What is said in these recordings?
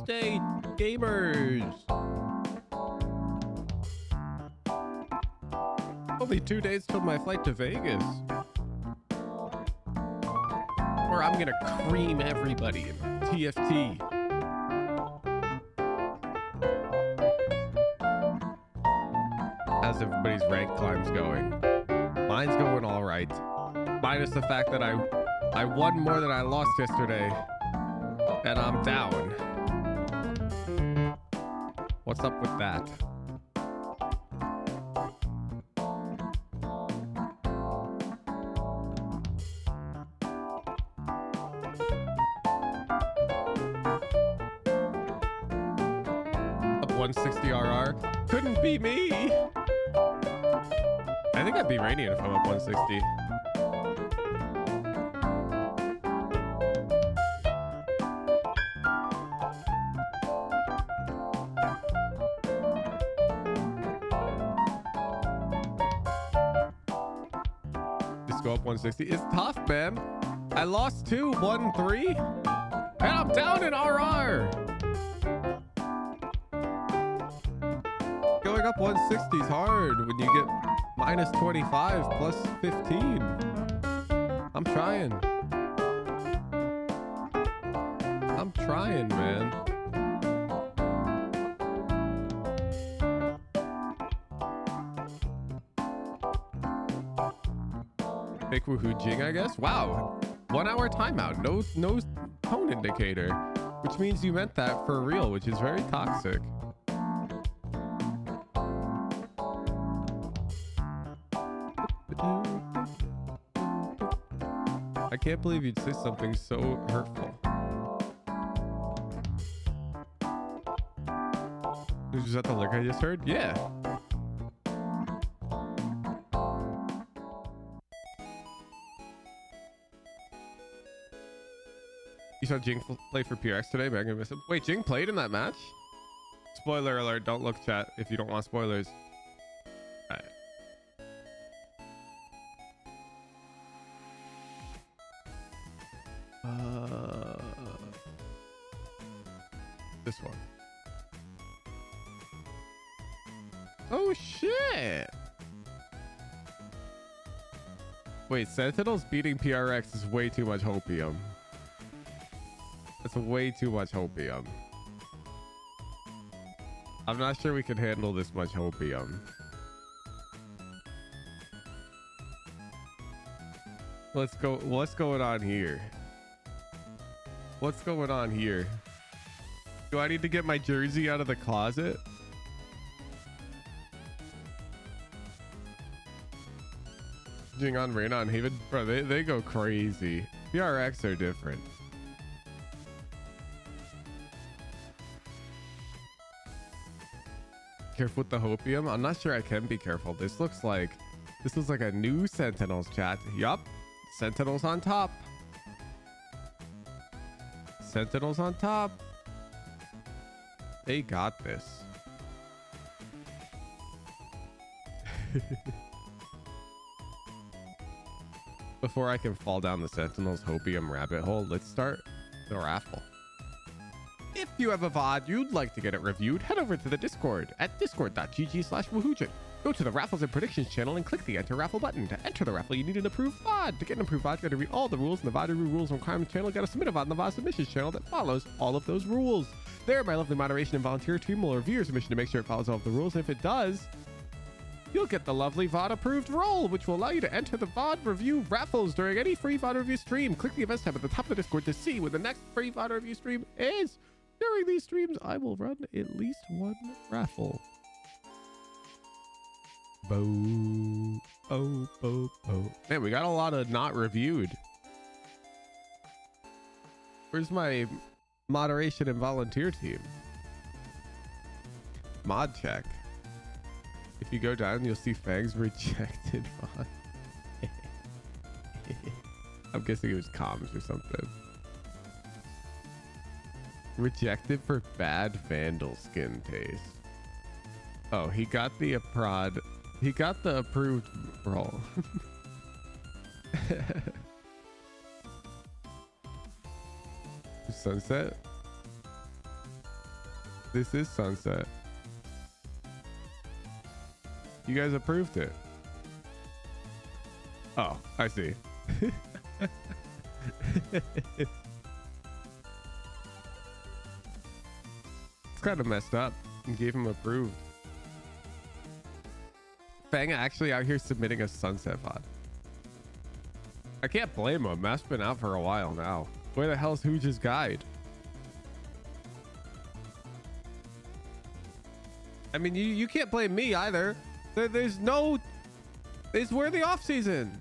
Day, gamers. Only 2 days till my flight to Vegas. Where I'm gonna cream everybody in TFT. How's everybody's rank climbs going? Mine's going all right. Minus the fact that I won more than I lost yesterday. And I'm down. What's up with that? Up 160 RR. Couldn't be me. I think I'd be Radiant if I'm up 160. Just go up 160. It's tough, man. I lost 2, won 3, and I'm down in RR. Going up 160 is hard when you get minus 25 plus 15. I'm trying. I'm trying, man. Fake woohoo jing, I guess. Wow. 1 hour timeout. No tone indicator, which means you meant that for real, which is very toxic. I can't believe you'd say something so hurtful. Is that the lick I just heard? Yeah. You saw Jing play for PRX today? Man, I'm gonna miss him. Wait, Jing played in that match? Spoiler alert, don't look chat if you don't want spoilers. All right. This one. Oh shit! Wait, Sentinels beating PRX is way too much hopium. That's way too much hopium. I'm not sure we can handle this much hopium. Let's go. What's going on here? What's going on here? Do I need to get my jersey out of the closet? Jing on Reyna on Haven? Bro, they go crazy. PRX are different. Careful with the hopium. I'm not sure I can be careful. This looks like a new Sentinels chat. Yup. Sentinels on top. Sentinels on top. They got this. Before I can fall down the Sentinels hopium rabbit hole, let's start the raffle. If you have a VOD you'd like to get it reviewed, head over to the Discord at discord.gg/woohoojin. Go to the Raffles and Predictions channel and click the Enter Raffle button. To enter the raffle, you need an approved VOD. To get an approved VOD, you got to read all the rules in the VOD rules and requirements channel. You got to submit a VOD in the VOD submissions channel that follows all of those rules. There, my lovely moderation and volunteer team will review your submission to make sure it follows all of the rules. And if it does, you'll get the lovely VOD approved role, which will allow you to enter the VOD review raffles during any free VOD review stream. Click the events tab at the top of the Discord to see when the next free VOD review stream is. During these streams, I will run at least one raffle. Bo, oh, bo, bo. Man, we got a lot of not reviewed. Where's my moderation and volunteer team? Mod check. If you go down, you'll see Fang's rejected mod. I'm guessing it was comms or something. Rejected for bad Vandal skin taste. Oh, he got the prod. He got the approved role. Sunset. This is sunset. You guys approved it. Oh, I see. It's kind of messed up. And gave him approved. Fang actually out here submitting a sunset VOD. I can't blame him. Math's been out for a while now. Where the hell's Hooge's guide? I mean, you can't blame me either. There's no... We're the off season.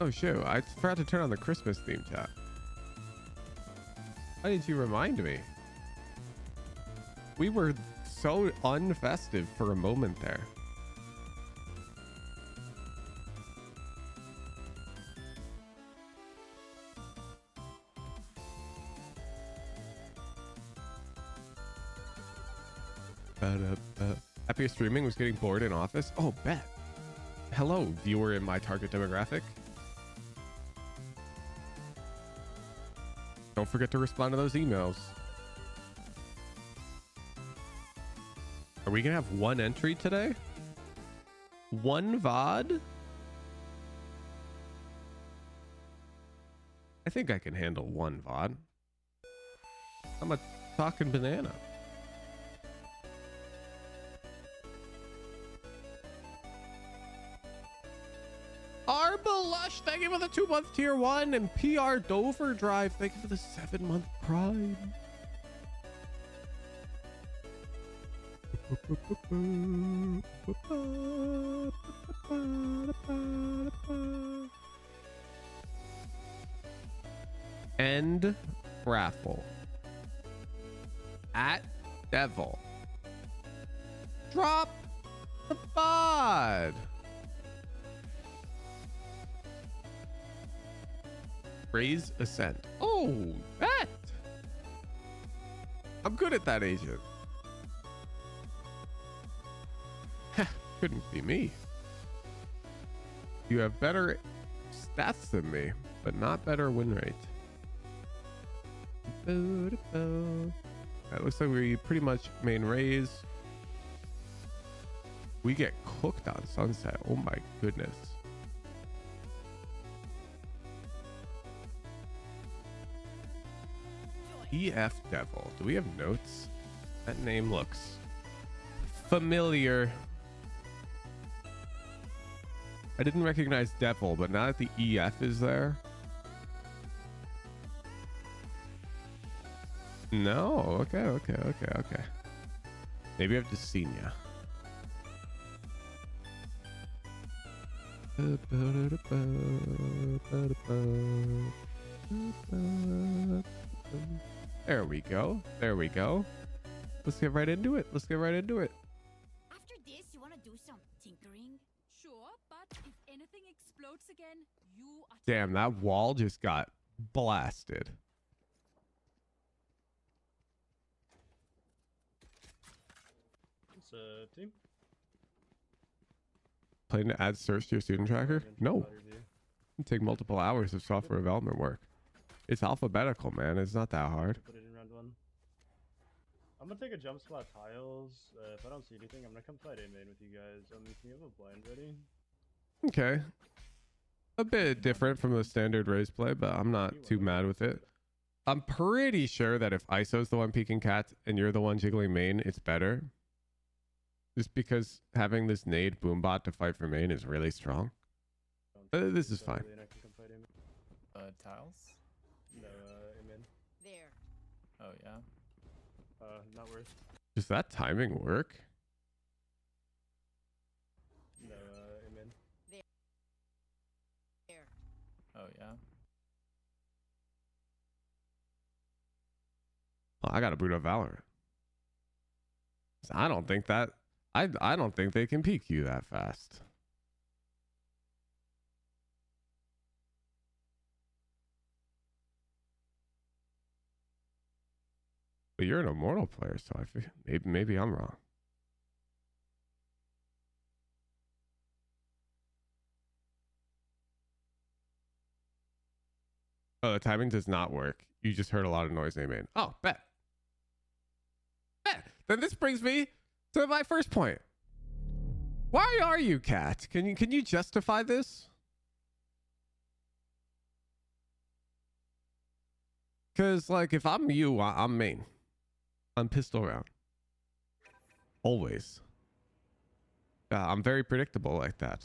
Oh shoot, I forgot to turn on the Christmas theme chat. Why didn't you remind me? We were so unfestive for a moment there. Happiest streaming was getting bored in office. Oh, bet. Hello, viewer in my target demographic. Don't forget to respond to those emails. Are we gonna have one entry today? One VOD? I think I can handle one VOD. I'm a talking banana. Arbalush, thank you for the 2-month tier 1, and PR Dover Drive, thank you for the 7-month Prime. End raffle at Devil. Drop the VOD. Raze Ascent. Oh, that. I'm good at that, agent. Couldn't be me. You have better stats than me, but not better win rate. That looks like we pretty much main Raze. We get cooked on sunset. Oh my goodness. EF Devil. Do we have notes? That name looks familiar. I didn't recognize Devil, but now that the EF is there. No. Okay. Maybe I've just seen ya. There we go. Let's get right into it. After this, you want to do some tinkering? Sure, but if anything explodes again, you are... Damn, that wall just got blasted. It's a team. Planning to add search to your student tracker? No. It'd take multiple hours of software development work. It's alphabetical, man. It's not that hard. Put it in round 1. I'm gonna take a jump spot tiles. If I don't see anything, I'm gonna come fight A main with you guys. Can you have a blind ready? Okay. A bit different from the standard Raze play, but I'm not too mad with it. I'm pretty sure that if ISO's the one peeking cats and you're the one jiggling main, it's better. Just because having this nade boombot to fight for main is really strong. This is fine. Tiles? No, amen. There. Oh, yeah. Not worth. Does that timing work? No, amen. There. Oh, yeah. Oh, I gotta boot up Valorant. I don't think that... I don't think they can peek you that fast. But you're an Immortal player, so I feel maybe I'm wrong. Oh, the timing does not work. You just heard a lot of noise in main. Oh, bet. Then this brings me to my first point. Why are you, Cat? Can you justify this? Because like if I'm you, I'm main. I'm pistol round. Always. Yeah, I'm very predictable like that.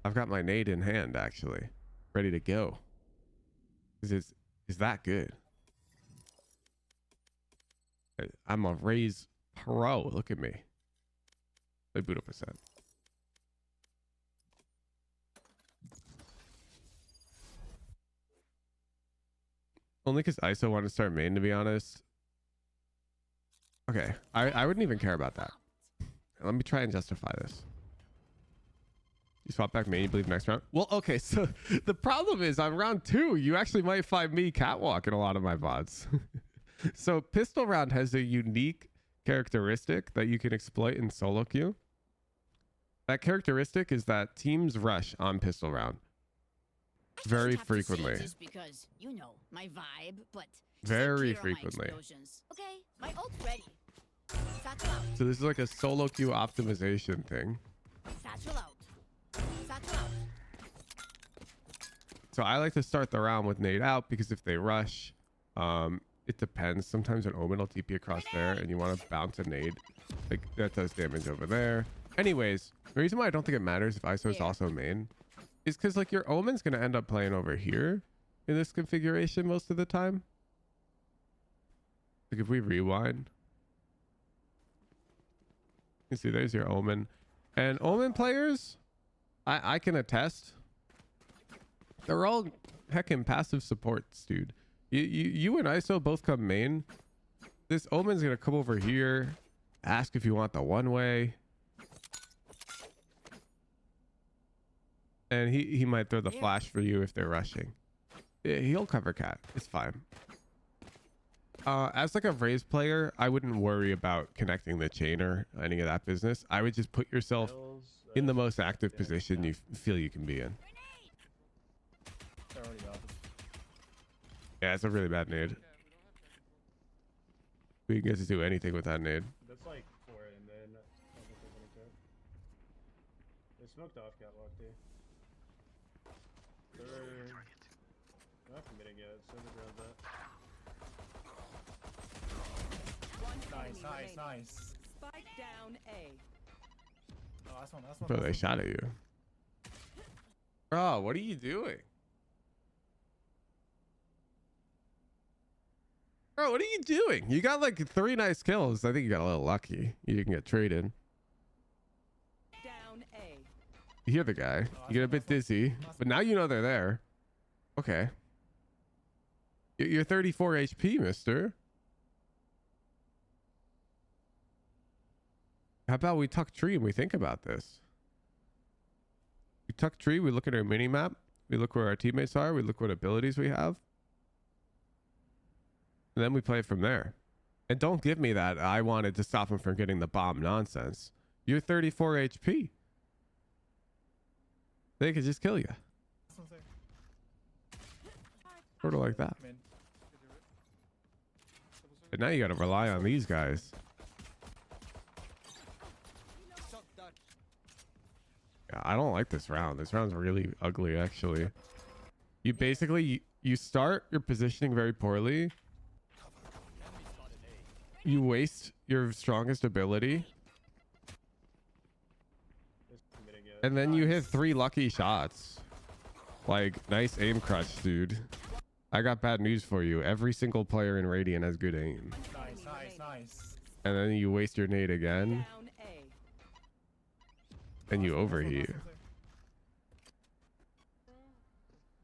I've got my nade in hand actually, ready to go. Is that good? I'm a Raze pro. Look at me. They boot up Ascent. Only because ISO wanted to start main, to be honest. Okay, I wouldn't even care about that. Let me try and justify this. You swap back main, you believe next round? Well, okay, so the problem is on round 2, you actually might find me catwalk in a lot of my VODs. So pistol round has a unique characteristic that you can exploit in solo queue. That characteristic is that teams rush on pistol round very frequently. Just because, you know, my vibe, but Very frequently. Okay, my ult's ready. Satchel out. So this is like a solo queue optimization thing. Satchel out. Satchel out. So I like to start the round with nade out because if they rush, it depends. Sometimes an omen will TP across there and you want to bounce a nade. Like that does damage over there. Anyways, the reason why I don't think it matters if ISO is also main is because like your omen's going to end up playing over here in this configuration most of the time. Like if we rewind, you see there's your omen. And omen players, I can attest, they're all heckin' passive supports, dude. You and ISO both come main. This omen's gonna come over here, ask if you want the one way, and he might throw the flash for you if they're rushing. Yeah, he'll cover cat. It's fine. As like a Raze player, I wouldn't worry about connecting the chain or any of that business. I would just put yourself in the most active position you feel you can be in. They're already off. Yeah, it's a really bad nade. We can get to do anything with that nade. That's like 4 and then I don't think there's any threat. They smoked off catwalk too. They're not committing yet, so they grab that. Nice. Spike down A. Oh, that's one. Bro, they shot at you. Bro, what are you doing? Bro, what are you doing? You got like 3 nice kills. I think you got a little lucky. You didn't get traded. Down A. You hear the guy. You get a bit dizzy, but now you know they're there. Okay. You're 34 HP, mister. How about we tuck tree and we think about this? We tuck tree, we look at our mini map, we look where our teammates are, we look what abilities we have. And then we play it from there. And don't give me that I wanted to stop him from getting the bomb nonsense. You're 34 HP. They could just kill you. Sort of like that. And now you got to rely on these guys. Yeah, I don't like this round. This round's really ugly, actually. You basically, you start your positioning very poorly. You waste your strongest ability. And then you hit 3 lucky shots. Like, nice aim crutch, dude. I got bad news for you. Every single player in Radiant has good aim. Nice. And then you waste your nade again. Down A. And you overheat.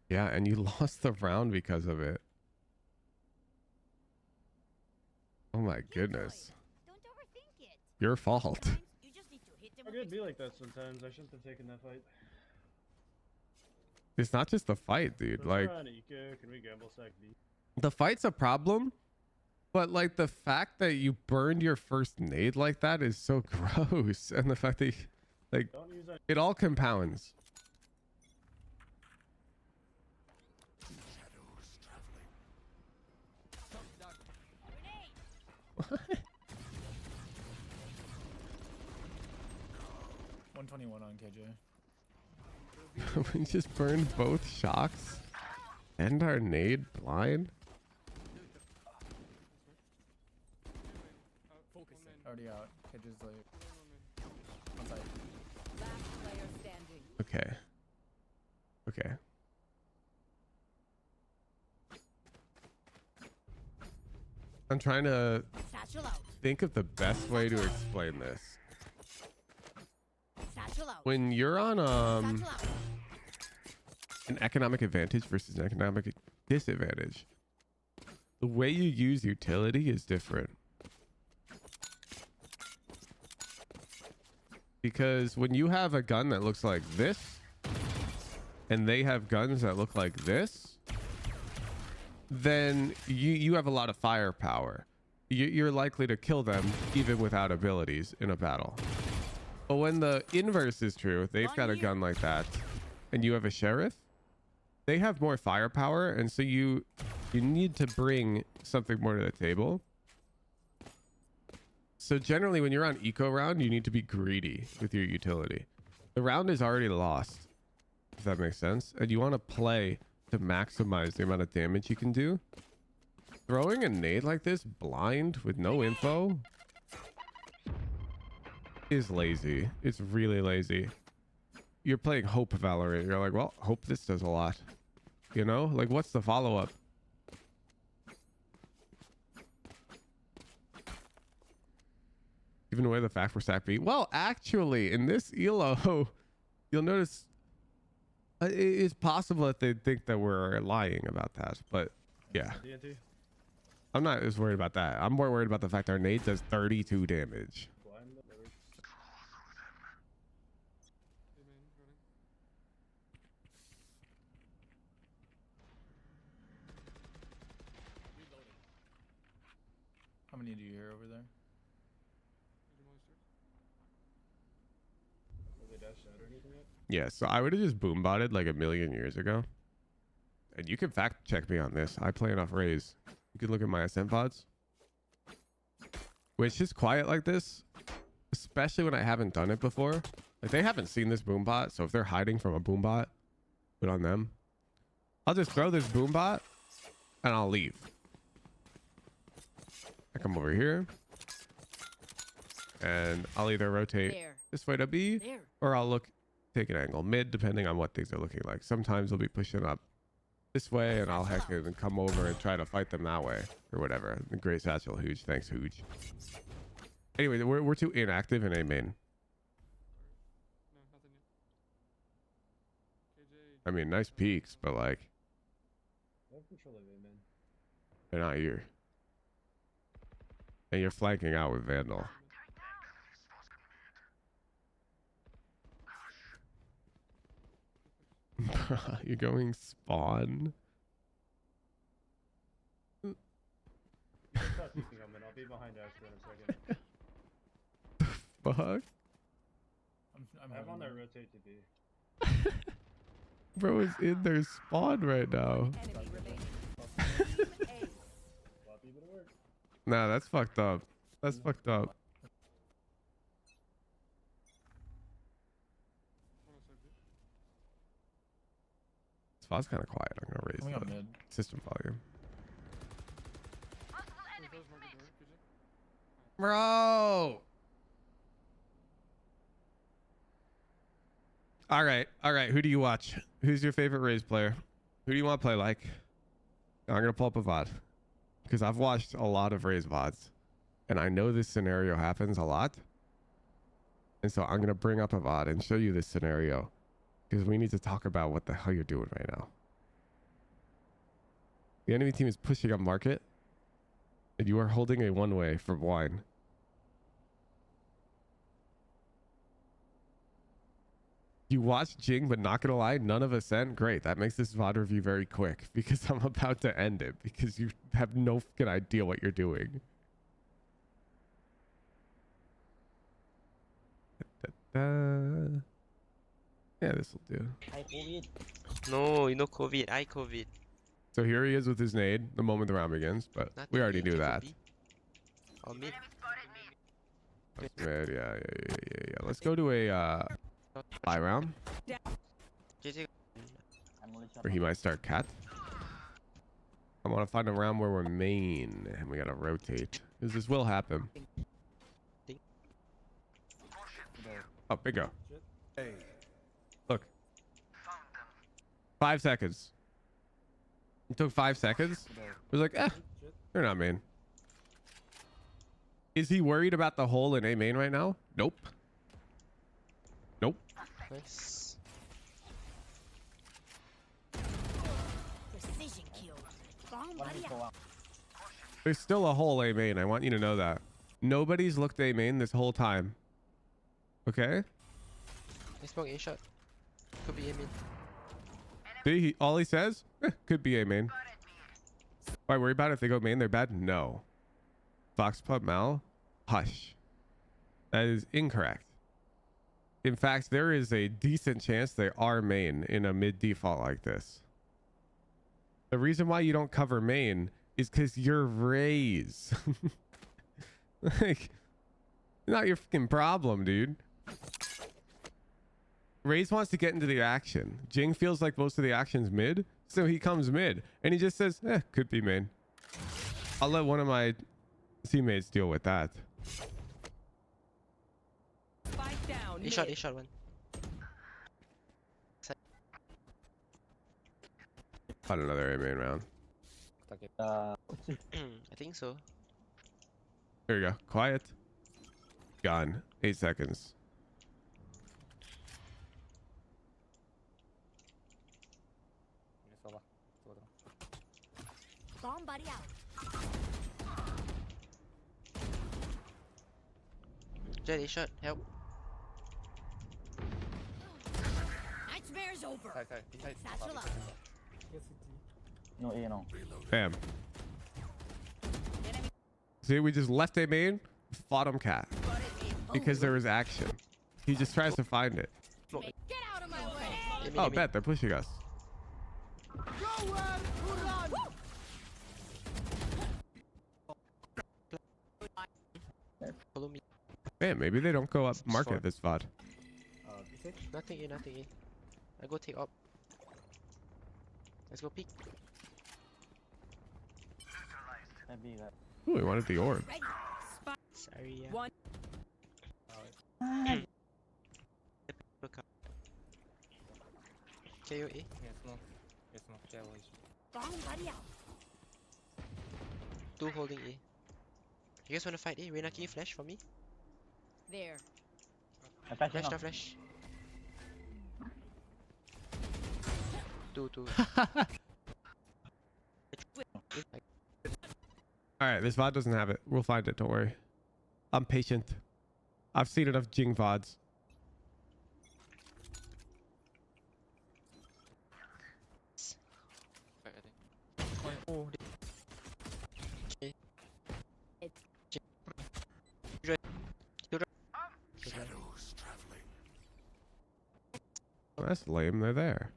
Yeah, and you lost the round because of it. Oh my goodness. Don't overthink it. Your fault. You just need to hit them I with could be like that sometimes. I shouldn't have taken that fight. It's not just the fight, dude. Like, Can we gamble sack B? the fight's a problem, but like the fact that you burned your first nade like that is so gross. And the fact that you, like, Don't use that. it all compounds. 121 on KJ. We just burned both shocks and our nade blind. Already out. KJ's like. On site. Last player standing. Okay. Okay. I'm trying to Satchel out. think of the best way to explain this. Satchel out. When you're on Satchel out. an economic advantage versus an economic disadvantage, the way you use utility is different. Because when you have a gun that looks like this, and they have guns that look like this, then you have a lot of firepower. You're likely to kill them even without abilities in a battle. But when the inverse is true, they've got a gun like that, and you have a sheriff, they have more firepower, and so you need to bring something more to the table. So generally, when you're on eco round, you need to be greedy with your utility. The round is already lost, if that makes sense, and you want to play to maximize the amount of damage you can do. Throwing a nade like this blind with no info is lazy. It's really lazy. You're playing Hope Valorant. You're like, well, hope this does a lot. You know, like, what's the follow-up? Even away the fact we're stack B. Well, actually, in this ELO, you'll notice it's possible that they think that we're lying about that. But yeah, TNT. I'm not as worried about that. I'm more worried about the fact our nade does 32 damage. Blind. How many do you hear over there? Have they dashed out or anything yet? Yeah, so I would have just boom botted like a million years ago. And you can fact check me on this. I play enough Raze. You can look at my Ascent VODs. When it's just quiet like this, especially when I haven't done it before, like they haven't seen this boom bot, so if they're hiding from a boom bot, put on them. I'll just throw this boom bot and I'll leave. I come over here and I'll either rotate There. this way to B, There. or I'll look, take an angle mid, depending on what things are looking like. Sometimes they'll be pushing up this way and I'll heck it and come over and try to fight them that way or whatever. Great satchel, Hooge. Thanks, Hooge. Anyway, we're too inactive in A main. I mean, nice peaks, but like, I have control of it, man. they're not here. And you're flanking out with Vandal. You're going spawn? Stop peeking on me. I'll be behind Astro in a second. Fuck? I'm I'm on having that that. rotate to B. Bro is in their spawn right now. Enemy remaining. Ace. Floppy, but it worked. Nah, that's fucked up. That's fucked up. Spot's kind of quiet. I'm gonna Coming up raise mid. the system volume. Bro. All right. Who do you watch? Who's your favorite Raze player? Who do you want to play like? I'm gonna pull up a VOD because I've watched a lot of Raze VODs, and I know this scenario happens a lot. And so I'm gonna bring up a VOD and show you this scenario because we need to talk about what the hell you're doing right now. The enemy team is pushing up market, and you are holding a one-way for wine. You watched Jing, but not gonna lie, none of Ascent. Great, that makes this VOD review very quick because I'm about to end it because you have no fucking idea what you're doing. Da-da. Yeah, this will do. I COVID. No, you know COVID. I COVID. So here he is with his nade the moment the round begins, but we already knew that. Oh, mid. That's mid, yeah. Let's go to a Buy round. GG. Or he might start cat. I want to find a round where we're main and we gotta rotate. Because this will happen. Oh, big go. Look. 5 seconds. It took 5 seconds. It was like, they're not main. Is he worried about the hole in A main right now? Nope. Nope. Nice. Precision kill. Bomb buddy out. There's still a hole A main. I want you to know that. Nobody's looked A main this whole time. Okay? He smoke A shot. Could be aiming. See, all he says, could be A main. Why worry about it if they go main? They're bad? No. Fox Pub Mal, hush. That is incorrect. In fact, there is a decent chance they are main in a mid default like this. The reason why you don't cover main is because you're Raze. Like, not your freaking problem, dude. Raze wants to get into the action. Jing feels like most of the action's mid, so he comes mid and he just says, could be main. I'll let one of my teammates deal with that. Spike down. A shot one. Find another A main round. I think so. There you go. Quiet. Gone. 8 seconds. Bomb buddy out. Jet A shot. Help. Nightmare's over. Side. Satchel out. No A no. Bam. See, we just left A main, fought him cat. Because there was action. He just tries to find it. Get out of my way. Oh, bet. They're pushing us. Follow me. Man, maybe they don't go up market this VOD. Nothing A. I go take up. Let's go peek. Ooh, we wanted the orb. Ready. Sorry. Yeah. One. Look up. KO A. Bomb buddy out. 2 holding A. You guys wanna fight A? Reina, can you flash for me? There. Flash. 2. All right, this VOD doesn't have it. We'll find it. Don't worry. I'm patient. I've seen enough Jing VODs. Oh, Well, that's lame. They're there.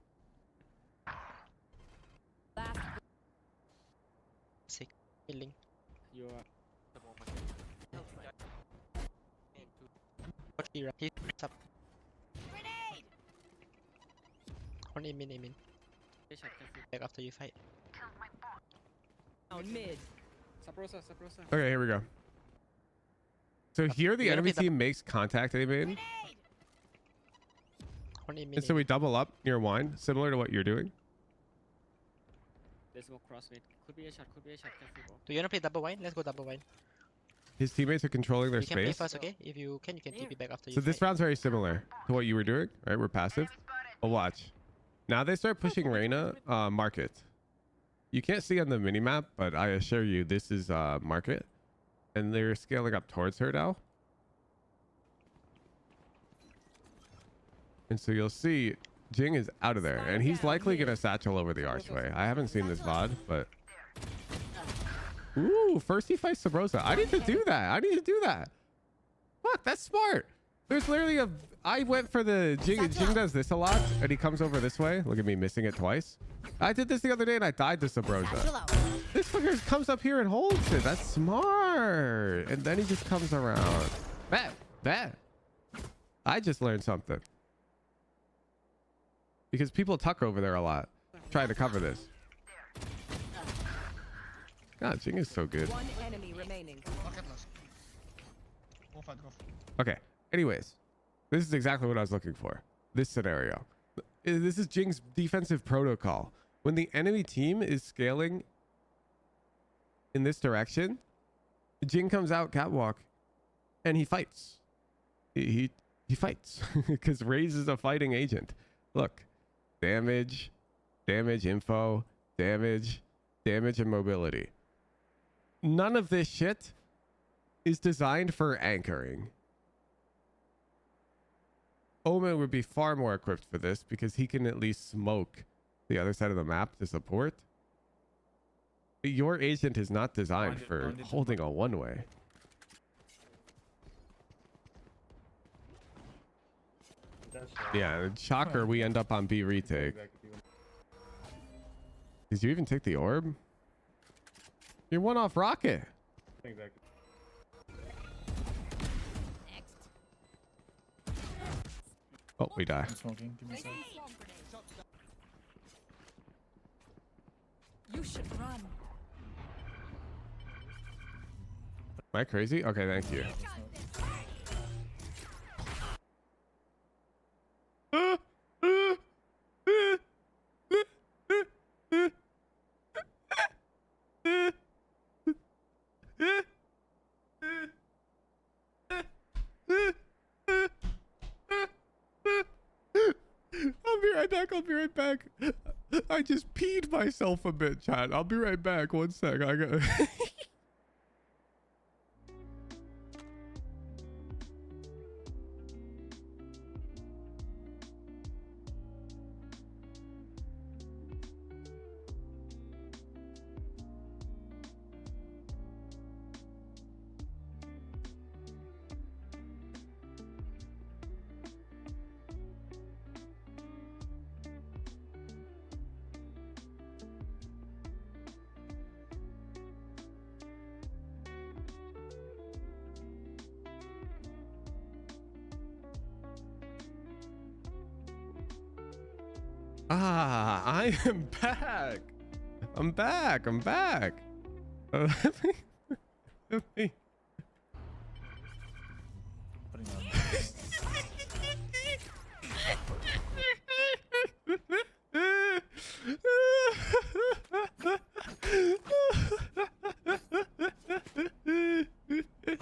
Last. sick. Healing. He's up. Grenade. On aim in. Back after you fight. Down mid. Okay, here we go. So here the You gotta enemy pick up- team makes contact, A main. On aim And so we double up near wine, similar to what you're doing. There's more crossfit. Could be a shot, careful bro. Do you wanna play double wine? Let's go double wine. His teammates are controlling their You can play space. first, okay? If you can TP back after you So this fight. round's very similar to what you were doing, right? We're passive. But watch. Now they start pushing Reina market. You can't see on the minimap, but I assure you this is market. And they're scaling up towards her now. And so you'll see Jing is out of there. And he's likely going to satchel over the archway. I haven't seen this VOD, but... Ooh, first he fights Sabrosa. I need to do that. Fuck, that's smart. There's literally a... I went for the Jing. Jing does this a lot, and he comes over this way. Look at me missing it twice. I did this the other day, and I died to Sabrosa. Satchel out. This fucker comes up here and holds it. That's smart. And then he just comes around. Bet. I just learned something. because people tuck over there a lot. Try to cover this. God, Jing is so good. One enemy remaining. Market last. Go fight, go. Okay. Anyways, this is exactly what I was looking for. This scenario. This is Jing's defensive protocol. When the enemy team is scaling in this direction, Jing comes out catwalk and he fights. He fights because Raze is a fighting agent. Look, damage info, damage and mobility. None of this shit is designed for anchoring. Omen would be far more equipped for this because he can at least smoke the other side of the map to support. Your agent is not designed for holding a one-way. That's Yeah, shocker, we end up on B retake. Did you even take the orb? You're one off rocket. Back. Next. Oh, we die. I'm smoking. Give me a sec. You should run. Am I crazy? Okay, thank you. I'll be right back. I just peed myself a bit, chat. I'll be right back. One sec. I got. I am back. I'm back. Let me- Putting on.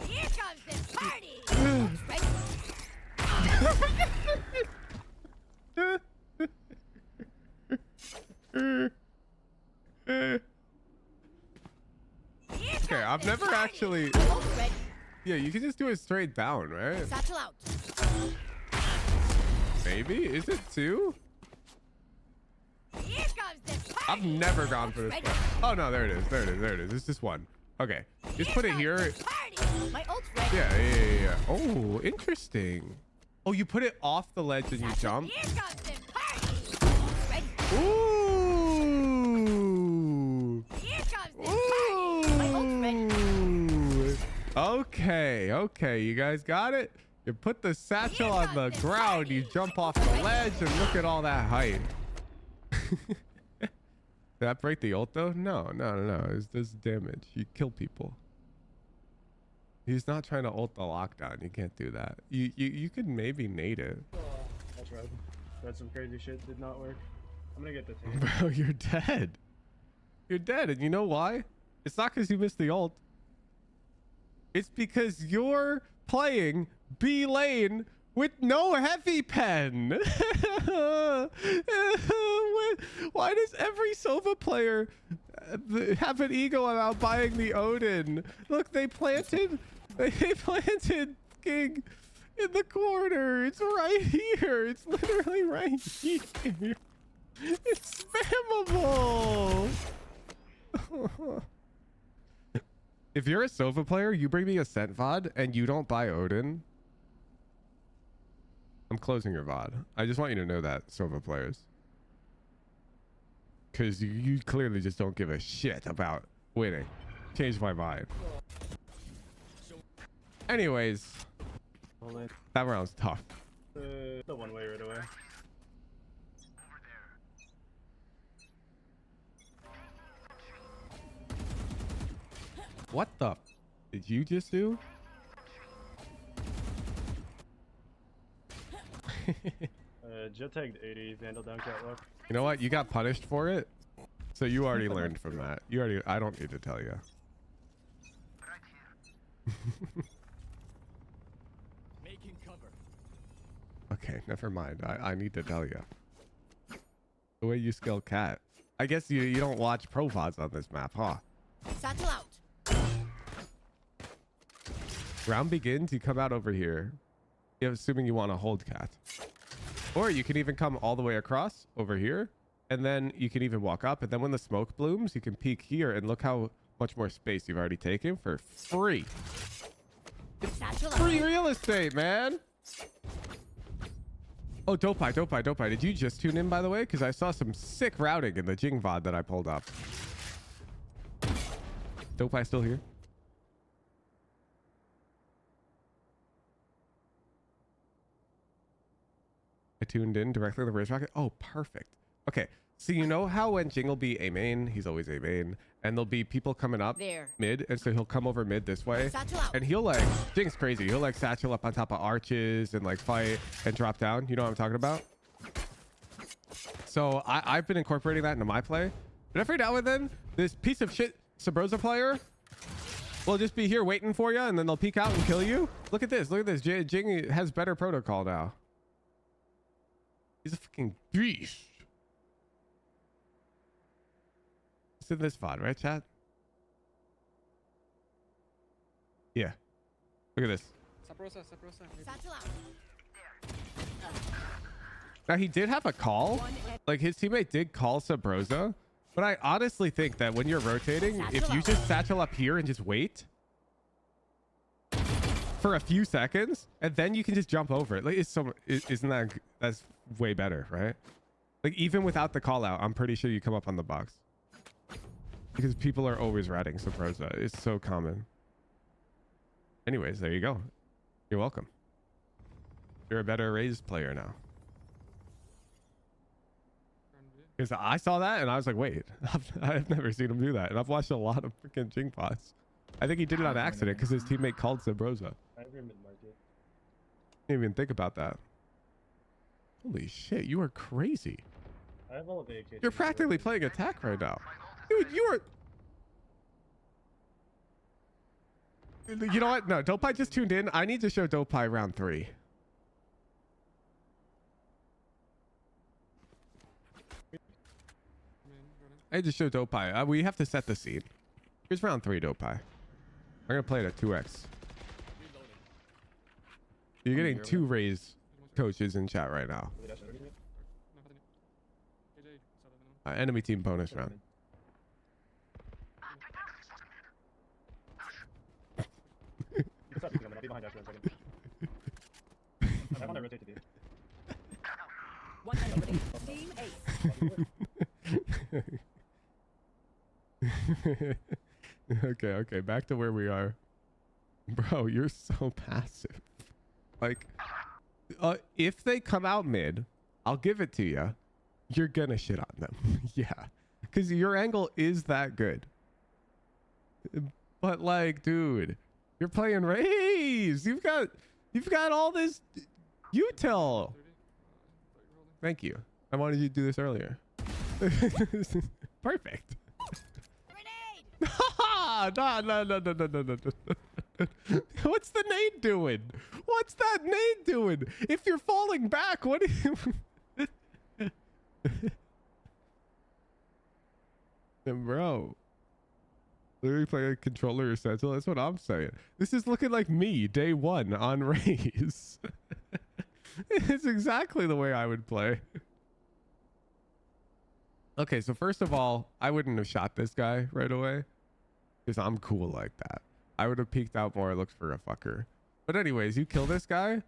Here comes the party. Right? Okay, I've never actually. Ult ready. Yeah, you can just do it straight down, right? Satchel out. Maybe? Is it two? Here comes the party. I've never gone for this Ready. one. Oh no, there it is. It's just one. Okay, just put it comes here. the party. My ult's ready. Yeah. Oh, interesting. Oh, you put it off the ledge and you jump. Here comes the party. Ready. Ooh. Here comes the party. My ult's ready. Okay. You guys got it? You put the satchel on the ground, you jump off the ledge, and look at all that height. Did that break the ult though? No. It does damage. You kill people. He's not trying to ult the lockdown. You can't do that. You could maybe nade it. That's right. That's some crazy shit. Did not work. I'm gonna get the tank. Bro, you're dead. You're dead. And you know why? It's not because you missed the ult. It's because you're playing B lane with no heavy pen. Why does every Sova player have an ego about buying the Odin? Look, they planted King in the corner. It's right here. It's literally right here. It's spammable. If you're a Sova player, you bring me Ascent VOD and you don't buy Odin, I'm closing your VOD. I just want you to know that, Sova players. Because you clearly just don't give a shit about winning. Changed my mind. Anyways, that round's tough. The one way right away. What the did you just do? Jet tagged 80, Vandal down catwalk. You know what? You got punished for it. So you already learned from that. You already, I don't need to tell you. Making cover. Okay, never mind. I need to tell you. The way you skill cat. I guess you don't watch pro VODs on this map, huh? Satchel out. Round begins, you come out over here. Yeah, assuming you want to hold cat. Or you can even come all the way across over here. And then you can even walk up. And then when the smoke blooms, you can peek here. And look how much more space you've already taken for free. Satchel out. Free real estate, man. Oh, Dopai. Did you just tune in, by the way? Because I saw some sick routing in the Jing VOD that I pulled up. Dopai still here? I tuned in directly on the Raze rocket. Oh, perfect. Okay, so you know how when Jing will be A main, he's always A main, and there'll be people coming up There. mid, and so he'll come over mid this way, Satchel out. and he'll like, Jing's crazy. He'll like satchel up on top of arches and like fight and drop down. You know what I'm talking about? So I've been incorporating that into my play, but every now and then, this piece of shit Sabrosa player will just be here waiting for you, and then they'll peek out and kill you. Look at this. Jing has better protocol now. He's a fucking beast. It's in this VOD, right, chat? Yeah. Look at this. Sabrosa. Satchel out. Now, he did have a call. Like, his teammate did call Sabrosa. But I honestly think that when you're rotating, if you just satchel up here and just wait for a few seconds, and then you can just jump over it. Like, isn't that, that's way better, right? Like, even without the call out, I'm pretty sure you come up on the box. Because people are always ratting Sabrosa. It's so common. Anyways, there you go. You're welcome. You're a better Raze player now. Because I saw that and I was like, wait, I've never seen him do that. And I've watched a lot of freaking Jing pots. I think he did it on accident because his teammate called Sabrosa. I agree mid-market. Didn't even think about that. Holy shit, you are crazy. I have all of the AK. You're practically playing attack right now. Dude, you are... You know what? No, Dopai just tuned in. I need to show Dopai round 3. I just showed Dopai. We have to set the scene. Here's round 3, Dopai. I'm gonna play it at 2x. You're getting 2 Raze coaches in chat right now. Enemy team bonus round. One enemy. Team ace. Okay. Back to where we are. Bro, you're so passive. Like, if they come out mid, I'll give it to you. You're gonna shit on them. Yeah. Because your angle is that good. But like, dude, you're playing Raze. You've got all this util. Thank you. I wanted you to do this earlier. Perfect. Grenade. No. What's the nade doing? What's that nade doing? If you're falling back, what do you... Bro. Literally playing a controller essential. That's what I'm saying. This is looking like me day 1 on Raze. It's exactly the way I would play. Okay, so first of all, I wouldn't have shot this guy right away because I'm cool like that. I would have peeked out more, looked for a fucker. But anyways, you kill this guy.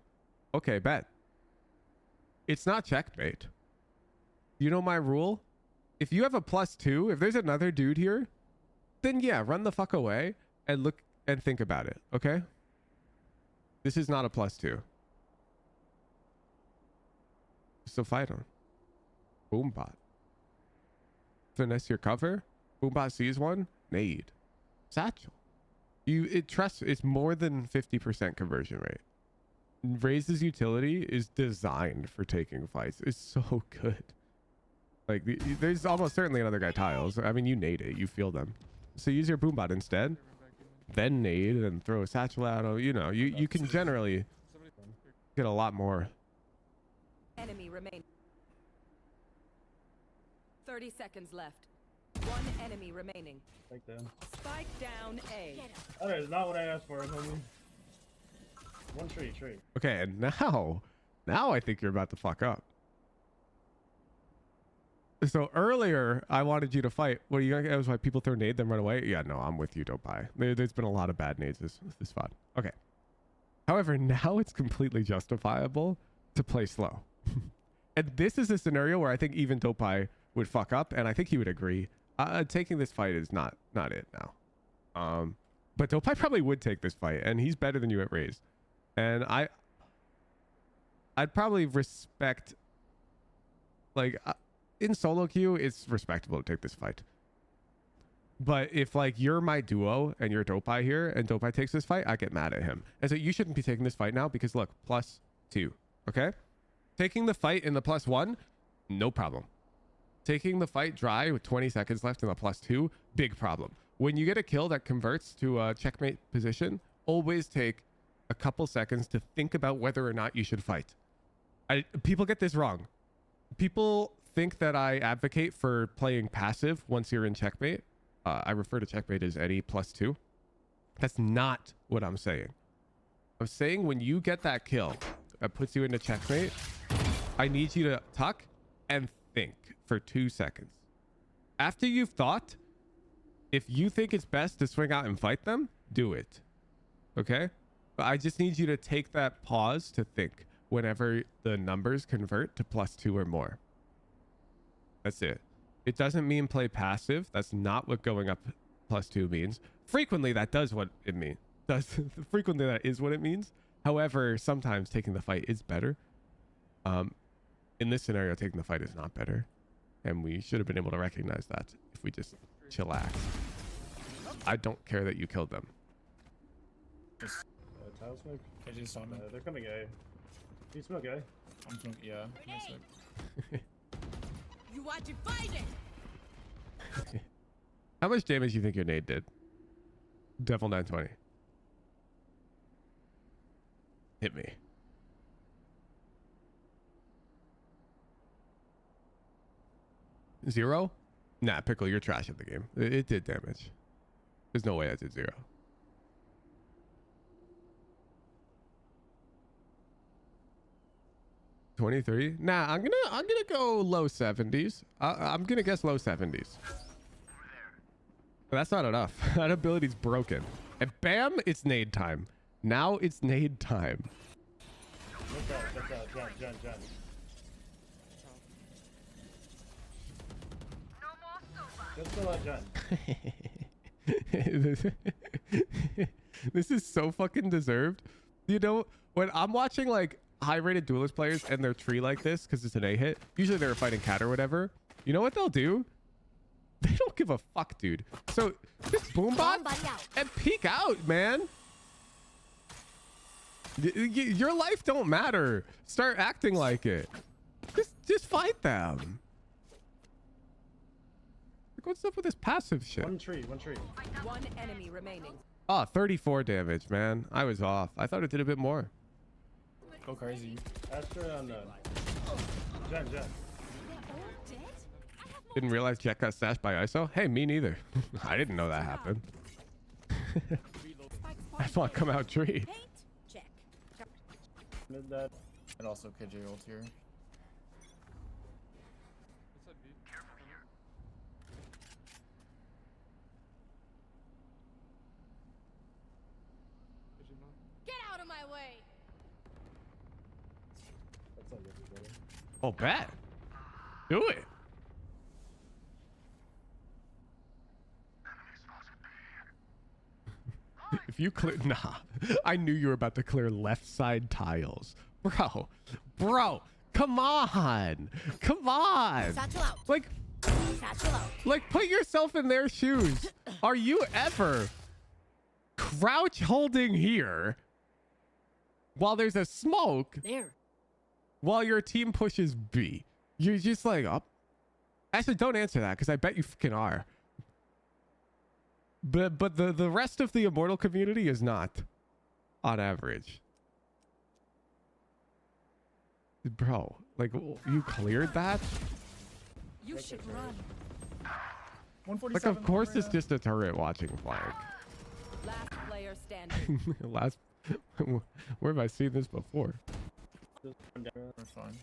Okay, bet. It's not checkmate. You know my rule? If you have a +2, if there's another dude here, then yeah, run the fuck away and look and think about it, okay? This is not a +2. So fight him. Boombot. Finesse your cover. Boombot sees one. Nade. Satchel. It's more than 50% conversion rate. Raze's utility is designed for taking fights. It's so good. Like there's almost certainly another guy tiles. I mean, you nade it, you feel them. So use your boombot instead, then nade and throw a satchel out. You know, you can generally get a lot more. Enemy remain. 30 seconds left. One enemy remaining. Take them. Spike down A. That is not what I asked for, homie. One tree. Okay, and now I think you're about to fuck up. So earlier, I wanted you to fight. What are you gonna? That was why people throw nade, then run away. Yeah, no, I'm with you. Don't buy. There's been a lot of bad nades this VOD. Okay. However, now it's completely justifiable to play slow. And this is a scenario where I think even Dopai would fuck up, and I think he would agree. Taking this fight is not it now. But Dopai probably would take this fight, and he's better than you at Raze. And I'd probably respect, like, in solo queue, it's respectable to take this fight. But if like you're my duo and you're Dopai here and Dopai takes this fight, I get mad at him. And so you shouldn't be taking this fight now because look, +2, okay? Taking the fight in the +1, no problem. Taking the fight dry with 20 seconds left in the +2, big problem. When you get a kill that converts to a checkmate position, always take a couple seconds to think about whether or not you should fight. People get this wrong. People think that I advocate for playing passive once you're in checkmate. I refer to checkmate as any +2. That's not what I'm saying. I'm saying when you get that kill that puts you into checkmate, I need you to tuck and think for 2 seconds. After you've thought, if you think it's best to swing out and fight them, do it. Okay? But I just need you to take that pause to think whenever the numbers convert to +2 or more. That's it. It doesn't mean play passive. That's not what going up +2 means. Frequently, that does what it means. Frequently, that is what it means. However, sometimes taking the fight is better. In this scenario, taking the fight is not better. And we should have been able to recognize that if we just chillax. I don't care that you killed them. Tile smoke. KJ saw me. They're coming A. Do you smoke A? I'm smoking. Yeah. Nice. You are divided. How much damage do you think your nade did? Devil 920. Hit me. Zero? Nah, Pickle, you're trash at the game. It did damage. There's no way I did 0. $23? Nah, I'm gonna go low 70s. I'm gonna guess low 70s. But that's not enough. That ability's broken. And bam, it's nade time. Now it's nade time. Jen. Just to let Jen. This is so fucking deserved. You know, when I'm watching like high-rated duelist players and they're tree like this because it's an A hit, usually they're fighting cat or whatever. You know what they'll do? They don't give a fuck, dude. So just boombot and peek out, man. Your life don't matter. Start acting like it. Just fight them. Like, what's up with this passive shit? One tree. One enemy remaining. Oh, 34 damage, man. I was off. I thought it did a bit more. Go crazy. Astra on Jen. Didn't realize Jet got stashed by ISO. Hey, me neither. I didn't know that happened. That's why I come out tree. Check. Mid that. And also KJ ult here. Get out of my way! That's not good, brother. Oh, bet. Do it. If you clear, nah, I knew you were about to clear left side tiles, bro, come on, Satchel out. like, Satchel out. put yourself in their shoes. Are you ever crouch holding here while there's a smoke There. while your team pushes B. You're just like, up. Actually, don't answer that because I bet you fucking are. But the rest of the Immortal community is not, on average. Bro, like, you cleared that? You should run. Like, 147. of course it's just a turret watching flank. Last player standing. Last, where have I seen this before? We're fine.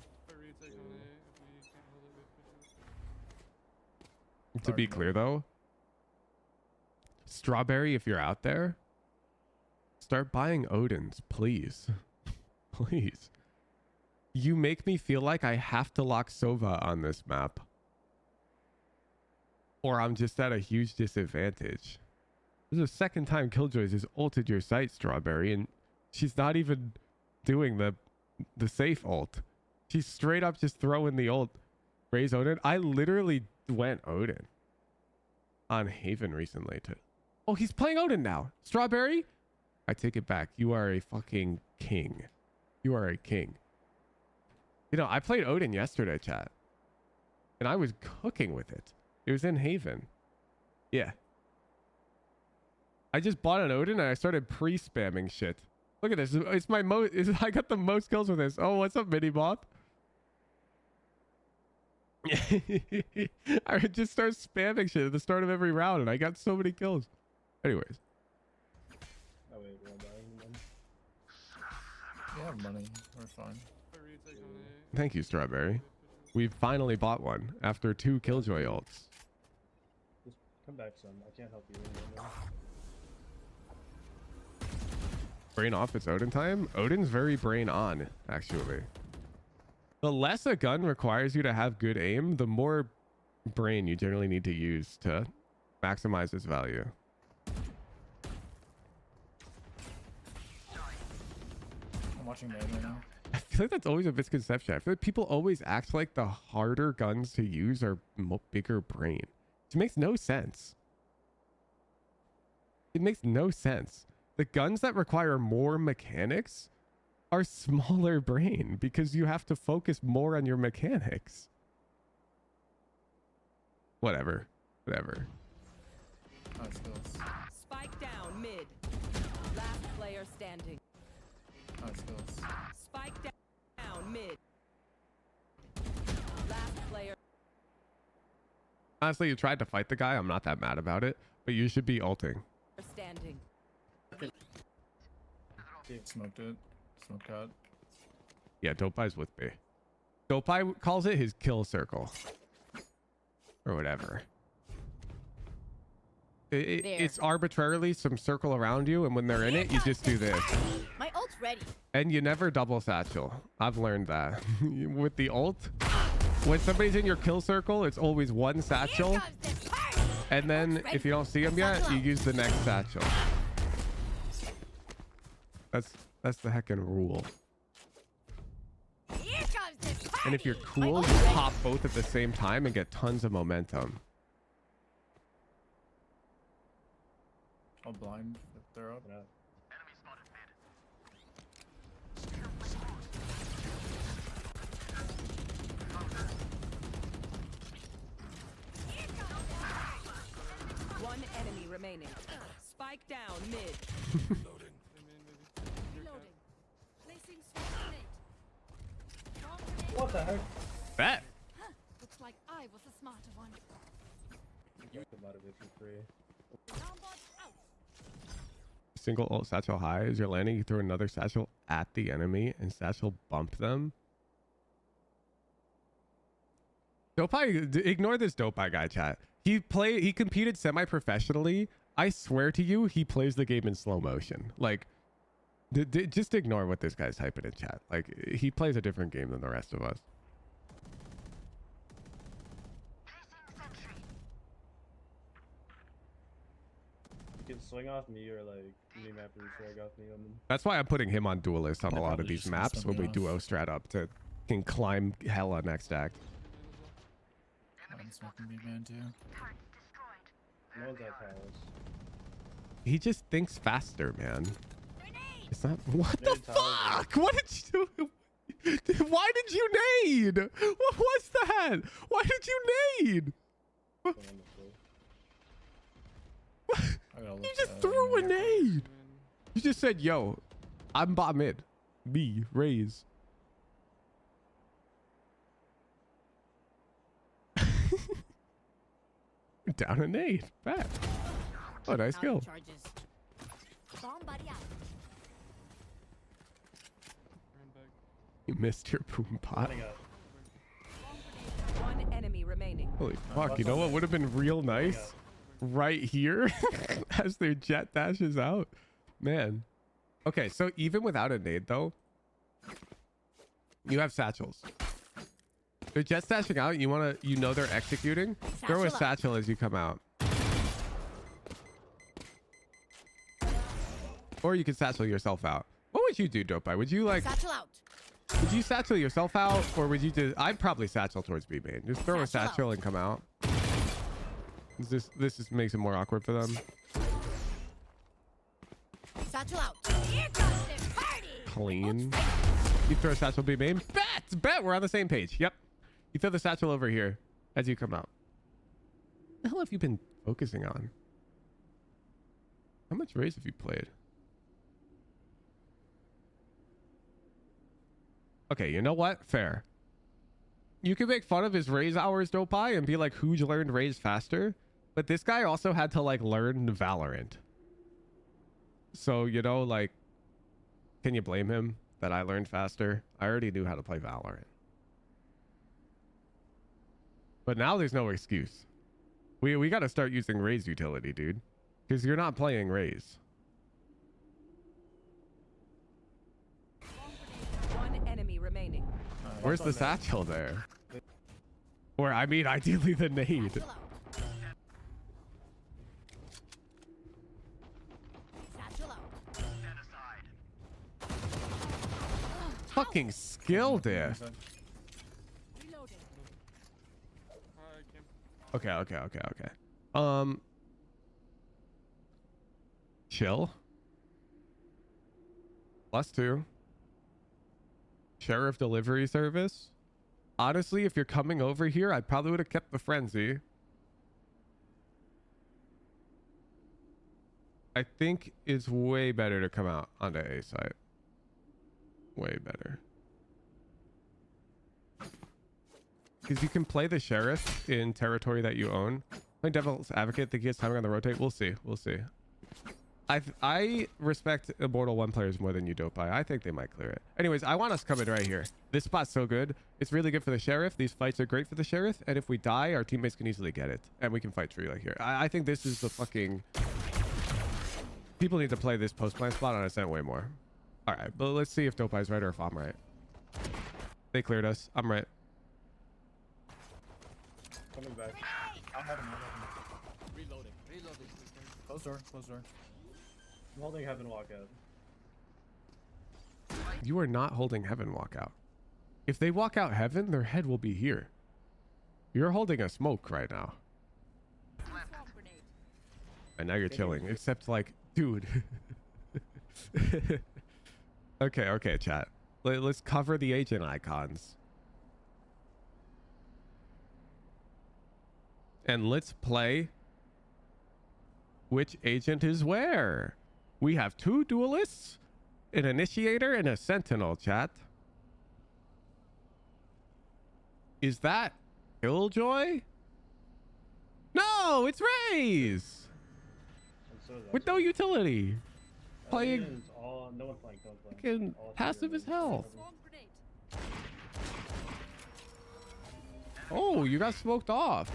To be clear though, Strawberry, if you're out there, start buying Odins, please. Please. You make me feel like I have to lock Sova on this map. Or I'm just at a huge disadvantage. This is the second time Killjoys has ulted your site, Strawberry, and she's not even doing the safe ult. She's straight up just throwing the ult. Raze Odin. I literally went Odin on Haven recently too. Oh, he's playing Odin now. Strawberry? I take it back. You are a fucking king. You are a king. You know, I played Odin yesterday, chat. And I was cooking with it. It was in Haven. Yeah. I just bought an Odin and I started pre-spamming shit. Look at this. It's my I got the most kills with this. Oh, what's up, Minibot? I would just start spamming shit at the start of every round and I got so many kills. Anyways. Oh wait, we're buying them. We have money. We're fine. Thank you, Strawberry. We finally bought one after 2 Killjoy ults. Just come back some. I can't help you anymore. Brain off, it's Odin time. Odin's very brain on, actually. The less a gun requires you to have good aim, the more brain you generally need to use to maximize its value. I'm watching Raze right now. I feel like that's always a misconception. I feel like people always act like the harder guns to use are bigger brain. It makes no sense. It makes no sense. The guns that require more mechanics are smaller brain because you have to focus more on your mechanics. Whatever. Whatever. Oh, it's kills. Spike down mid. Last player standing. Oh, it's kills. Spike down mid. Last player Honestly, you tried to fight the guy. I'm not that mad about it, but you should be ulting. standing. Smoked it. Smoked out. Yeah, Dopey's with me. Dopey calls it his kill circle. Or whatever. It's arbitrarily some circle around you, and when they're in it, you just do this. My ult's ready. And you never double satchel. I've learned that. With the ult, when somebody's in your kill circle, it's always one satchel. And then if you don't see them yet, you use the next satchel. That's the heckin' rule. Here comes the party. And if you're cool, you pop both at the same time and get tons of momentum. I'll blind if they're up. Yeah. One enemy remaining. Spike down mid. Reloading. Placing swarm grenade. What the heck? Bet. Looks like I was a smarter one. Come out of it for free. Alarm bot out. Single ult satchel high. As you're landing, you throw another satchel at the enemy and satchel bump them. Dopey, ignore this Dopey guy, chat. He competed semi-professionally. I swear to you, he plays the game in slow motion. Like, just ignore what this guy's typing in chat. Like, he plays a different game than the rest of us. You can swing off me or like me map and swing off me on them. That's why I'm putting him on duelist on a lot of probably these just gonna maps when stun we me duo strat up to can climb hella next act. I'm smoking B man too. No one's at towers. He just thinks faster, man. It's not. What the Nade tower, fuck? What did you do? Why did you nade? What was that? Why did you nade? going on the floor. I gotta look You just at threw a it. nade. You just said, yo, I'm bot mid. Me, Raze. Down a nade. Bad. Oh, nice Out kill. of charges. Bomb buddy out. You missed your boom pot. Running up. One enemy remaining. Holy fuck. You know what would have been real nice? Right here as their jet dashes out. Man. Okay, so even without a nade, though, you have satchels. They're jet dashing out. You want to, you know, they're executing. Throw a Satchel up. satchel as you come out. Or you can satchel yourself out. What would you do, Dope? Would you like, Satchel out. would you satchel yourself out, or would you just, I'd probably satchel towards B main. Just throw a Satchel out. satchel and come out. This just makes it more awkward for them. Satchel out. Here comes the party. Clean. You throw a satchel B main. Bet we're on the same page. Yep. You throw the satchel over here as you come out. What the hell have you been focusing on? How much Raze have you played? Okay, you know what? Fair. You can make fun of his Raze hours, Dopeye, and be like, who's learned Raze faster? But this guy also had to like learn Valorant. So, you know, like, can you blame him that I learned faster? I already knew how to play Valorant. But now there's no excuse. We got to start using Raze utility, dude. Because you're not playing Raze. One enemy remaining. Where's the satchel there? Or, I mean, ideally the nade. Satchel out. Satchel out. Fucking skill diff. Reloading. Okay. Chill. +2. Sheriff delivery service. Honestly, if you're coming over here, I probably would have kept the frenzy. I think it's way better to come out onto A site. Way better. Because you can play the sheriff in territory that you own. Play devil's advocate, think he has timing on the rotate. We'll see. I respect Immortal 1 players more than you, Dope. I think they might clear it. Anyways, I want us coming right here. This spot's so good. It's really good for the sheriff. These fights are great for the sheriff. And if we die, our teammates can easily get it. And we can fight tree like here. I think this is the fucking... People need to play this post-plant spot on Ascent way more. All right, but let's see if Dopeye's right or if I'm right. They cleared us. I'm right. Coming back. I'll have him. Reloading. Close door. Close door. I'm holding heaven walkout. You are not holding heaven walkout. If they walk out heaven, their head will be here. You're holding a smoke right now. Swamp grenade. And now you're chilling. Except like, dude. Okay, chat. Let's cover the agent icons. And let's play which agent is where. We have 2 duelists, an initiator, and a sentinel, chat. Is that Killjoy? No, it's Raze! And so is With no utility. Playing Everyone's all, no one's playing. fucking All three passive of as them. hell. Swamp grenade. Oh, you got smoked off.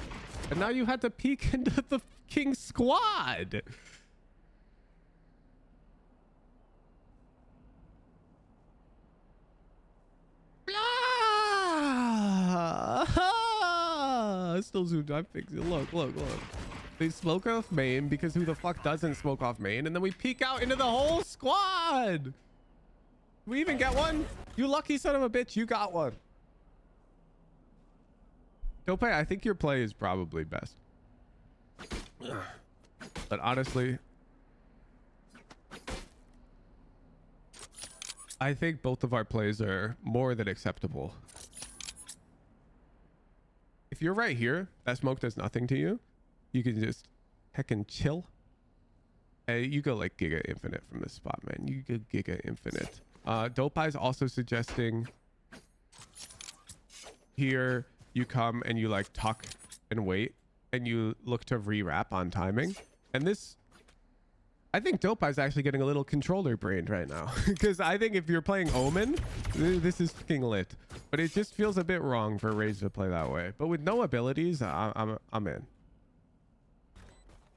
And now you had to peek into the king squad. Still zoomed. I'm fixing. Look. They smoke off main because who the fuck doesn't smoke off main? And then we peek out into the whole squad. Did we even get one? You lucky son of a bitch. You got one. Dope, I think your play is probably best. But honestly, I think both of our plays are more than acceptable. If you're right here, that smoke does nothing to you. You can just heckin' chill. You go like Giga Infinite from this spot, man. You go Giga Infinite. Dope Eye's also suggesting here you come and you like tuck and wait and you look to re-wrap on timing. And this, I think Dope Eye's actually getting a little controller brained right now. Because I think if you're playing Omen, this is fucking lit. But it just feels a bit wrong for Raze to play that way. But with no abilities, I'm in.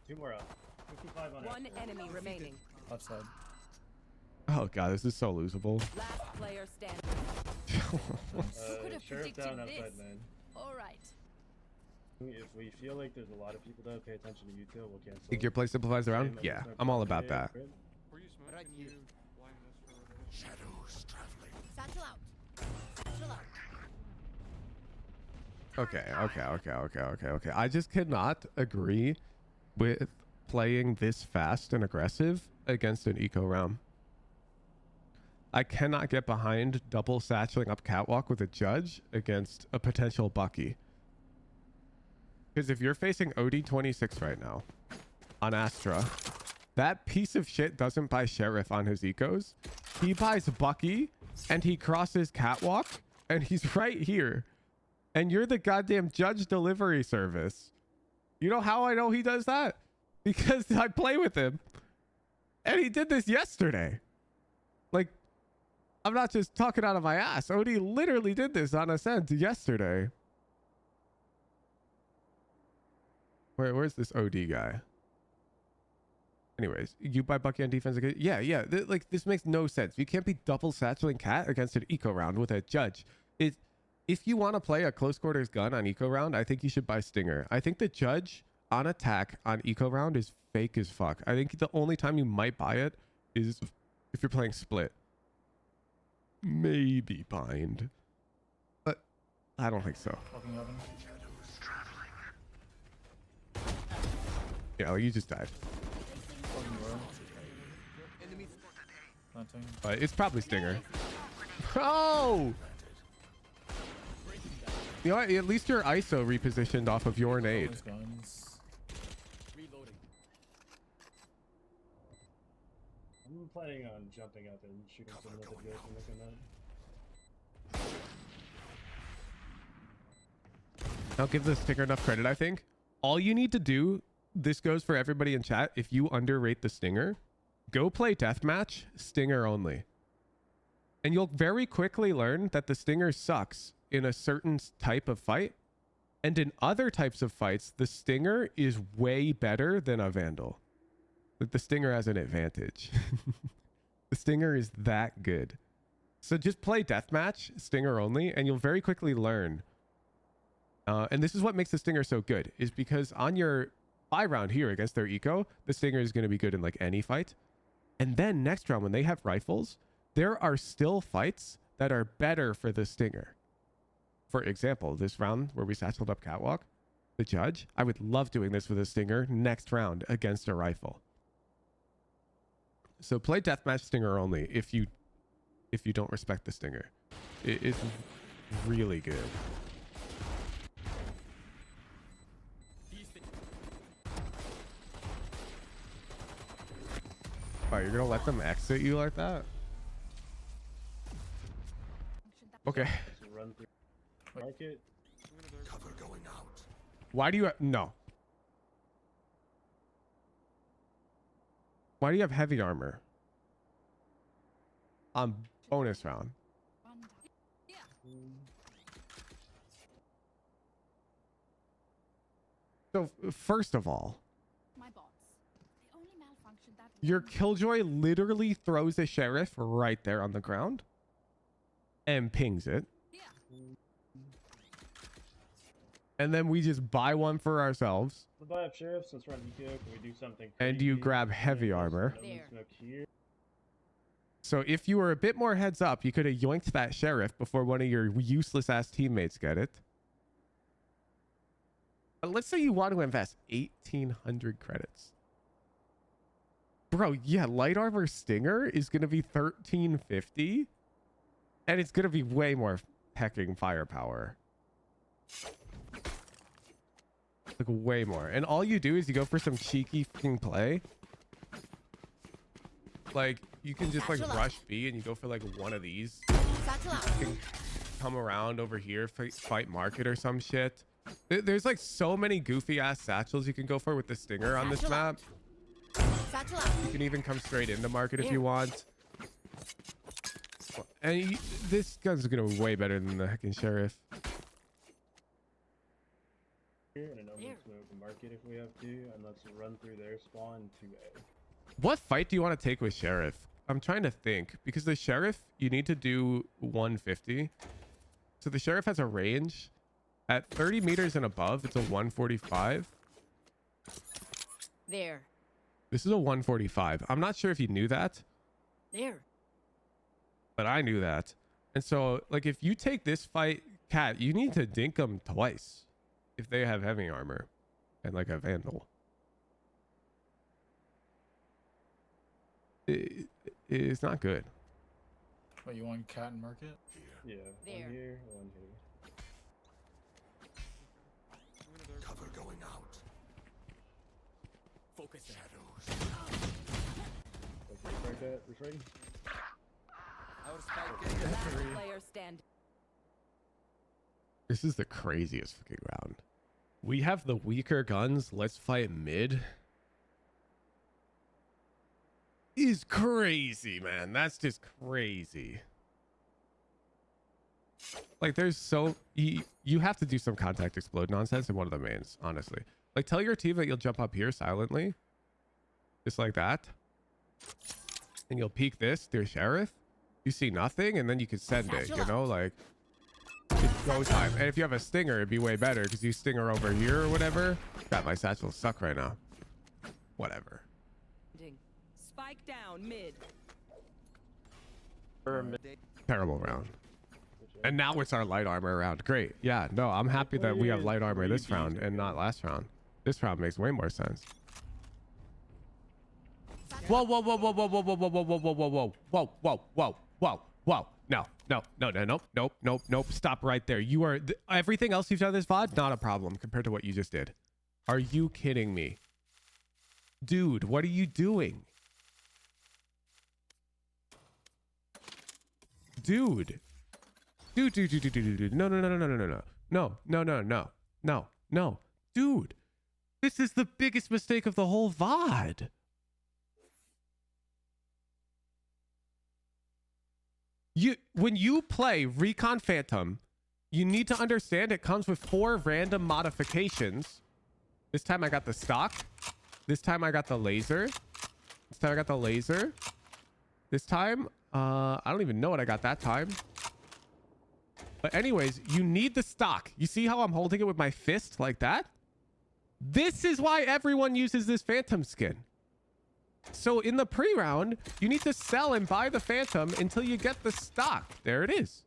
2 more up. 55 on One Ascent. enemy remaining. Left side. Oh god, this is so losable. Last player standing. could have Sheriff down predicted outside, this? man. All right. If we feel like there's a lot of people that pay attention to you two, we'll cancel. Think your play simplifies around? Same, Yeah, no I'm all problem. about that. Great. Right here. Shadows traveling. Satchel out. Satchel out. Okay. I just cannot agree with playing this fast and aggressive against an eco round. I cannot get behind double satcheling up catwalk with a judge against a potential Bucky. Because if you're facing OD26 right now on Astra, that piece of shit doesn't buy Sheriff on his ecos. He buys Bucky and he crosses catwalk and he's right here. And you're the goddamn judge delivery service. You know how I know he does that? Because I play with him. And he did this yesterday. Like, I'm not just talking out of my ass. OD literally did this on Ascent yesterday. Where's this OD guy? Anyways, you buy Bucky on defense again? Yeah. Like, this makes no sense. You can't be double satcheling cat against an eco round with a judge. If you want to play a close quarters gun on eco round, I think you should buy Stinger. I think the judge on attack on eco round is fake as fuck. I think the only time you might buy it is if you're playing split. Maybe bind. But I don't think so. Fucking oven. Yeah, you just died. Fucking row. Planting. But it's probably Stinger. Oh! You know what? At least your ISO repositioned off of your nade. Always guns. Reloading. I'm planning on jumping up and shooting someone with a joke and looking at. I'll give the Stinger enough credit, I think. All you need to do, this goes for everybody in chat, if you underrate the Stinger, go play Deathmatch, Stinger only. And you'll very quickly learn that the Stinger sucks in a certain type of fight. And in other types of fights, the Stinger is way better than a Vandal. Like, the Stinger has an advantage. The Stinger is that good. So just play Deathmatch, Stinger only, and you'll very quickly learn. And this is what makes the Stinger so good, is because on your buy round here against their eco, the Stinger is going to be good in like any fight. And then next round, when they have rifles, there are still fights that are better for the Stinger. For example, this round where we satcheled up catwalk, the judge, I would love doing this with a Stinger next round against a rifle. So play Deathmatch Stinger only if you don't respect the Stinger. It's really good. Oh, you're gonna let them exit you like that? Okay. Just run through market. Cover going out. Why do you no? Why do you have heavy armor on bonus round? So first of all, My bots. They only malfunctioned that your one Killjoy literally throws a sheriff right there on the ground and pings it. Yeah. And then we just buy one for ourselves. We'll buy up sheriff since we're on eco. Can we do something? And you crazy? grab heavy armor. There. Smoke here. So if you were a bit more heads up, you could have yoinked that sheriff before one of your useless ass teammates get it. But let's say you want to invest 1,800 credits. Bro, yeah, light armor Stinger is going to be 1,350 And it's gonna be way more hecking firepower. Like way more. And all you do is you go for some cheeky fucking play. Like you can just like rush B and you go for like one of these. Satchel out. You can come around over here, fight market or some shit. There's like so many goofy ass satchels you can go for with the stinger on this map. Satchel out. You can even come straight into market if you want. And this gun's gonna be way better than the heckin' sheriff. Here and an open smoke market if we have to, and let's run through their spawn to A. What fight do you want to take with sheriff? I'm trying to think because the sheriff you need to do 150. So the sheriff has a range at 30 meters and above. It's a 145. There. This is a 145. I'm not sure if you knew that, There. but I knew that. And so like if you take this fight, Cat, you need to dink them twice if they have heavy armor and like a vandal. It's not good. What, you want cat and market? Yeah, There. one here, one here. Cover going out. Focus shadows. Okay, strike that. Restrain. Our spike Last player stand. This is the craziest fucking round. We have the weaker guns. Let's fight mid. Is crazy, man. That's just crazy. Like there's so you have to do some contact explode nonsense in one of the mains, honestly. Like tell your team that you'll jump up here silently. Just like that. And you'll peek this, dear sheriff. You see nothing, and then you can send it, you know, like it's go time. And if you have a stinger, it'd be way better because you stinger over here or whatever. God, my satchels suck right now. Whatever. Spike down mid. Terrible round. And now it's our light armor round. Great. Yeah, no, I'm happy that we have light armor this round and not last round. This round makes way more sense. Whoa, whoa, whoa, whoa, whoa, whoa, whoa, whoa, whoa, whoa, whoa, whoa, whoa, whoa, whoa, whoa, whoa, whoa. No, no, no, no, no, nope, nope, nope. Stop right there. You are everything else you've done this VOD, not a problem compared to what you just did. Are you kidding me? Dude, what are you doing? Dude. Dude. No. No. Dude. This is the biggest mistake of the whole VOD. When you play Recon Phantom, you need to understand it comes with 4 random modifications. This time I got the stock. This time I got the laser. This time I got the laser. This time, I don't even know what I got that time. But anyways, you need the stock. You see how I'm holding it with my fist like that? This is why everyone uses this Phantom skin. So in the pre-round, you need to sell and buy the Phantom until you get the stock. There it is.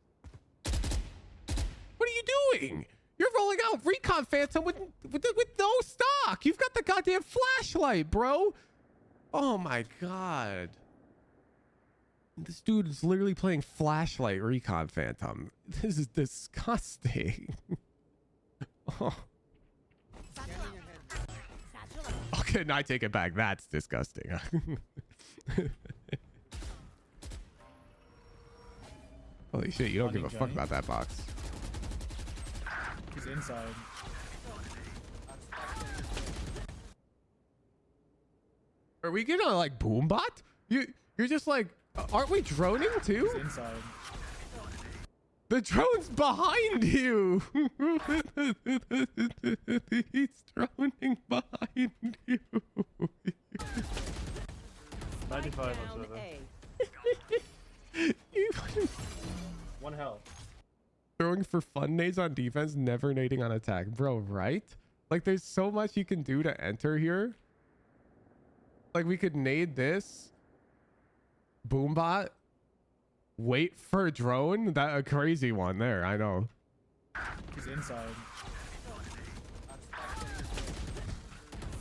What are you doing? You're rolling out Recon Phantom with no stock. You've got the goddamn flashlight, bro. Oh my God. This dude is literally playing flashlight Recon Phantom. This is disgusting. Oh. Okay, no, I take it back. That's disgusting. Holy shit, you don't give a fuck about that box. He's inside. Are we gonna like boombot? You're just like, aren't we droning too? He's inside. The drone's behind you. He's droning behind you. 95 on 7. One health. Throwing for fun nades on defense, never nading on attack. Bro, right? Like there's so much you can do to enter here. Like we could nade this. Boombot. Wait for drone. That a crazy one there. I know. He's inside.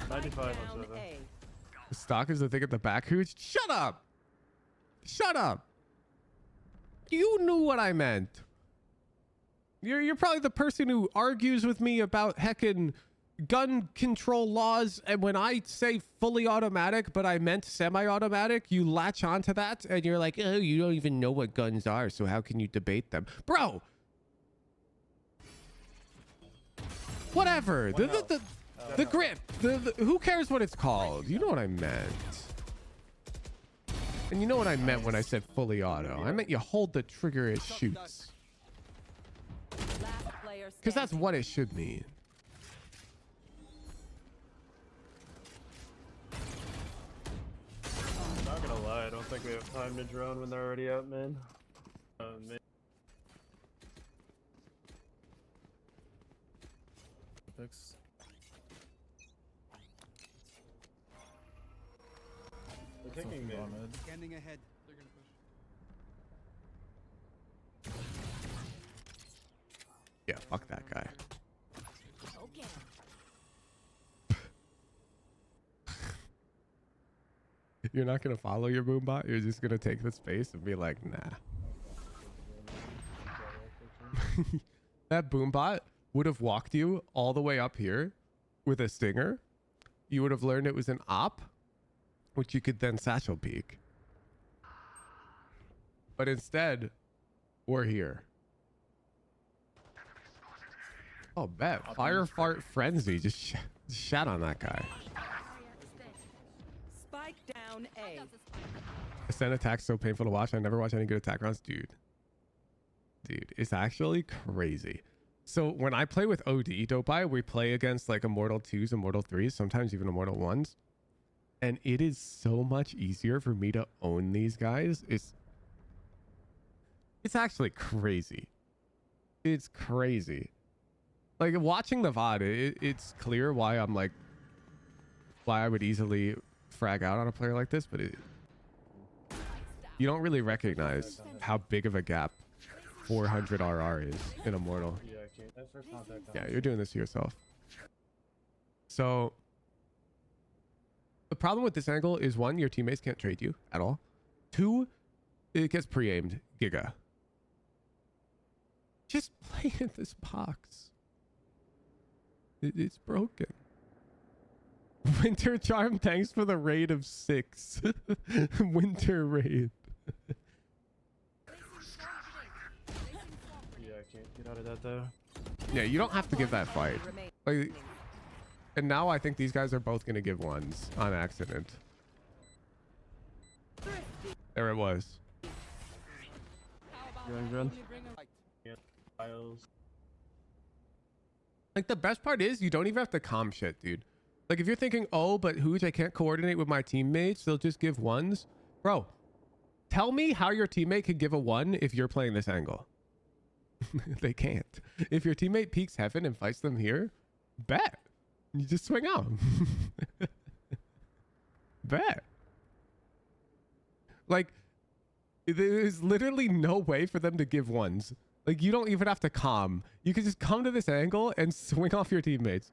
95 on 7. The stock is the thing at the back. Who's shut up? Shut up. You knew what I meant. You're probably the person who argues with me about heckin' gun control laws, and when I say fully automatic but I meant semi-automatic, you latch onto that and you're like, oh, you don't even know what guns are, so how can you debate them? Bro, whatever. The grip, who cares what it's called? You know what I meant. And you know what I meant when I said fully auto. I meant you hold the trigger, it shoots. Because that's what it should mean. Not gonna lie, I don't think we have time to drone when they're already out, man. Man. Fix. They're taking mid. Scanning ahead. They're gonna push. Yeah, fuck that guy. Okay. You're not gonna follow your boom bot. You're just gonna take the space and be like, nah. That boom bot would have walked you all the way up here with a stinger. You would have learned it was an op, which you could then satchel peek. But instead, we're here. Oh, bet. Fire fart frenzy. Just shat on that guy. Spike down A. Ascent attack's so painful to watch. I never watch any good attack rounds. Dude, it's actually crazy. So when I play with OD Dopeye, we play against like Immortal 2s, Immortal 3s, sometimes even Immortal 1s. And it is so much easier for me to own these guys. It's actually crazy. It's crazy. Like watching the VOD, it's clear why I'm like, why I would easily frag out on a player like this, but you don't really recognize how big of a gap 400 RR is in Immortal. Yeah, I can't. That's first contact. Yeah, you're doing this to yourself. So the problem with this angle is, one, your teammates can't trade you at all. Two, it gets pre-aimed giga. Just play in this box. It's broken. Winter Charm, thanks for the raid of 6. Winter raid. Yeah, I can't get out of that though. Yeah, you don't have to give that fight. Like, and now I think these guys are both going to give ones on accident. There it was. Like, the best part is you don't even have to calm shit, dude. Like, if you're thinking, oh, but Hooch, I can't coordinate with my teammates, they'll just give ones. Bro, tell me how your teammate could give a 1 if you're playing this angle. They can't. If your teammate peeks heaven and fights them here, bet. You just swing out. Bet. Like, there's literally no way for them to give ones. Like, you don't even have to calm. You can just come to this angle and swing off your teammates.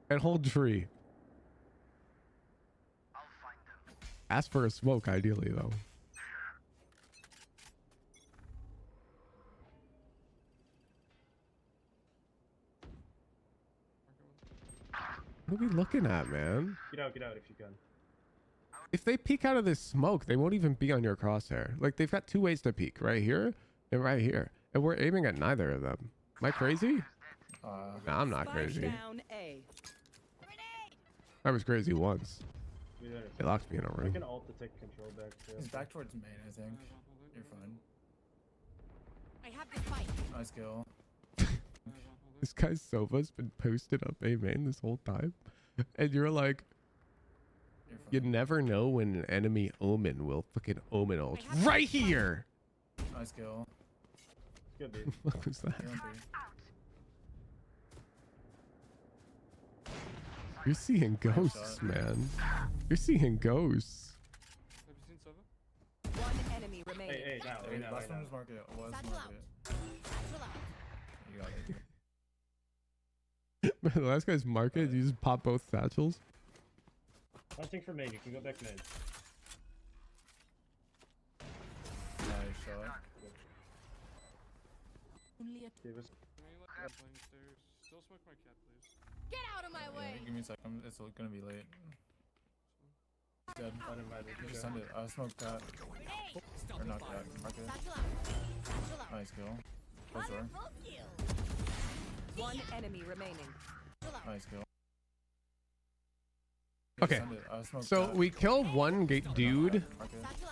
And hold tree. Ask for a smoke, ideally, though. What are we looking at, man? Get out if you can. If they peek out of this smoke, they won't even be on your crosshair. Like, they've got 2 ways to peek, right here and right here. And we're aiming at neither of them. Am I crazy? No, I'm not crazy. Down A. I was crazy once. Yeah, It locked me in a I room. can ult to take control back too. He's back towards main, I think. You're fine. I have the spike. Nice kill. This guy's Sova's been posted up A main this whole time. And you're like, You're fine. you never know when an enemy omen will fucking omen ult. Right here! Nice kill. Good dude. What was that? Healing 3. You're seeing ghosts, man. You're seeing ghosts. Have you seen Sova? One enemy remaining. Hey, now, Hey, right now, last right one now. was market. Was Satchel out. market. Satchel out. You got it. The last guy's market, you just pop both satchels. I think for main, you can go back main. Nice shot. Only a Give us. Can I like playing stairs? Still smoke my cat, please. Get out of my Yeah, way. give me a sec. It's gonna be late. Dead. Uninvited. You just send it. Smoke that. Or knock that. Mark it. Satchel out. Satchel out. Nice kill. Close door. Wonderful kill. One enemy remaining. Nice kill. Okay, Send it. Smoke so that. we kill one dude. Mark it. Satchel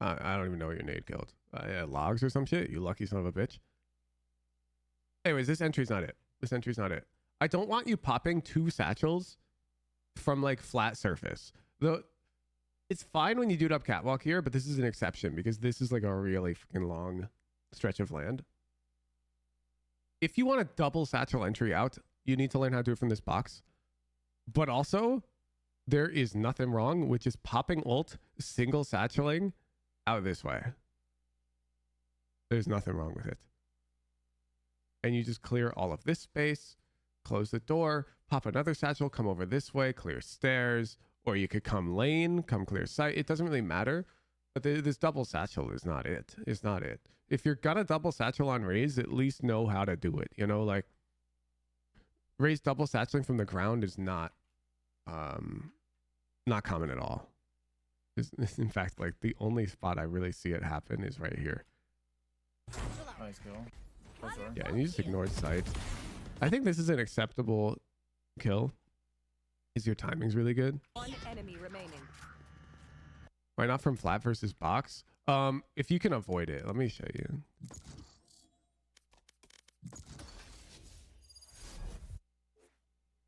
out. I don't even know what your nade killed. Yeah, logs or some shit. You lucky son of a bitch. Anyways, this entry's not it. This entry's not it. I don't want you popping 2 satchels from like flat surface. Though it's fine when you do it up catwalk here, but this is an exception because this is like a really fucking long stretch of land. If you want a double satchel entry out, you need to learn how to do it from this box. But also, there is nothing wrong with just popping ult, single satcheling out this way. There's nothing wrong with it. And you just clear all of this space, close the door, pop another satchel, come over this way, clear stairs, or you could come lane, come clear sight. It doesn't really matter. But this double satchel is not it. It's not it. If you're gonna double satchel on Raze, at least know how to do it. You know, like Raze double satcheling from the ground is not common at all. It's in fact, like the only spot I really see it happen is right here. Nice kill. Close door. Yeah, and you just ignored sight. I think this is an acceptable kill. Is your timing's really good? One enemy remaining. Why not from flat versus box? If you can avoid it, let me show you.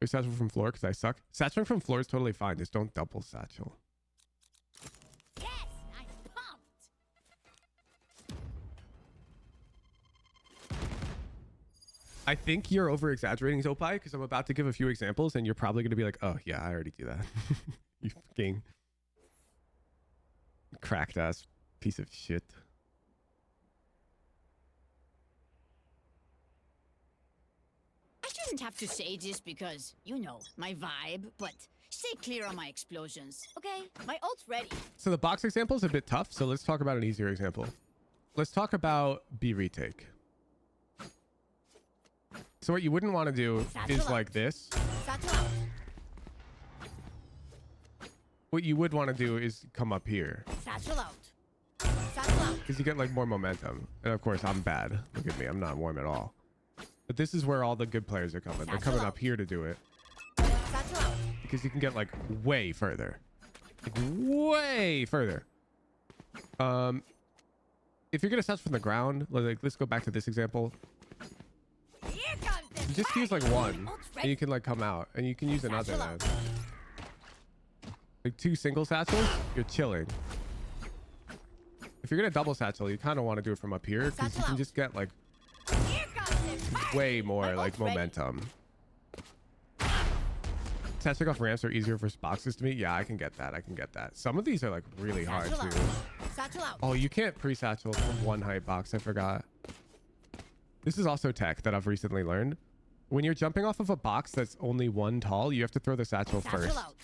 Satchel from floor because I suck. Satcheling from floor is totally fine. Just don't double satchel. Yes, I'm pumped. I think you're over exaggerating, Zopai, because I'm about to give a few examples and you're probably going to be like, oh, yeah, I already do that. You fucking cracked ass piece of shit. I shouldn't have to say this because, you know, my vibe, but stay clear on my explosions, okay? My ult's ready. So the box example is a bit tough, so let's talk about an easier example. Let's talk about B retake. So what you wouldn't want to do is like this. Satchel out. What you would want to do is come up here Satchel out. Satchel out. because you get like more momentum. And of course, I'm bad. Look at me. I'm not warm at all. But this is where all the good players are coming. They're coming up here to do it Satchel out. because you can get like way further. Like way further. If you're going to satch from the ground, like let's go back to this example. Here comes the You just use like one Ult's and ready. you can like come out and you can use another Satchel out. then. Like 2 single satchels, you're chilling. If you're gonna double satchel, you kind of want to do it from up here because you Satchel can out. just get like Here comes the party. way more My like ult's ready. momentum. Satchel off ramps are easier for boxes to me. Yeah, I can get that. I can get that. Some of these are like really hard Satchel too. out. Satchel out. Oh, you can't pre-satchel from one height box. I forgot. This is also tech that I've recently learned. When you're jumping off of a box that's only 1 tall, you have to throw the satchel Satchel first. out.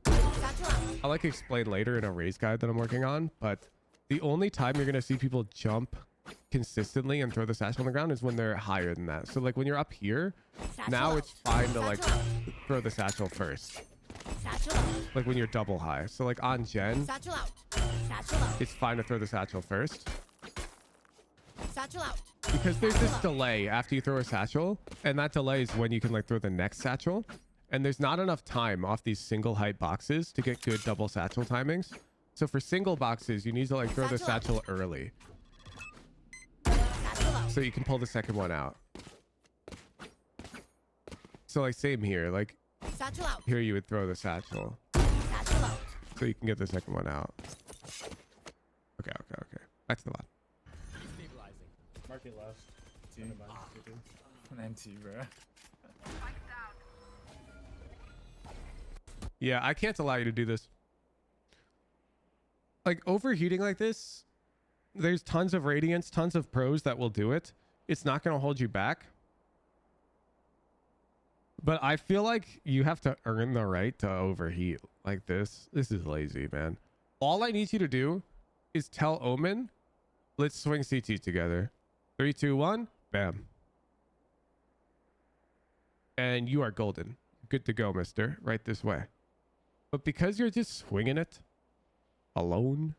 Satchel out. I'll like explain later in a Raze guide that I'm working on, but the only time you're gonna see people jump consistently and throw the satchel on the ground is when they're higher than that. So like when you're up here, Satchel now out. it's fine to like Satchel out. throw the satchel first. Satchel out. Like when you're double high. So like on Gen, Satchel out. Satchel out. it's fine to throw the satchel first Satchel out. because there's this delay after you throw a satchel, and that delay is when you can like throw the next satchel. And there's not enough time off these single height boxes to get good double satchel timings. So for single boxes, you need to like throw the Satchel satchel early Satchel out. so you can pull the second one out. So like same here, like Satchel out. here you would throw the satchel Satchel out. so you can get the second one out. Okay. Back to the bot. Mark it last. T. An NT, bro. Yeah, I can't allow you to do this. Like overheating like this, there's tons of radiance, tons of pros that will do it. It's not going to hold you back. But I feel like you have to earn the right to overheat like this. This is lazy, man. All I need you to do is tell Omen, Let's swing CT together. 3, 2, 1. Bam. And you are golden. Good to go, mister. Right this way. But because you're just swinging it alone,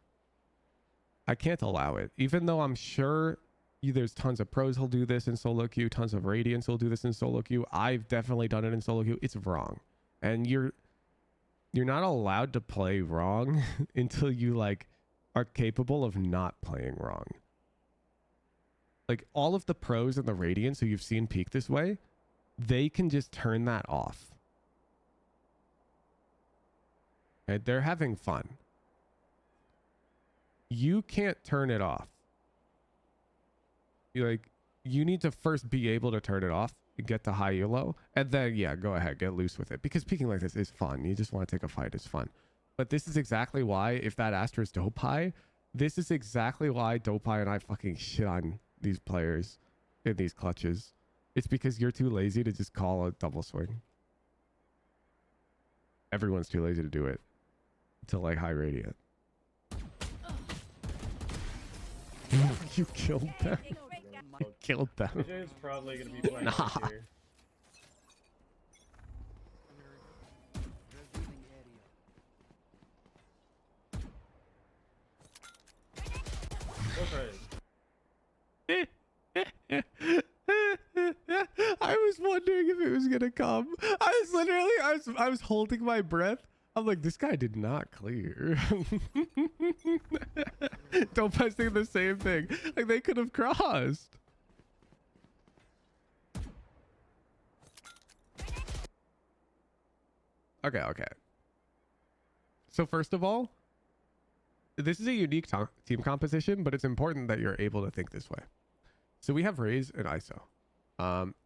I can't allow it. Even though I'm sure there's tons of pros who'll do this in solo queue, tons of Radiants will do this in solo queue. I've definitely done it in solo queue. It's wrong. And you're not allowed to play wrong until you like are capable of not playing wrong. Like all of the pros and the Radiants who you've seen peak this way, they can just turn that off. And they're having fun. You can't turn it off. You need to first be able to turn it off and get to high elo, and then yeah, go ahead, get loose with it, because peeking like this is fun. You just want to take a fight, it's fun. But this is exactly why, if that Astra is dope high, this is exactly why dope high and I fucking shit on these players in these clutches. It's because you're too lazy to just call a double swing. Everyone's too lazy to do it to like high radiant. You killed them. You killed them. AJ is probably gonna be playing Nah. here. I was wondering if it was gonna come. I was holding my breath. I'm like, this guy did not clear. Don't pass saying the same thing. Like they could have crossed. Okay. So first of all, this is a unique team composition, but it's important that you're able to think this way. So we have Raze and ISO.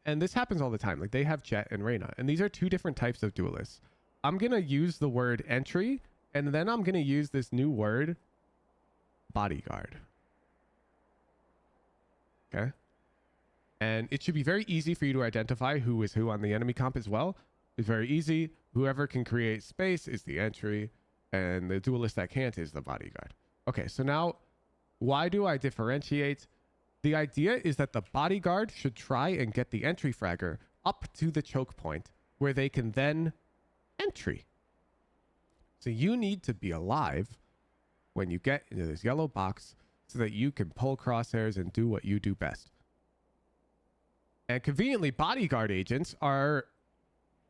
And this happens all the time. Like they have Jet and Reyna, and these are two different types of duelists. I'm going to use the word entry, and then I'm going to use this new word, bodyguard. Okay. And it should be very easy for you to identify who is who on the enemy comp as well. It's very easy. Whoever can create space is the entry, and the duelist that can't is the bodyguard. Okay, so now, why do I differentiate? The idea is that the bodyguard should try and get the entry fragger up to the choke point, where they can then entry. So you need to be alive when you get into this yellow box so that you can pull crosshairs and do what you do best. And conveniently, bodyguard agents are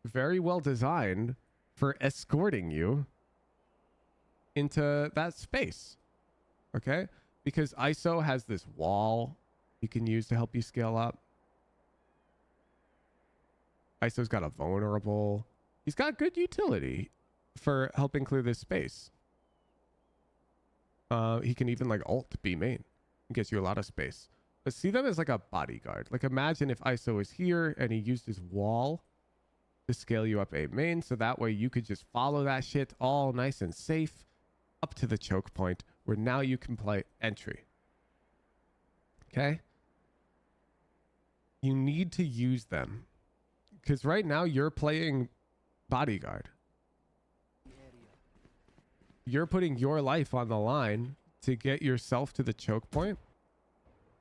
very well designed for escorting you into that space. Okay? Because ISO has this wall you can use to help you scale up. ISO's got a vulnerable. He's got good utility for helping clear this space. He can even like ult B main. It gets you a lot of space. But see them as like a bodyguard. Like imagine if ISO is here and he used his wall to scale you up A main, so that way you could just follow that shit all nice and safe up to the choke point where now you can play entry. Okay? You need to use them. Because right now you're playing bodyguard. You're putting your life on the line to get yourself to the choke point.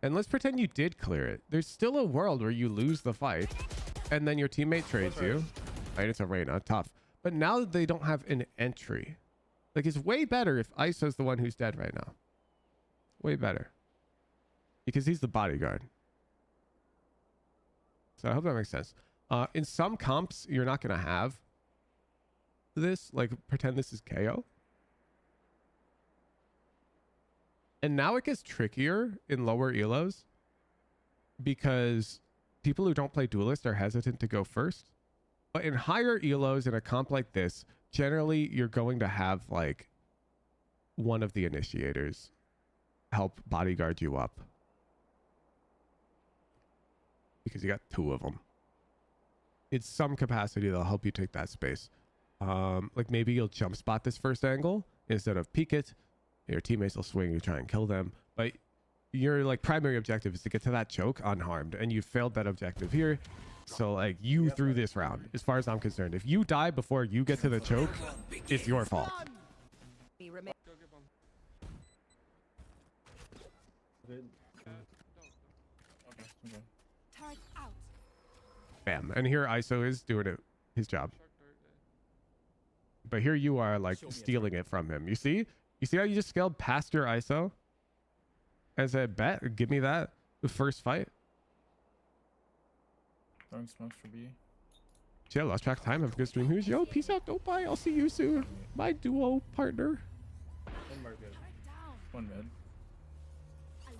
And let's pretend you did clear it. There's still a world where you lose the fight and then your teammate trades you. Right, it's a Reyna, tough. But now they don't have an entry. Like it's way better if ISO's the one who's dead right now. Way better. Because he's the bodyguard. So I hope that makes sense. In some comps, you're not going to have this. Like pretend this is KO. And now it gets trickier in lower elos because people who don't play duelist are hesitant to go first. But in higher elos in a comp like this, generally you're going to have like one of the initiators help bodyguard you up. Because you got two of them. In some capacity, they'll help you take that space. Like maybe you'll jump spot this first angle instead of peek it. Your teammates will swing, you try and kill them. But your like primary objective is to get to that choke unharmed. And you failed that objective here. So like you threw this round, as far as I'm concerned. If you die before you get to the choke, it's your fault. Good. Okay, okay. Turret out. Bam. And here ISO is doing it his job. Shark dart, yeah. But here you are like stealing it from him. You see? You see how you just scaled past your ISO? And said, bet, give me that. The first fight. Throwing smokes for B. Chill, lost track of time. Have a good stream. Who's yo? Peace out. Don't bye. I'll see you soon. My duo partner. And market. Turret down. One mid.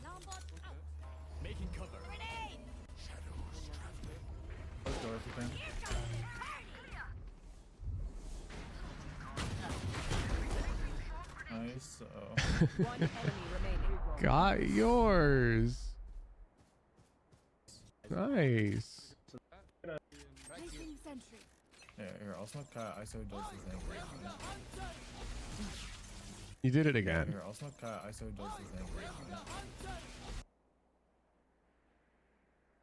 Alarm bot out. Making cover. Grenade. Shadows traveling. Close door if you can. Nice. One enemy remaining. Got yours. Nice. Placing sentry. Yeah, here, I'll smoke cat. ISO does the same. You did it again. Here, I'll smoke cat. ISO does the same.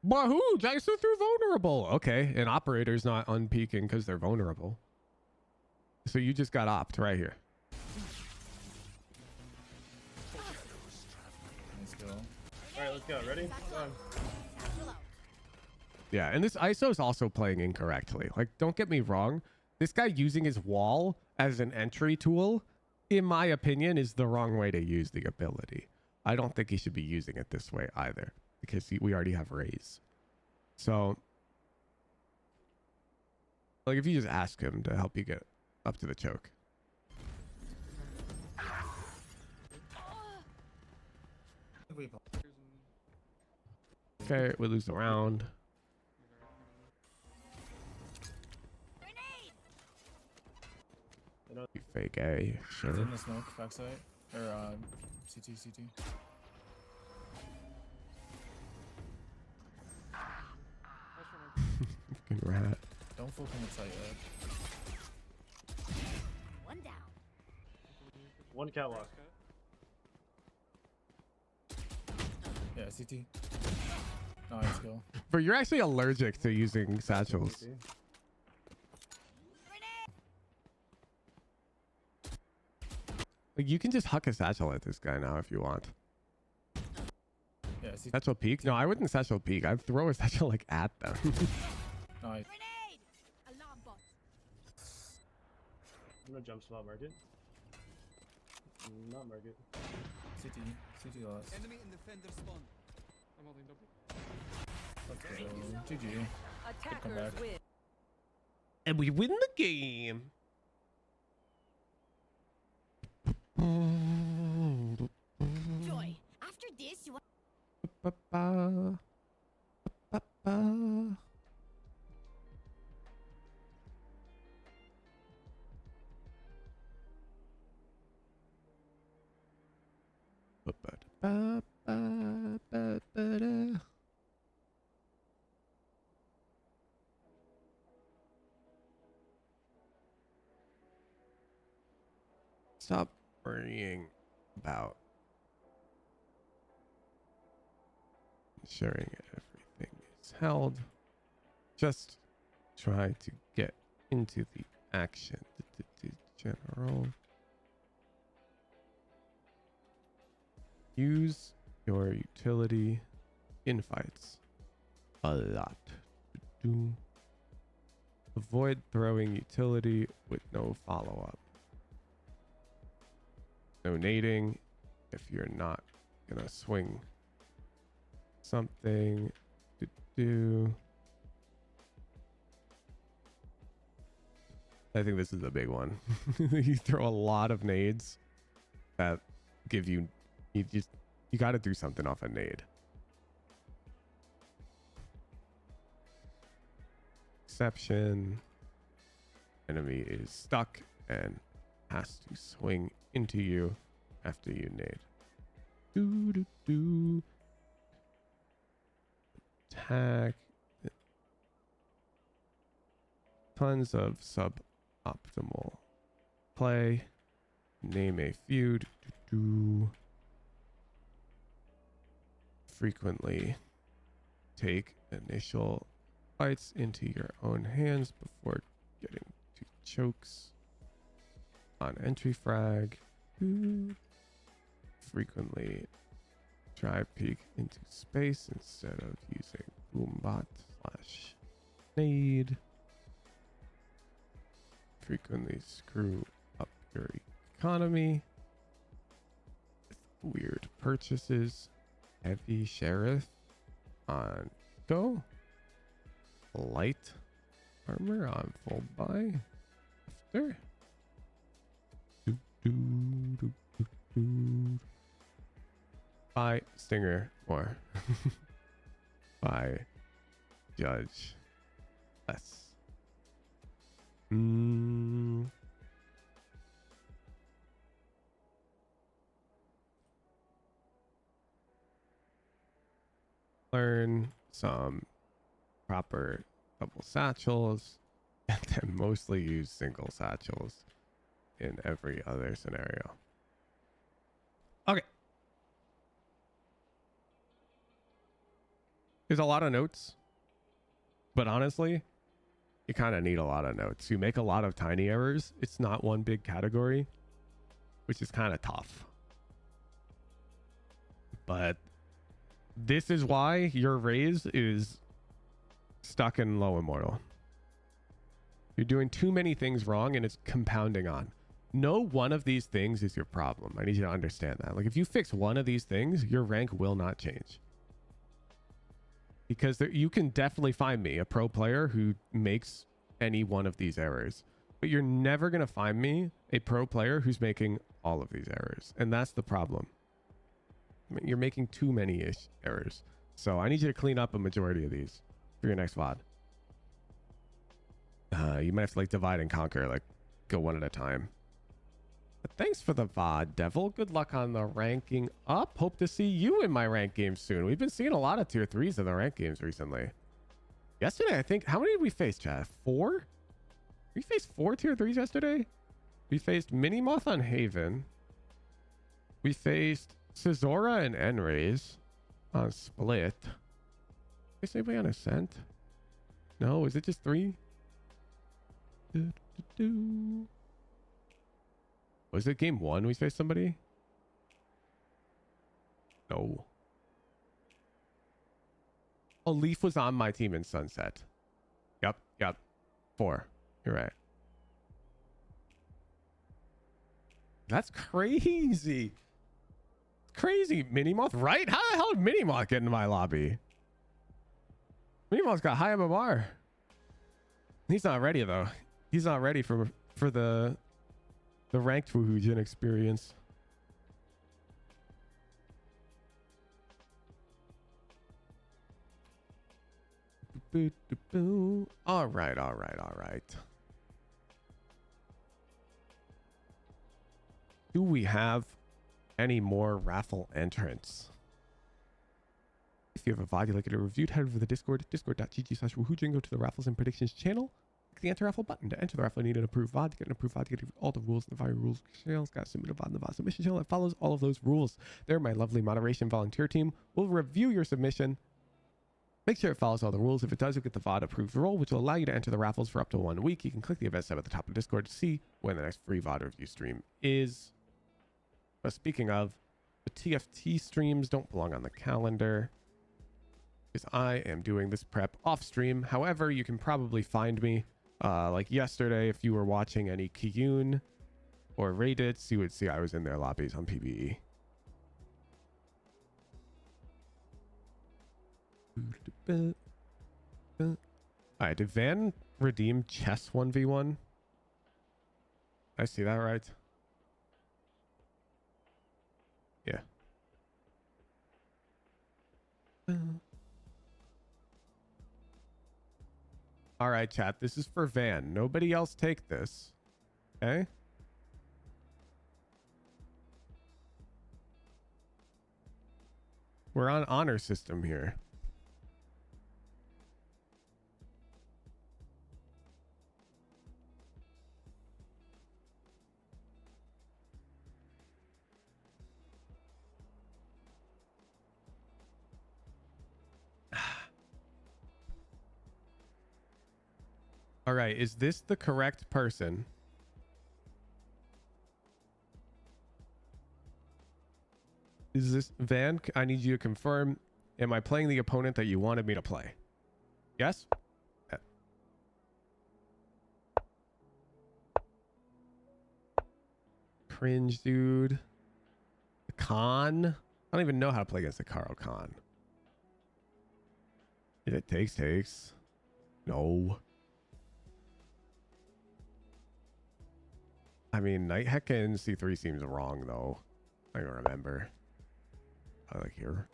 Wahoo! ISO through vulnerable. Okay, an operator's not unpeaking because they're vulnerable. So you just got opt right here. Nice kill. Alright, let's go. Ready? Done. Yeah, and this ISO is also playing incorrectly. Like, don't get me wrong. This guy using his wall as an entry tool, in my opinion, is the wrong way to use the ability. I don't think he should be using it this way either, because we already have Raze. So, like, if you just ask him to help you get up to the choke. Okay, we lose the round. You fake A, sure. It's in the smoke, backside. Or, CT, CT. Fucking rat. Don't full commit sight yet. One down. One catwalk. Yeah, CT. Nice kill. But you're actually allergic to using satchels. Like, you can just huck a satchel at this guy now if you want. Yeah, CT. Satchel peek? No, I wouldn't satchel peek. I'd throw a satchel like at them. Nice. Grenade. Alarm bot. I'm gonna jump spot market. Not market. CT. CT lost. Enemy in defender spawn. I'm holding double. Let's go. GG. Attackers comeback. win. And we win the game. Joy. After this, you want. Ba-ba. Ba-ba. Ba-ba-da-ba-ba-ba-ba-da. Stop worrying about ensuring everything is held. Just try to get into the action. General. Use your utility in fights a lot. Avoid throwing utility with no follow-up. No nading if you're not gonna swing something to do. I think this is a big one. You throw a lot of nades that give you got to do something off a nade. Exception. Enemy is stuck and has to swing into you after you nade. Do do do. Attack. Tons of suboptimal play. Name a feud. Do frequently take initial fights into your own hands before getting to chokes on entry frag. Frequently try peek into space instead of using boombot slash nade. Frequently screw up your economy with weird purchases. Heavy sheriff on go. Light armor on full buy. After. Do, do, do, do, do. Buy stinger more. Buy judge less. Learn some proper double satchels and then mostly use single satchels in every other scenario. Okay. There's a lot of notes, but honestly, you kind of need a lot of notes. You make a lot of tiny errors. It's not one big category, which is kind of tough. But this is why your Raze is stuck in low Immortal. You're doing too many things wrong and it's compounding on. No one of these things is your problem. I need you to understand that. Like if you fix one of these things, your rank will not change. Because there, you can definitely find me a pro player who makes any one of these errors. But you're never going to find me a pro player who's making all of these errors. And that's the problem. I mean, you're making too many errors. So I need you to clean up a majority of these for your next VOD. You might have to like divide and conquer, like go one at a time. But thanks for the VOD, Devil. Good luck on the ranking up. Hope to see you in my rank games soon. We've been seeing a lot of tier 3s in the rank games recently. Yesterday, I think, how many did we face, chat? 4? We faced 4 tier 3s yesterday? We faced Minimoth on Haven. We faced Cesora and Enraze on Split. Is anybody on Ascent? No, is it just 3? Was it game 1 we faced somebody? No. Oh, Leaf was on my team in Sunset. Yep. 4. You're right. That's crazy. Crazy, Minimoth, right? How the hell did Minimoth get into my lobby? Minimoth's got high MMR. He's not ready though. He's not ready for the ranked Wuhujin experience. All right. Do we have any more raffle entrants? If you have a VOD you'd like it reviewed, head over to the Discord, discord.gg/Wuhujin, go to the raffles and predictions channel. Click the enter raffle button to enter the raffle. You need an approved VOD to get an approved VOD to get all the rules. The fire rules channel's got to submit a VOD in the VOD submission channel that follows all of those rules. There, my lovely moderation volunteer team will review your submission. Make sure it follows all the rules. If it does, you'll get the VOD approved role, which will allow you to enter the raffles for up to 1 week. You can click the event tab at the top of Discord to see when the next free VOD review stream is. But speaking of, the TFT streams don't belong on the calendar because I am doing this prep off stream. However, you can probably find me like yesterday. If you were watching any Kiyun or Radits, you would see I was in their lobbies on PvE. Alright, did Van redeem chess 1v1? I see that right? Yeah. Alright, chat. This is for Van. Nobody else take this. Okay? We're on honor system here. All right, is this the correct person? Is this Van? I need you to confirm. Am I playing the opponent that you wanted me to play? Yes? Yeah. Cringe, dude. Khan? I don't even know how to play against the Karo Khan. It takes. No. I mean, Night Heckin C3 seems wrong, though. I don't remember. I like here.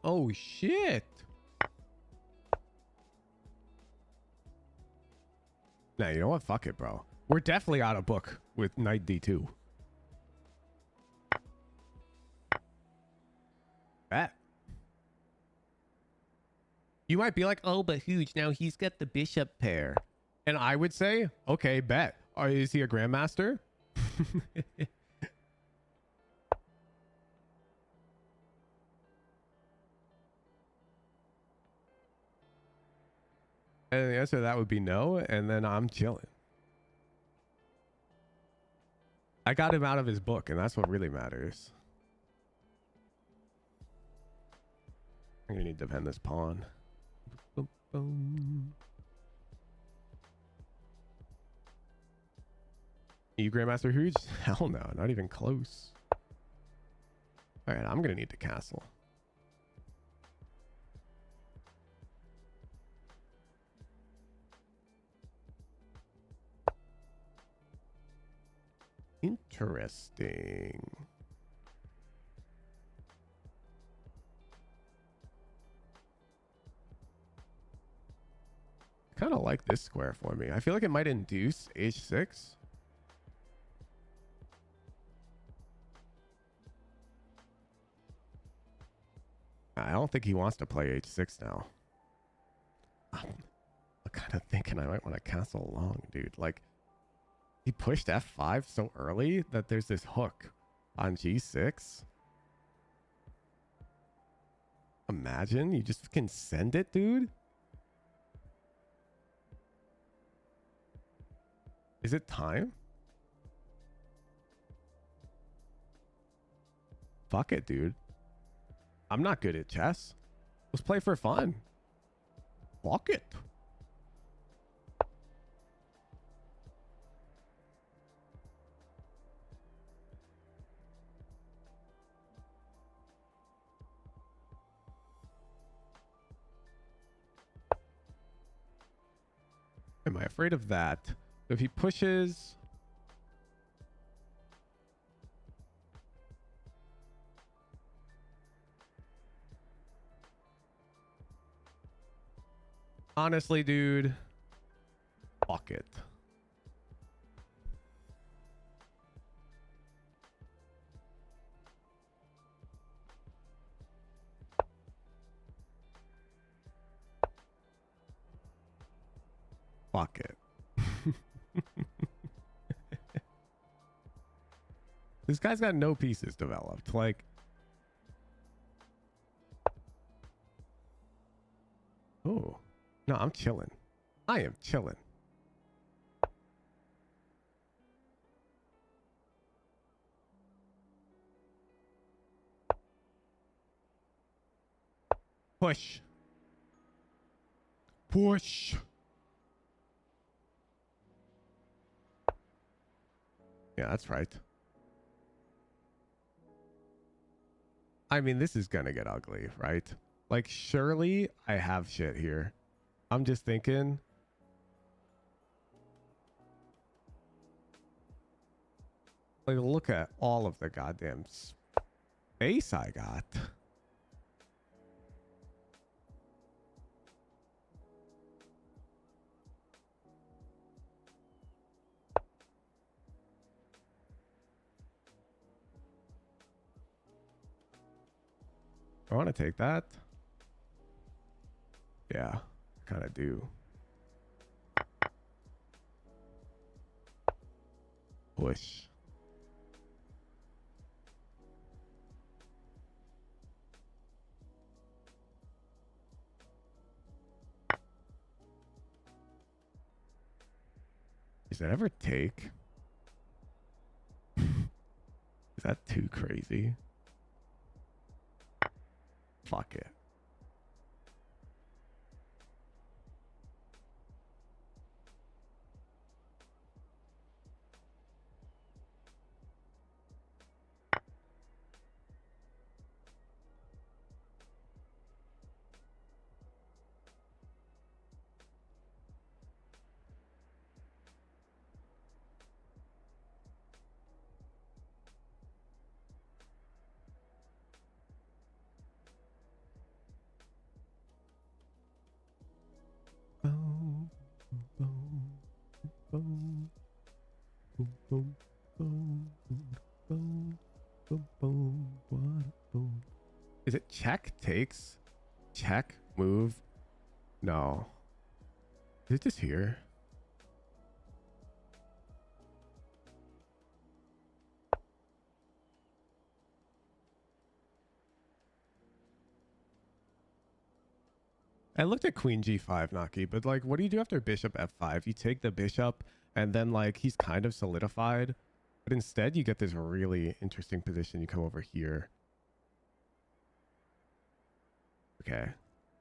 Oh shit. Nah, you know what? Fuck it, bro. We're definitely out of book with Knight D2. Bet. You might be like, oh, but huge. Now he's got the bishop pair. And I would say, okay, bet. Is he a grandmaster? And the answer to that would be no. And then I'm chilling. I got him out of his book, and that's what really matters. I'm gonna need to defend this pawn. Boom, boom. You Grandmaster Huge? Hell no, not even close. Alright, I'm gonna need to castle. Interesting. I kind of like this square for me. I feel like it might induce h6. I don't think he wants to play h6 now. I'm kind of thinking I might want to castle long, dude. Like, he pushed f5 so early that there's this hook on g6. Imagine you just can send it, dude. Is it time? Fuck it, dude. I'm not good at chess. Let's play for fun. Fuck it. Am I afraid of that? If he pushes... Honestly, dude, fuck it. Fuck it. This guy's got no pieces developed. Like, oh. No, I'm chilling. I am chilling. Push. Push. Yeah, that's right. I mean, this is gonna get ugly, right? Like, surely I have shit here. I'm just thinking. Like, look at all of the goddamn space I got. I want to take that. Yeah, kind of do. push. Does that ever take? Is that too crazy? Fuck it. Boom, boom, boom, boom, boom, boom, boom, boom, boom, boom, boom. Is it check takes? Check move? No. Is it just here? I looked at Queen G5, Naki, but like, what do you do after Bishop F5? You take the Bishop, and then like he's kind of solidified, but instead you get this really interesting position. You come over here. Okay,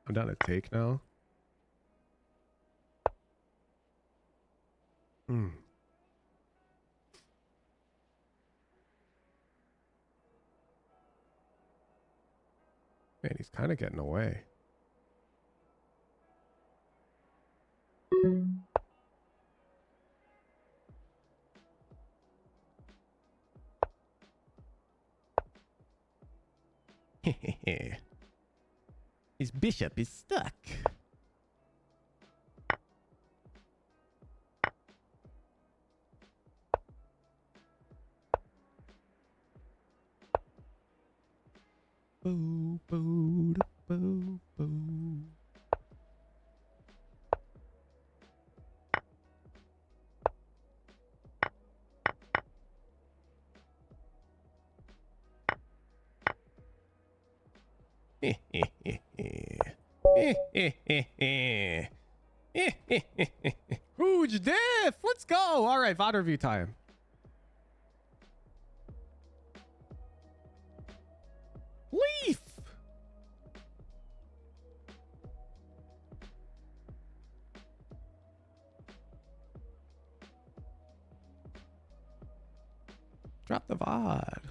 I'm down to take now. Hmm. Man, he's kind of getting away. His bishop is stuck. Boo, boo, boo, boo. Huge diff. Let's go. All right, VOD review time. Leaf. Drop the VOD.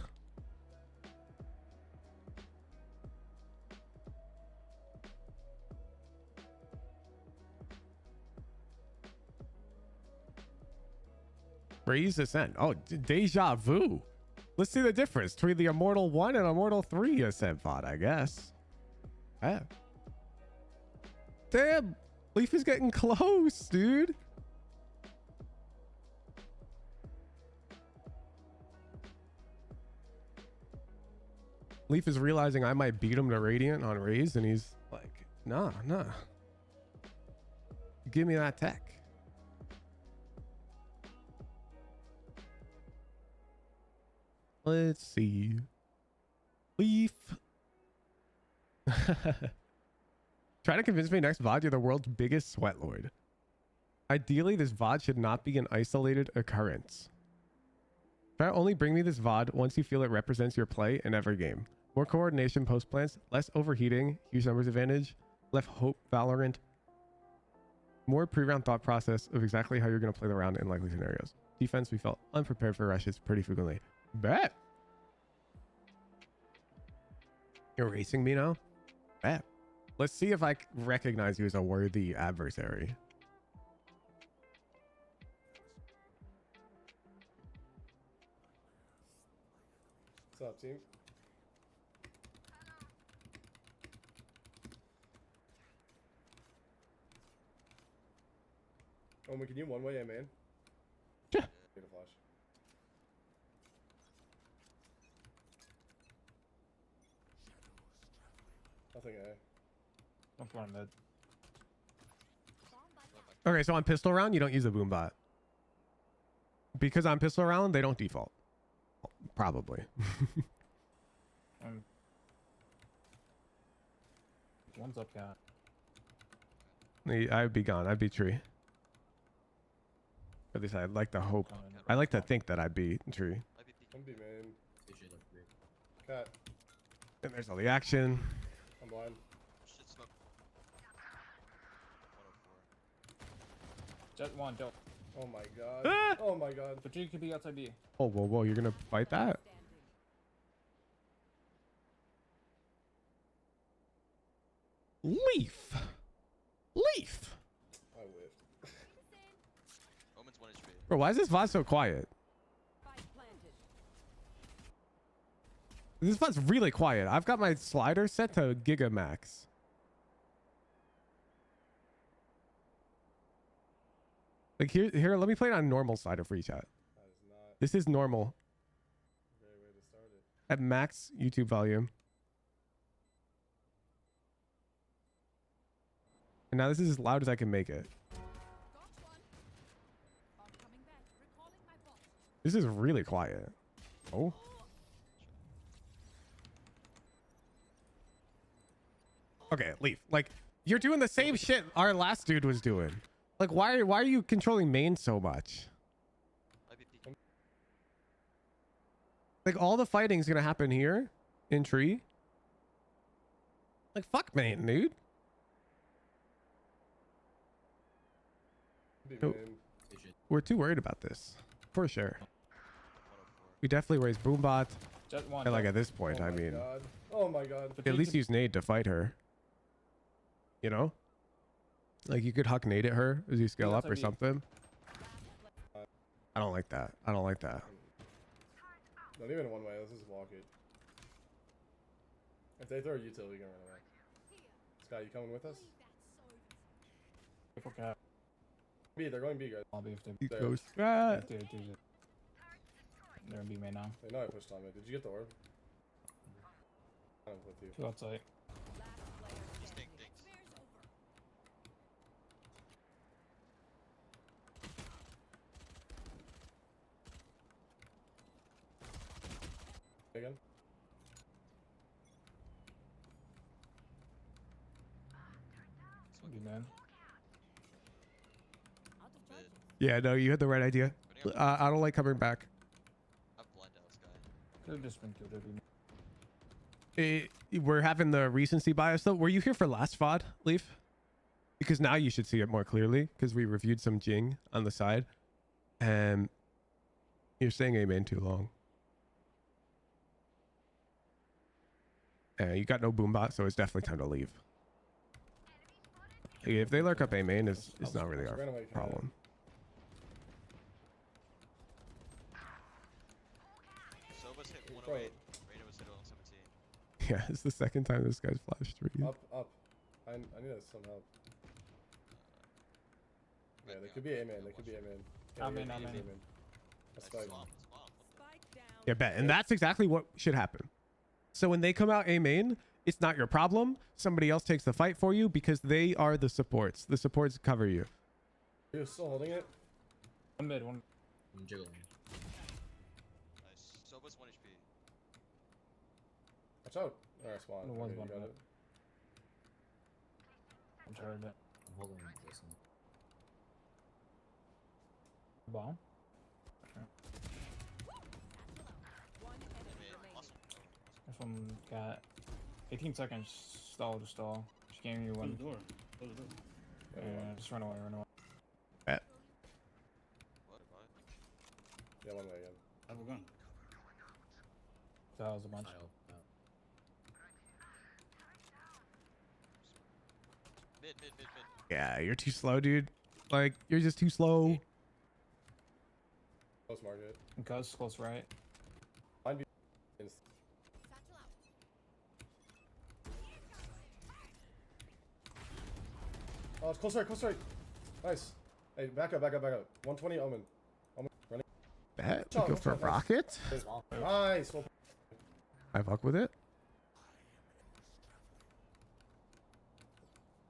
Raze Ascent. Oh, deja vu. Let's see the difference between the Immortal 1 and Immortal 3 Ascent VOD, I guess. Yeah. Damn. Leaf is getting close, dude. Leaf is realizing I might beat him to Radiant on Raze, and he's like, nah. Give me that tech. Let's see. Leaf. Try to convince me next VOD you're the world's biggest sweat lord. Ideally, this VOD should not be an isolated occurrence. Try to only bring me this VOD once you feel it represents your play in every game. More coordination post plants, less overheating, huge numbers advantage, left hope Valorant. More pre-round thought process of exactly how you're going to play the round in likely scenarios. Defense, we felt unprepared for rushes pretty frequently. Bet. You're racing me now? Bet. Let's see if I recognize you as a worthy adversary. What's up, team? Oh, can you one way, man? Yeah. Get a flash. Nothing A. I'm flying mid. Okay, so on pistol round, you don't use a boom bot. because I'm pistol around, they don't default. Probably. One's up, cat. I'd be gone. I'd be tree. At least I'd like to hope. I like to think that I'd be tree. I'm B main. Cat. And there's all the action. I'm blind. Jet one, don't. Oh my god. Ah! Oh my god. But you could be outside B. Oh, whoa, whoa. You're going to fight that? Leaf. Leaf. I whiffed. Bro, why is this VOD so quiet? This VOD's really quiet. I've got my slider set to Giga Max. Like here, let me play it on normal slider for each chat. That is not This is normal a great way to start it. at max YouTube volume. And now this is as loud as I can make it. Got one. I'm coming back. Recalling my bot. This is really quiet. Oh. Okay, leave. Like, you're doing the same shit our last dude was doing. Like, why are you controlling main so much? Like, all the fighting's gonna happen here in tree. Like, fuck main, dude. B Oh. main. We're too worried about this. For sure. We definitely raise boombot. Jet one. And like don't. at this point, Oh I my mean, god. Oh my god. But at you least could- use nade to fight her. You know? Like you could huck nade at her as you scale up or outside B. something. I don't like that. I don't like that. Not even one way. Let's just walk it. If they throw a utility, we can run away. Sky, you coming with us? Careful, cat. B, they're going B, guys. I'll be if they. You There. go If strat. they do it. They're in B main now. They know I pushed on it. Did you get the orb? I'm with you. Two outside. Again? B man. Yeah, no, you had the right idea. I don't like coming back. Could have just been killed at B main. We're having the recency bias though. Were you here for last VOD, Leaf? Because now you should see it more clearly because we reviewed some Jing on the side. And you're saying amen too long. You got no boombot, so it's definitely time to leave. If they lurk up A main, it's not really our Ran away, problem. Bro, Yeah, it's the second time this guy's flashed 3. up, up. I need some help. Yeah, they could be A man. They could be A man. Yeah, I'm in, yeah, I'm he's in. A man. That's fine. Spike down. Yeah, bet. And that's exactly what should happen. So when they come out A main, it's not your problem. Somebody else takes the fight for you because they are the supports. The supports cover you. Are you still holding it? One mid, one. I'm jiggling. Watch out. Alright, spawn. No, one's Okay, one you got mid. it. I'm trying to I'm holding this one. bomb. One enemy remaining. This one got 18 seconds. Stall to stall. She gave you one. door. Close the door. Yeah, just run away, run away. Bet. Yeah, one way again. I have a gun. That was a bunch. Tile. Yeah, you're too slow, dude. Like, you're just too slow. Close market. Cuz, close right. Oh, it's close right, close right. Nice. Hey, back up, back up, back up. 120 Omen. Omen running. Bet. Shot, Go shot, for nice. rocket. Nice. Well, I fuck with it.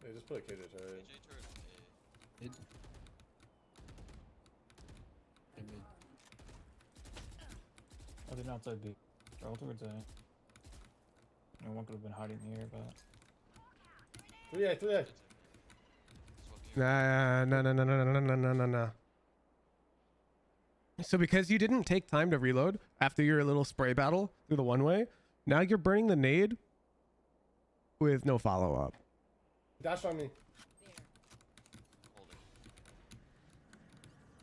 hey, just put a KJ turret. Mid. Hey, mid. Oh, they're outside B. They're all towards A. One could have been hiding here, but 3A, 3A. Nah. So because you didn't take time to reload after your little spray battle through the one way, now you're burning the nade with no follow up. Dash on me.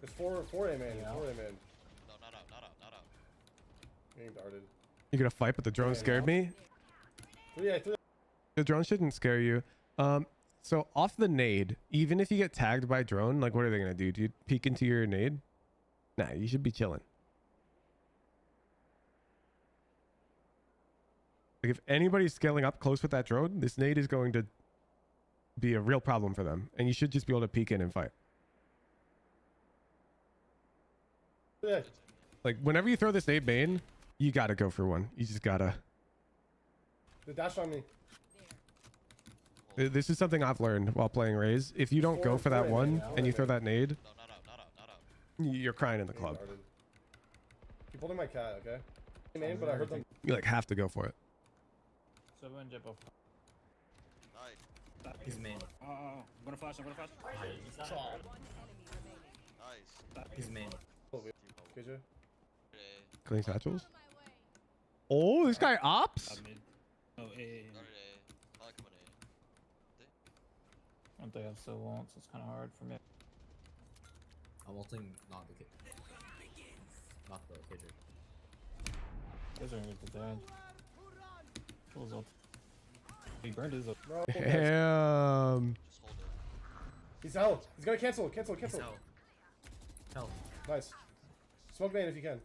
There's 4A man. Yeah. 4A man. No, not out, not out, not out. Getting darted. You're gonna fight, but the drone scared me. 3A, 3A. The drone shouldn't scare you. So off the nade, even if you get tagged by drone, like what are they gonna do? Do you peek into your nade? Nah, you should be chilling. Like if anybody's scaling up close with that drone, this nade is going to be a real problem for them, and you should just be able to peek in and fight. 3A. Like whenever you throw this nade main, you gotta go for one. You just gotta. The dash on me. This is something I've learned while playing Raze. If you don't go for that one and you throw that nade, No, not out, not out, not out. you're crying in the Getting club. darted. Keep holding my cat, okay? Main, but I heard them. You like have to go for it. so and jet off. Nice, He's main. I'm gonna flash, I'm gonna flash. One enemy remaining. nice. He's main. KJ. Clean satchels. Oh, this guy ops. Mid. Oh, A. Probably coming in. Don't they have so long, so it's kind of hard for me. I'm ulting not the kid. Not the KJ. Those are with the dad. Full ult. He burned his ult. Bro, Damn. Just hold it. he's out. He's gonna cancel. Cancel. He's Cancel. out. Help. Nice. Smoke main if you can.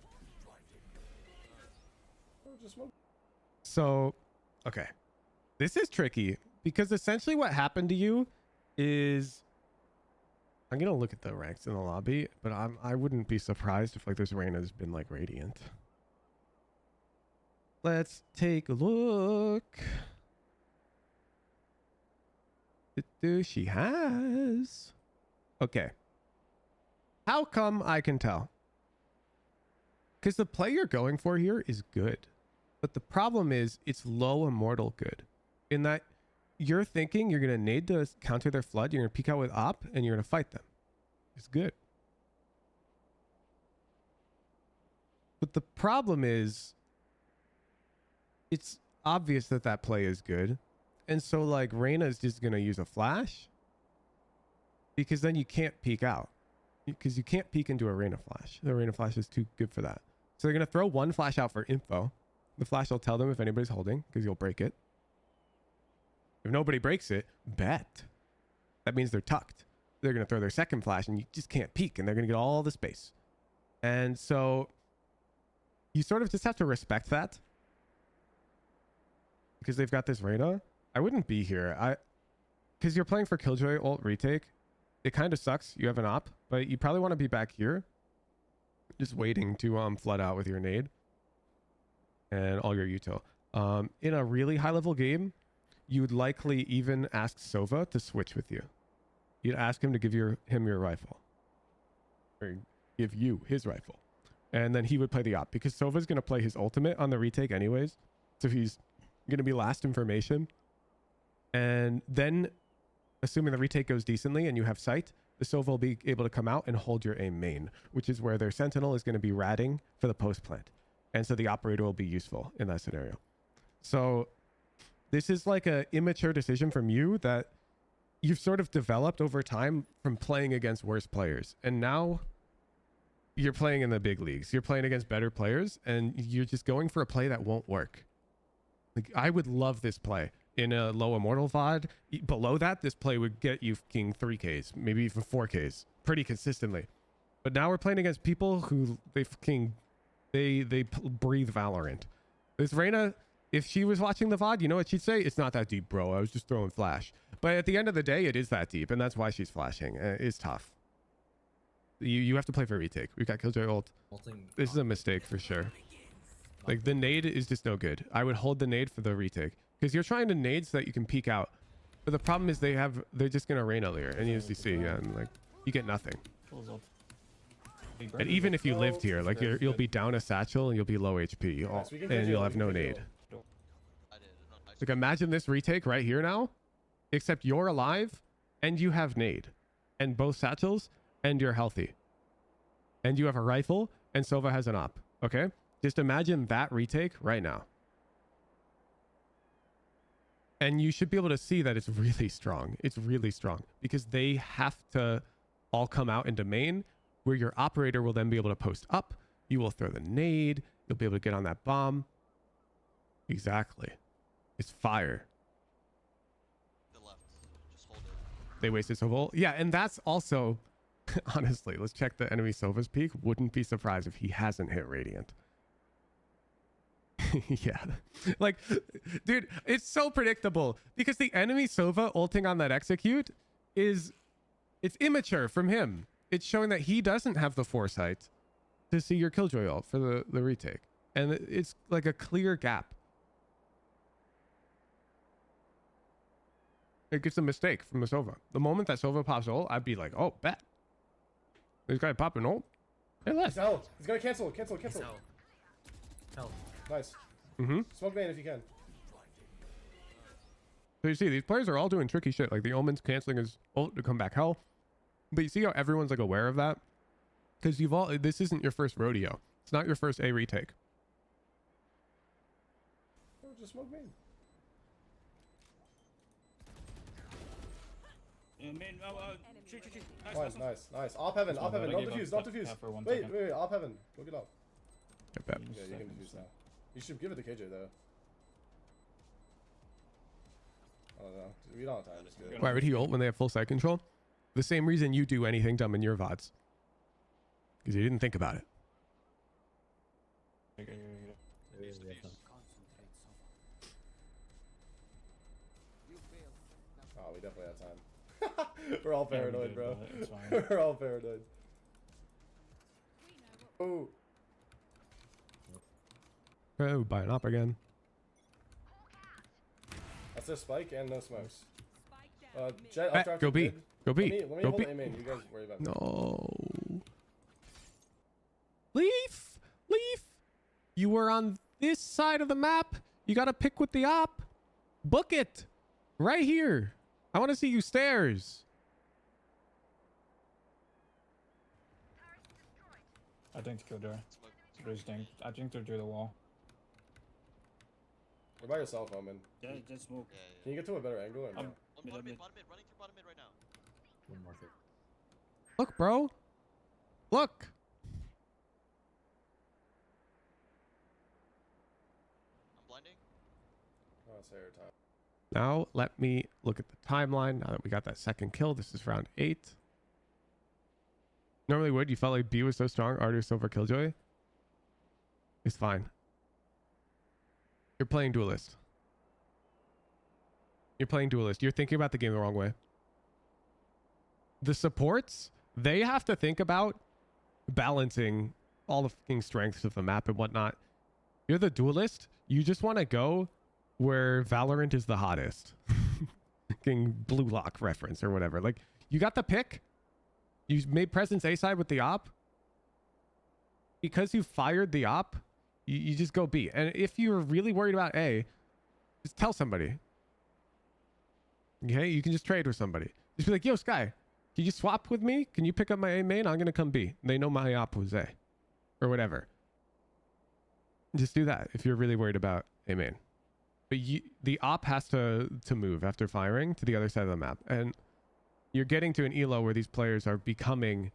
Oh, just smoke. So, okay. This is tricky because essentially what happened to you is I'm going to look at the ranks in the lobby, but I wouldn't be surprised if like this Reyna's been like Radiant. Let's take a look. She has. Okay. How come I can tell? Because the play you're going for here is good. But the problem is it's low Immortal good. In that you're thinking you're going to nade to counter their flood, you're going to peek out with op, and you're going to fight them. It's good. But the problem is it's obvious that that play is good. And so like Reyna is just going to use a flash because then you can't peek out. Because you can't peek into a Reyna flash. The Reyna flash is too good for that. So they're going to throw one flash out for info. The flash will tell them if anybody's holding because you'll break it. If nobody breaks it, bet. That means they're tucked. They're going to throw their second flash and you just can't peek and they're going to get all the space. And so you sort of just have to respect that. Because they've got this Reyna. I wouldn't be here. Because you're playing for Killjoy ult retake. It kind of sucks. You have an op, but you probably want to be back here. Just waiting to flood out with your nade. And all your util. In a really high level game, you would likely even ask Sova to switch with you. You'd ask him to give him your rifle. Or give you his rifle. And then he would play the op. Because Sova's going to play his ultimate on the retake anyways. So he's going to be last information. And then, assuming the retake goes decently and you have sight, the Sova will be able to come out and hold your aim main. Which is where their sentinel is going to be ratting for the post plant. And so the operator will be useful in that scenario. So this is like a immature decision from you that you've sort of developed over time from playing against worse players. And now you're playing in the big leagues. You're playing against better players and you're just going for a play that won't work. Like I would love this play in a low Immortal VOD. Below that, this play would get you fucking 3Ks, maybe even 4Ks pretty consistently. But now we're playing against people who they breathe Valorant. This Reyna, if she was watching the VOD, you know what she'd say? It's not that deep, bro. I was just throwing flash. But at the end of the day, it is that deep, and that's why she's flashing. It's tough. You have to play for retake. We've got Killjoy ult. This is a mistake for sure. Like the nade is just no good. I would hold the nade for the retake because you're trying to nade so that you can peek out. But the problem is they're just gonna Reyna layer and as you see, and like you get nothing. Full ult. And even if you lived here, like you'll be down a satchel and you'll be low HP, Nice, we can and KJ, you'll we have can no KJ. nade. I did. No, nice. Like imagine this retake right here now, except you're alive and you have nade, and both satchels, and you're healthy, and you have a rifle, and Sova has an op. Okay, just imagine that retake right now, and you should be able to see that it's really strong. It's really strong because they have to all come out into main, where your operator will then be able to post up. You will throw the nade. You'll be able to get on that bomb. Exactly. It's fire. The left. Just hold it. They wasted Sova. Yeah, and that's also, honestly, let's check the enemy Sova's peak. Wouldn't be surprised if he hasn't hit Radiant. Yeah. Like, dude, it's so predictable because the enemy Sova ulting on that execute it's immature from him. It's showing that he doesn't have the foresight to see your Killjoy ult for the retake. And it's like a clear gap. It gets a mistake from the Sova. The moment that Sova pops ult, I'd be like, oh, bet. This guy popping ult. Hey, He's left. out. He's gonna cancel. Cancel. Help. Nice. Mm-hmm. Smoke main if you can. So you see, these players are all doing tricky shit. Like the Omen's canceling his ult to come back hell. But you see how everyone's like aware of that? Because this isn't your first rodeo. It's not your first A retake. Oh, just smoke main. Main, shoot. Nice. Op heaven. There's one Don't that I gave defuse. up Don't defuse. half for 1 Wait. second. Op heaven. Go get up. I bet. Yeah, you can defuse now. You should give it to KJ though. I don't know. We don't have time. Just do it. Why would he ult when they have full site control? The same reason you do anything dumb in your VODs. Because you didn't think about it. Oh, we definitely have time. We're all paranoid, bro. It's fine. We're all paranoid. Oh. Oh, buy an op again. That's a spike and no smokes. Spike down mid. Jet, Back, updraft go to B. mid. Go B. Let me Go hold B. A main. You guys worry about it. No. Leaf. You were on this side of the map. You got to pick with the op. Book it. Right here. I want to see you stairs. I think Killjoy. Smoke. Raze dinked. I think they're through the wall. You're by yourself, Omen. Yeah, just smoke. Yeah, Can you get to a better angle or no? Um, Bottom Mid. mid, bottom mid, running through bottom mid right now. One more thing. Look, bro. Look. I'm blinding. Oh, it's hair time. Now let me look at the timeline. Now that we got that second kill, this is round 8. Normally would. You felt like B was so strong. Artus over Killjoy. It's fine. You're playing Duelist. You're thinking about the game the wrong way. The supports, they have to think about balancing all the fucking strengths of the map and whatnot. You're the Duelist. You just want to go where Valorant is the hottest. Fucking Blue Lock reference or whatever. Like, you got the pick. You made presence A side with the op. Because you fired the op, you just go B. And if you're really worried about A, just tell somebody. Okay? You can just trade with somebody. Just be like, yo, Sky, can you swap with me? Can you pick up my A main? I'm going to come B. They know my op was A. Or whatever. Just do that if you're really worried about A main. But the op has to move after firing to the other side of the map. And you're getting to an elo where these players are becoming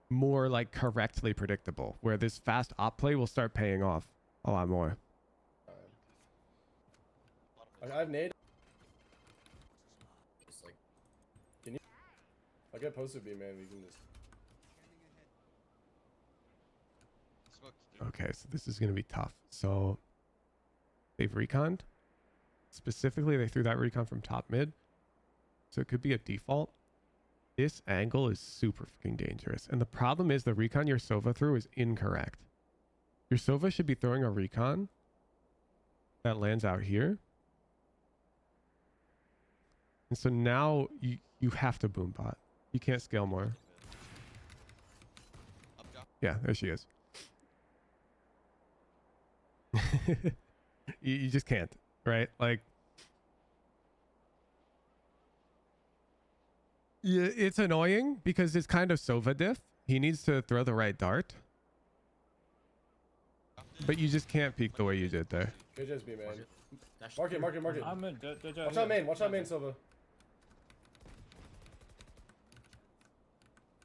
more like correctly predictable, where this fast op play will start paying off a lot more. I have nade. Just like I'll get posted B, man. We can just. Smoke. Okay, so this is going to be tough. So they've reconned. Specifically, they threw that recon from top mid. So it could be a default. This angle is super fucking dangerous. And the problem is the recon your Sova threw is incorrect. Your Sova should be throwing a recon that lands out here. And so now you have to boom bot. You can't scale more. Yeah, there she is. You just can't, right? Like, yeah, it's annoying because it's kind of Sova diff. He needs to throw the right dart, but you just can't peek the way you did there. JJ's B, man. Dash. Mark it, mark it, mark it. I'm in. Watch out main, Silva.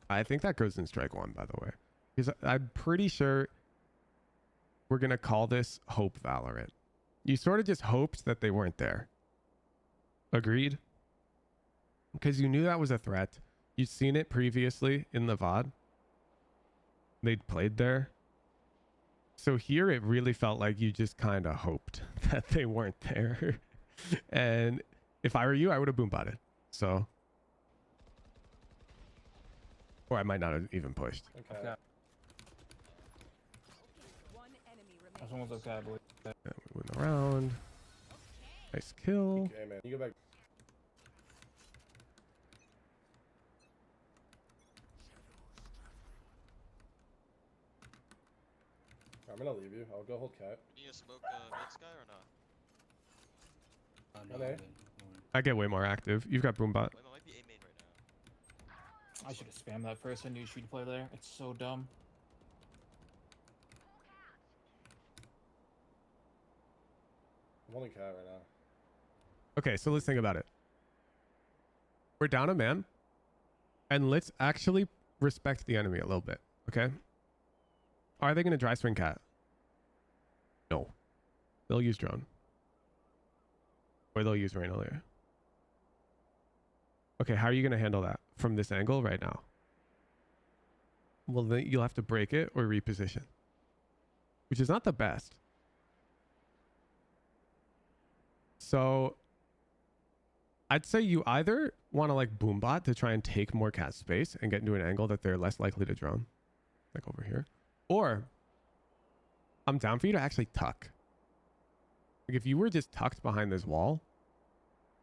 I think that goes in strike one, by the way, because I'm pretty sure we're going to call this Hope Valorant. You sort of just hoped that they weren't there. Agreed? Because you knew that was a threat. You'd seen it previously in the VOD. They'd played there. So here it really felt like you just kind of hoped that they weren't there. And if I were you, I would have boom botted. So. Or I might not have even pushed. Okay. One enemy That's remaining. almost okay, I believe. And we went around. Nice kill. Okay, man. You go back. I'm gonna leave you. I'll go hold cat. You need to smoke mid sky or not? No, Okay. no, no. I get way more active. You've got boom bot. Wait, might be A main right now. I should have spammed that first. I knew she'd play there. It's so dumb. I'm holding cat right now. Okay, so let's think about it. We're down a man. And let's actually respect the enemy a little bit. Okay? Are they going to dry swing cat? No. They'll use drone. Or they'll use rain earlier. Okay, how are you going to handle that from this angle right now? Well, then you'll have to break it or reposition. Which is not the best. So I'd say you either want to like boom bot to try and take more cat space and get into an angle that they're less likely to drone. Like over here. Or I'm down for you to actually tuck. Like if you were just tucked behind this wall,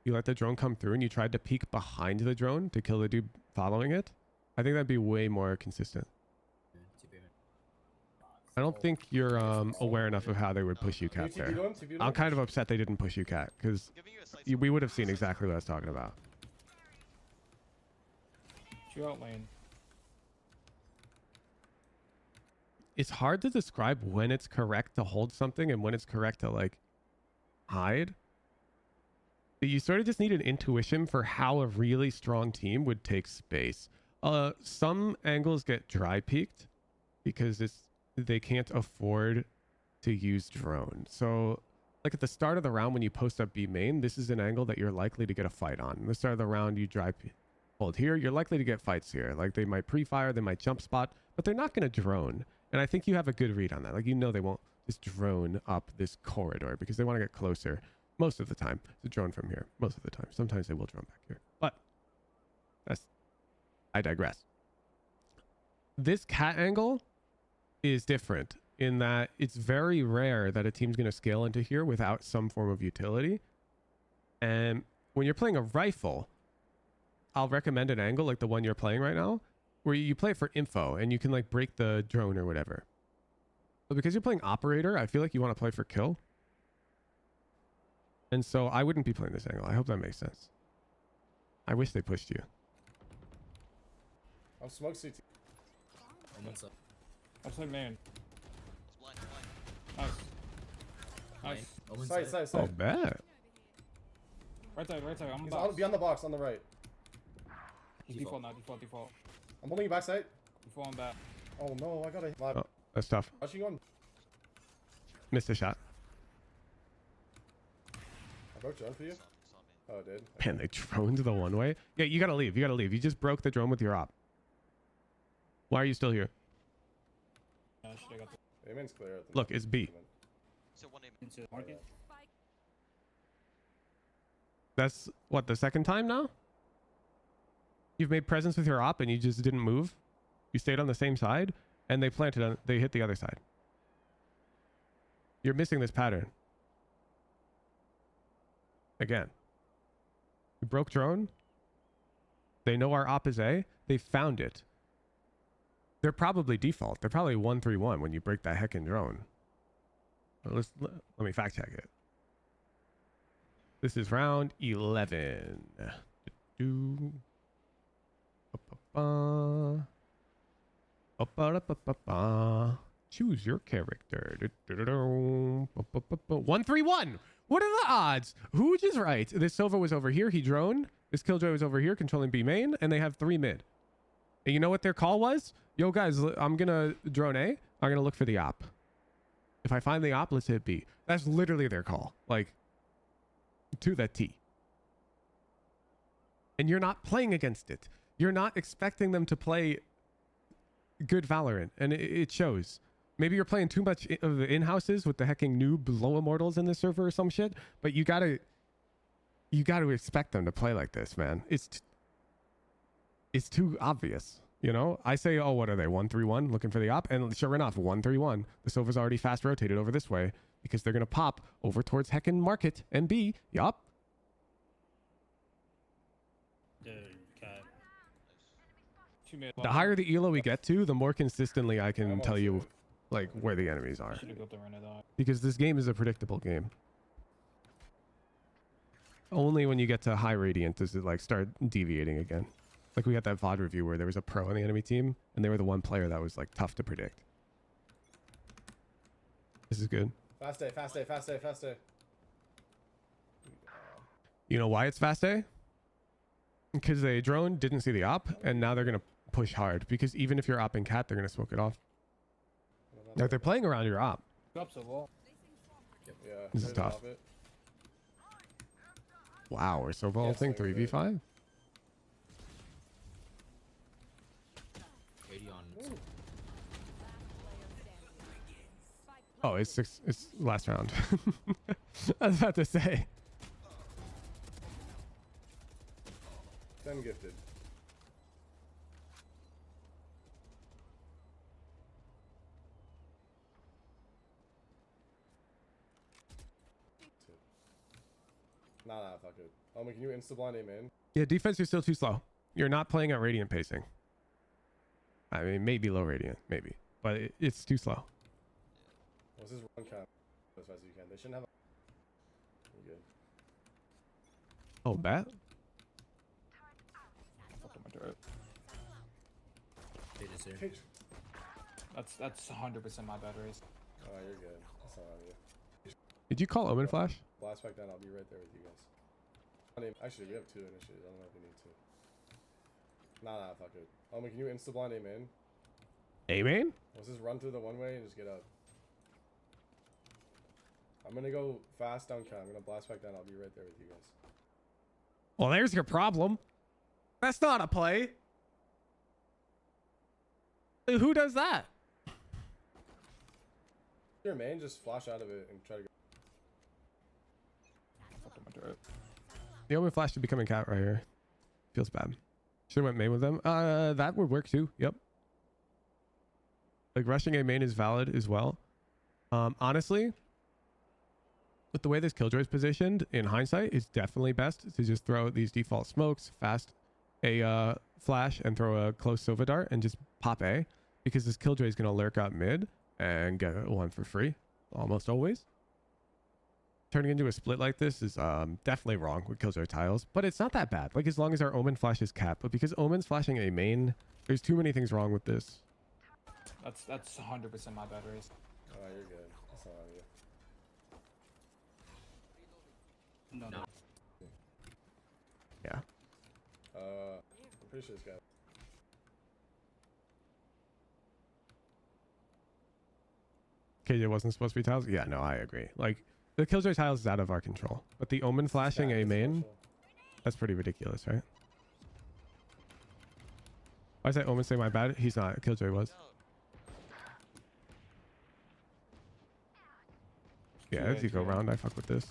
you let the drone come through and you tried to peek behind the drone to kill the dude following it, I think that'd be way more consistent. I don't think you're aware enough of how they would push you cat TP there. to him, TP to him. I'm kind of upset they didn't push you cat because Giving you a slight we would have seen exactly what I was talking about. She out lane. It's hard to describe when it's correct to hold something and when it's correct to like hide. But you sort of just need an intuition for how a really strong team would take space. Some angles get dry peaked because they can't afford to use drone. So like at the start of the round when you post up B main, this is an angle that you're likely to get a fight on. At the start of the round you hold here, you're likely to get fights here. Like they might pre-fire, they might jump spot, but they're not going to drone. And I think you have a good read on that. Like, you know, they won't just drone up this corridor because they want to get closer most of the time to drone from here. Most of the time. Sometimes they will drone back here. But I digress. This cat angle is different in that it's very rare that a team's going to scale into here without some form of utility. And when you're playing a rifle, I'll recommend an angle like the one you're playing right now, where you play it for info and you can like break the drone or whatever. But because you're playing operator, I feel like you want to play for kill. And so I wouldn't be playing this angle. I hope that makes sense. I wish they pushed you. I'm smoke CT. Outside man. It's blind, blind. Nice. Side, side, Oh, side. bad. Right side, right side. I'm He's box. on, beyond the box on the right. He's default now, default. I'm holding you backside. Default on back. Oh no, I gotta. Oh, that's tough. Watching on. Missed a shot. I broke drone for you. Saw me. Oh, it did. Man, they droned the one way. Yeah, you gotta leave. You gotta leave. You just broke the drone with your op. Why are you still here? Yeah, I should've got the... Amen's clear. At the Look, it's B. So one A main. Into market. That's what, the second time now? You've made presence with your op and you just didn't move. You stayed on the same side and they planted on, they hit the other side. You're missing this pattern. Again. We broke drone. They know our op is A. They found it. They're probably default. They're probably 131 when you break that heckin' drone. Let me fact check it. This is round 11. Do. Choose your character. 131. What are the odds? Who just right? This Sova was over here. He droned. This Killjoy was over here controlling B main, and they have 3 mid. And you know what their call was? Yo, guys, I'm gonna drone A. I'm gonna look for the op. If I find the op, let's hit B. That's literally their call. Like, to the T. And you're not playing against it. You're not expecting them to play good Valorant, and it shows. Maybe you're playing too much of the in-houses with the hecking noob low immortals in the server or some shit, but you gotta expect them to play like this, man. It's too obvious, you know? I say, oh, what are they, 131, looking for the op? And sure enough, 131. The Sova's already fast rotated over this way because they're gonna pop over towards heckin' market and B. Yup. The higher the elo we get to, the more consistently I can tell you like where the enemies are. Because this game is a predictable game. Only when you get to high radiant does it like start deviating again. Like we had that VOD review where there was a pro on the enemy team and they were the one player that was like tough to predict. This is good. Fast A, fast A, fast A, fast A. You know why it's fast A? Because they drone, didn't see the op, and now they're gonna push hard. Because even if you're op and cat, they're gonna smoke it off. Like they're playing around your op. Yeah, This is tough. Wow, we're so vaulting 3v5. 80 on. Oh, it's 6. It's last round. I was about to say. 10 gifted. Nah, fuck it. Can you insta-blind aim in? Yeah, defense is still too slow. You're not playing at radiant pacing. I mean, maybe low radiant, maybe. But it's too slow. What's this run cap as fast as you can? They shouldn't have a... You're good. Oh, bat? That's 100% my bad, Raze. Oh, you're good. That's not on you. Did you call Omen Flash? Blast back down. I'll be right there with you guys. Actually, we have 2 initiatives. I don't know if we need to. Nah, fuck it. Can you insta-blind aim in? Aim in? Let's just run through the one way and just get up. I'm gonna go fast down cat. I'm gonna blast back down. I'll be right there with you guys. Well, there's your problem. That's not a play. Who does that? Your main, just flash out of it and try to go. The Omen Flash should be coming cat right here. Feels bad. Should have went main with them. That would work too. Yep. Like rushing a main is valid as well. Honestly, with the way this Killjoy is positioned, in hindsight, it's definitely best to just throw these default smokes, fast a flash, and throw a close Sova dart and just pop A, because this Killjoy is going to lurk out mid and get one for free, almost always. Turning into a split like this is definitely wrong with Killjoy tiles, but it's not that bad. Like as long as our Omen flash is capped, but because Omen's flashing a main, there's too many things wrong with this. That's 100% my bad, Raze. Oh, you're good. That's not on you. No. Yeah. I'm pretty sure this guy. KJ wasn't supposed to be tiles? Yeah, no, I agree. Like, the Killjoy tiles is out of our control. But the Omen flashing a main, that's pretty ridiculous, right? Why is that Omen say my bad? He's not. Killjoy was. Yeah, as you go around, I fuck with this.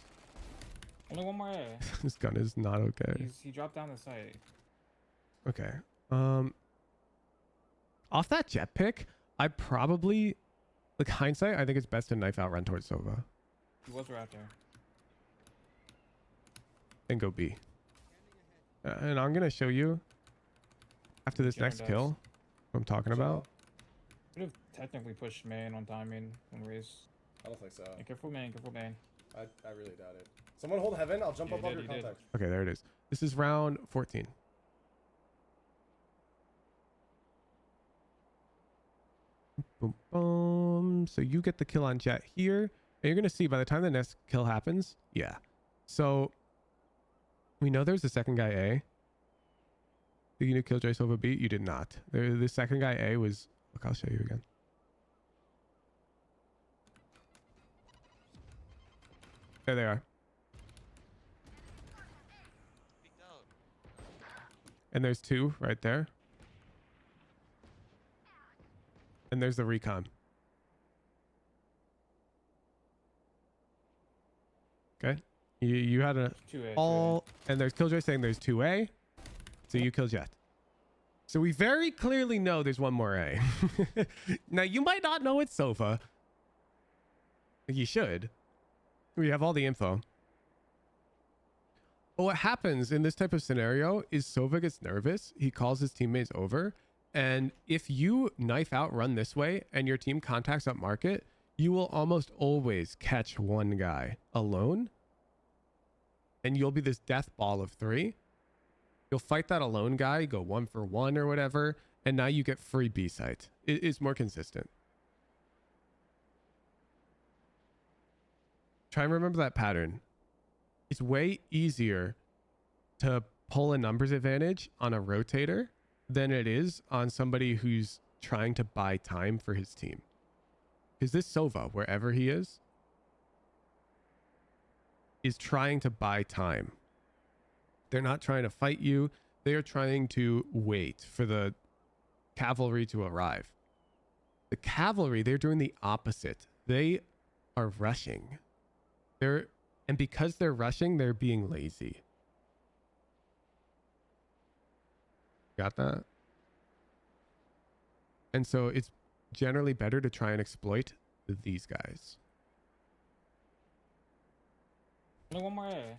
Only one more A. This gun is not okay. He dropped down the site. Okay. Off that jet pick, I probably, like hindsight, I think it's best to knife out run towards Sova. He was right there. And go B. And I'm going to show you after this next kill what I'm talking about. Could have technically pushed main on timing when Raze. I don't think so. Yeah, careful main, careful main. I really doubt it. Someone hold heaven. I'll jump Yeah, up on he your did. contact. Okay, there it is. This is round 14. Boom, boom. So you get the kill on Jet here. And you're going to see by the time the next kill happens. Yeah. So we know there's the second guy A. Did you kill Sova B? You did not. The second guy A was... Look, I'll show you again. There they are. And there's two right there. And there's the recon. Okay. You had a 2A, all, and there's Killjoy saying there's 2A. So you kill Jet. So we very clearly know there's one more A. Now you might not know it's Sofa. You should. We have all the info. But what happens in this type of scenario is Sova gets nervous. He calls his teammates over. And if you knife out, run this way, and your team contacts up market, you will almost always catch one guy alone. And you'll be this death ball of 3. You'll fight that alone guy, go 1 for 1 or whatever. And now you get free B site. It is more consistent. Try and remember that pattern. It's way easier to pull a numbers advantage on a rotator than it is on somebody who's trying to buy time for his team. Because this Sova, wherever he is trying to buy time. They're not trying to fight you. They are trying to wait for the cavalry to arrive. The cavalry, they're doing the opposite. They are rushing. And because they're rushing, they're being lazy. Got that? And so it's generally better to try and exploit these guys. Only one more A.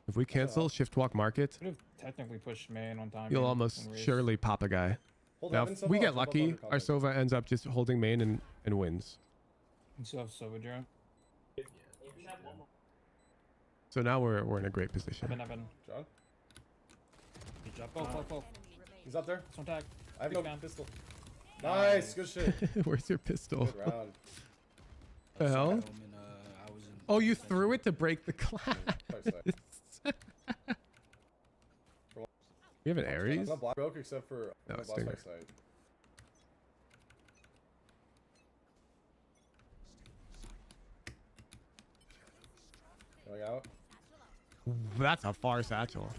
If we cancel shift walk market, Could have technically pushed main on timing. you'll almost surely pop a guy. Hold Now, heaven, if we Sova, get I'll jump up on lucky, your our contact. Sova ends up just holding main and wins. You still have Sova drone. So now we're in a great position. I've been. John? Good job. Go. He's up there. Don't tag. I have Big no fan. pistol. Nice. Good shit. Where's your pistol? Good round. The hell? I was in Oh, you threw it to break the class. You have an Ares? I'm not block broke except for No, my boss stinger. fight site. Going out. That's a far satchel.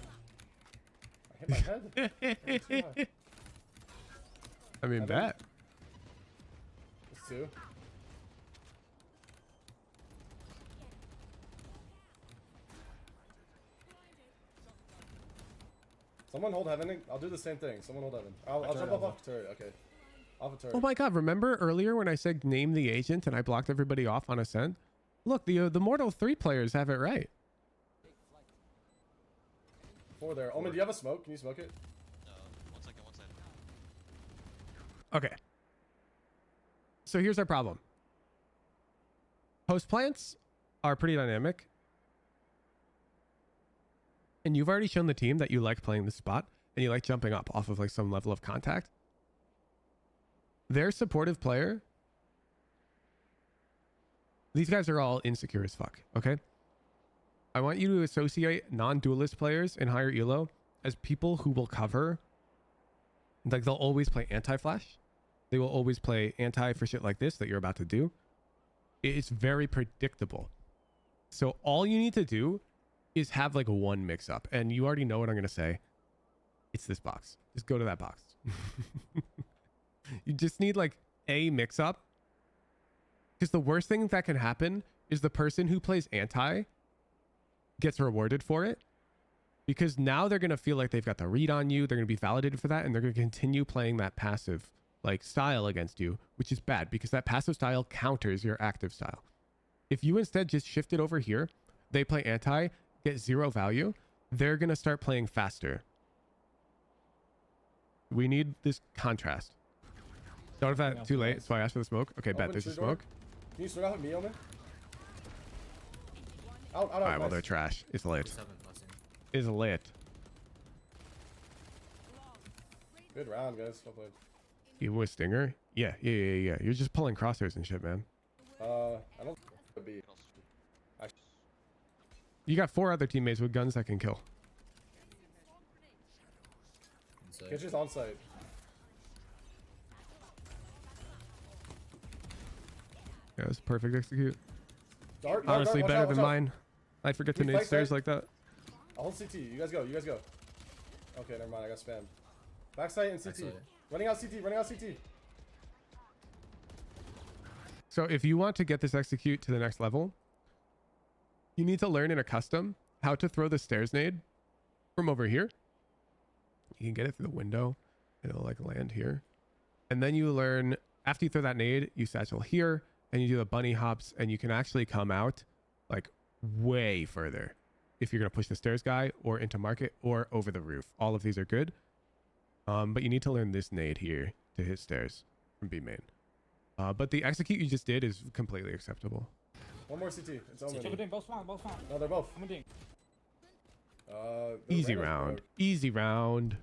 I hit my head. I mean, bet. It's 2. Someone hold heaven. I'll do the same thing. Someone hold heaven. I'll jump up off turret. Okay. Off a turret. Oh my god, remember earlier when I said name the agent and I blocked everybody off on Ascent? Look, the Mortal 3 players have it right. 4 there. Omen, do you have a smoke? Can you smoke it? No, one second. Okay. So here's our problem. Post plants are pretty dynamic. And you've already shown the team that you like playing this spot and you like jumping up off of like some level of contact. Their supportive player, these guys are all insecure as fuck, okay? I want you to associate non-duelist players in higher elo as people who will cover. Like they'll always play anti-flash. They will always play anti for shit like this that you're about to do. It's very predictable. So all you need to do is have like one mix up, and you already know what I'm going to say. It's this box. Just go to that box. You just need like a mix up, because the worst thing that can happen is the person who plays anti gets rewarded for it, because now they're going to feel like they've got the read on you. They're going to be validated for that, and they're going to continue playing that passive like style against you, which is bad because that passive style counters your active style. If you instead just shift it over here, they play anti, get 0 value, they're going to start playing faster. We need this contrast. Thought of that too late, so I asked for the smoke. Okay, bet Open there's a tree door. smoke. Can you swing off at me, Omen? Out, All right, well nice. they're trash. It's lit. 7 last thing. It's lit. Good round, guys. Well played. You with Stinger? Yeah. You're just pulling crosshairs and shit, man. I don't be. You got 4 other teammates with guns that can kill. Inside. Kitchen's on site. Yeah, it's perfect execute. Dart, Honestly, watch better out, than watch out. mine. I forget to We nade fight stairs there. like that. I'll hold CT. You guys go. You guys go. Okay, never mind. I got spammed. Backside and CT. Backside. Running out CT. Running out CT. So if you want to get this execute to the next level, you need to learn in a custom how to throw the stairs nade from over here. You can get it through the window and it'll like land here. And then you learn, after you throw that nade, you satchel here and you do the bunny hops and you can actually come out like way further if you're going to push the stairs guy or into market or over the roof. All of these are good. But you need to learn this nade here to hit stairs from B main. But the execute you just did is completely acceptable. One more CT. It's Omen. Both spawn. No, they're both. The Easy Reyna's round. broke. Easy round.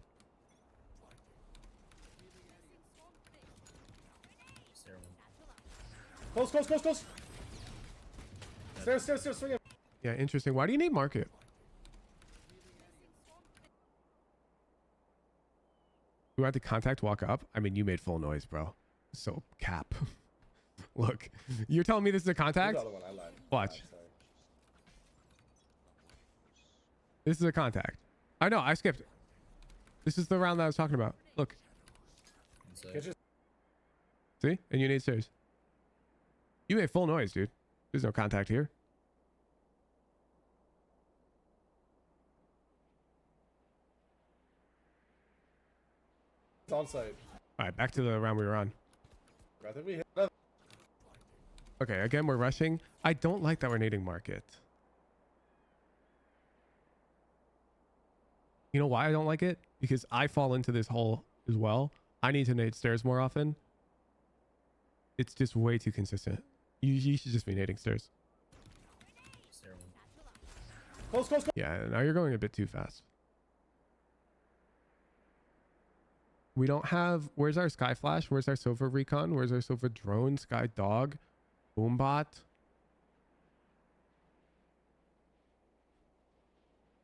Stair one. Close. Stairs, swing it. Yeah, interesting. Why do you need market? You had to contact walk up. I mean, you made full noise, bro. So cap. Look, you're telling me this is a contact? The other one, I lied. Watch. Sorry. This is a contact. I know. I skipped it. This is the round that I was talking about. Look. Inside. Kitchen. See? And you need stairs. You made full noise, dude. There's no contact here. It's on site. All right, back to the round we were on. I think we hit another. Okay, again, we're rushing. I don't like that we're nading market. You know why I don't like it? Because I fall into this hole as well. I need to nade stairs more often. It's just way too consistent. You should just be nading stairs. Stair one. Close. Yeah, now you're going a bit too fast. We don't have... Where's our Sky Flash? Where's our Silver Recon? Where's our Silver Drone? Sky Dog? Boombot?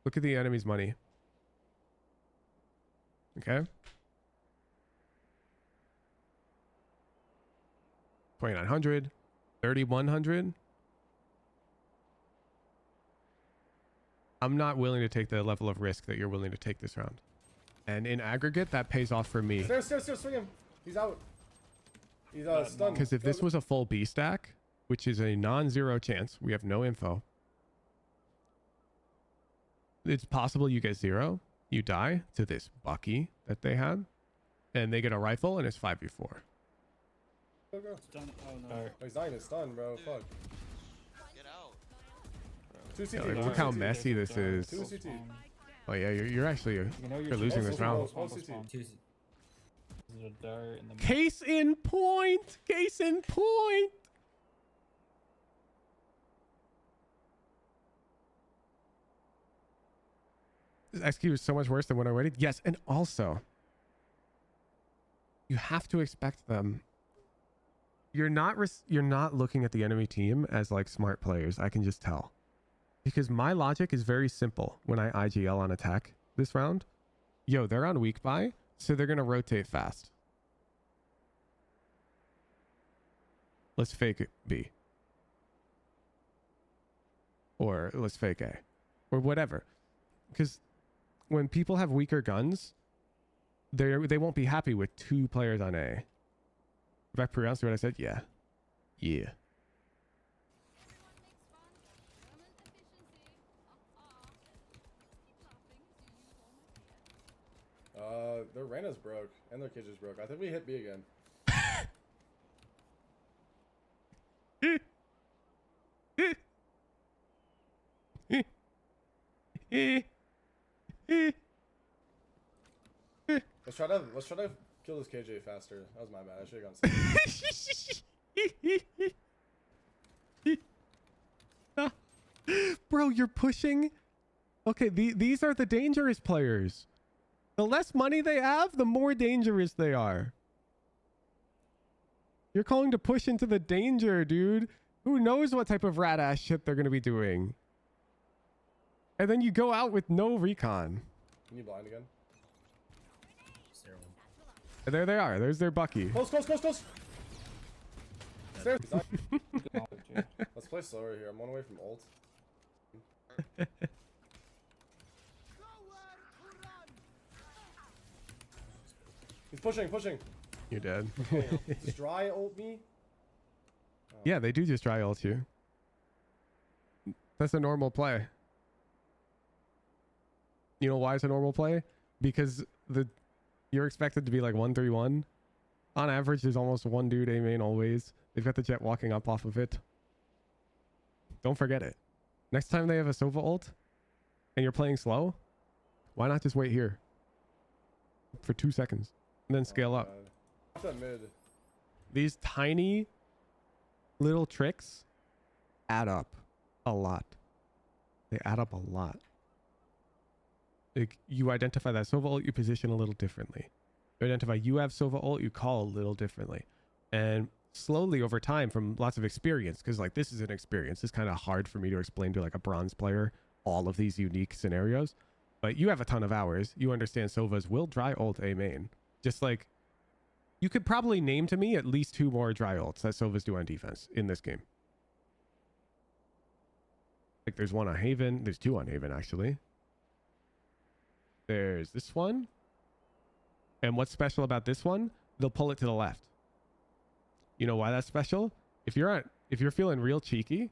Look at the enemy's money. Okay. 2,900. 3,100. I'm not willing to take the level of risk that you're willing to take this round. And in aggregate, that pays off for me. Stairs, swing him. He's out. He's stunned. Because if this was a full B stack, which is a non-zero chance, we have no info. It's possible you get 0, you die to this Bucky that they had, and they get a rifle and it's 5v4. Go. Stun. Oh no. Oh, he's not even stunned, bro. Fuck. Get out. 2 CT. Yeah, like, two look how CT. messy this is. 2 CT. Oh yeah, you're actually you're losing this round. Close CT. 2 There's a dart in the Case in point. Case in point. This execute is so much worse than what I waited. Yes, and also you have to expect them. You're not looking at the enemy team as like smart players. I can just tell. Because my logic is very simple when I IGL on attack this round. Yo, they're on weak buy, so they're going to rotate fast. Let's fake B. Or let's fake A. Or whatever. Because when people have weaker guns, they won't be happy with 2 players on A. If I pronounced what I said, yeah. Yeah. Their Reyna's broke, and their Kitchen's broke. I think we hit B again. Let's try to Kill this KJ faster. That was my bad. I should have gone. Bro, you're pushing. Okay, these are the dangerous players. The less money they have, the more dangerous they are. You're calling to push into the danger, dude. Who knows what type of rat ass shit they're gonna be doing? And then you go out with no recon. Can you blind again? And there they are. There's their Bucky. Close. Stairs. Let's play slower here. I'm one away from ult. He's pushing. You're dead. Just dry ult me. Oh. Yeah, they do just dry ult you. That's a normal play. You know why it's a normal play? Because you're expected to be like 1-3-1. On average, there's almost one dude A main always. They've got the jet walking up off of it. Don't forget it. Next time they have a Sova ult and you're playing slow, why not just wait here for 2 seconds and then scale up? Off that mid. These tiny little tricks add up a lot. They add up a lot. Like, you identify that Sova ult, you position a little differently. You identify you have Sova ult, you call a little differently. And slowly over time, from lots of experience, because like this is an experience, it's kind of hard for me to explain to like a bronze player all of these unique scenarios. But you have a ton of hours. You understand Sovas will dry ult A main. Just like you could probably name to me at least 2 more dry ults that Sovas do on defense in this game. Like there's one on Haven. There's 2 on Haven actually. There's this one. And what's special about this one? They'll pull it to the left. You know why that's special? If you're feeling real cheeky,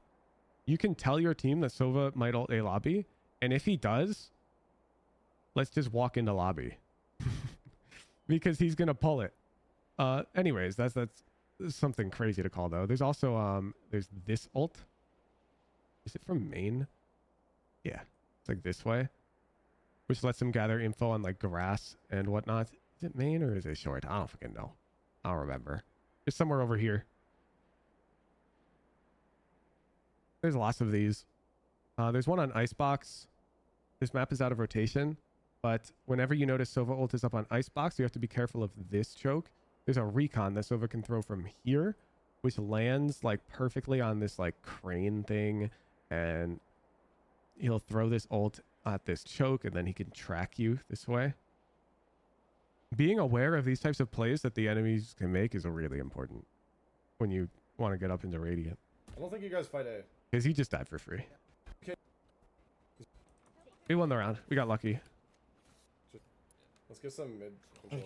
you can tell your team that Sova might ult A lobby. And if he does, let's just walk into lobby. Because he's going to pull it. Anyways, that's something crazy to call though. There's also, there's this ult. Is it from main? Yeah, it's like this way. Which lets him gather info on like grass and whatnot. Is it main or is it short? I don't fucking know. I don't remember. It's somewhere over here. There's lots of these. There's one on Icebox. This map is out of rotation. But whenever you notice Sova ult is up on Icebox, you have to be careful of this choke. There's a recon that Sova can throw from here, which lands like perfectly on this like crane thing. And he'll throw this ult at this choke and then he can track you this way. Being aware of these types of plays that the enemies can make is really important when you want to get up into Radiant. I don't think you guys fight A. Because he just died for free. Okay. We won the round. We got lucky. Let's get some mid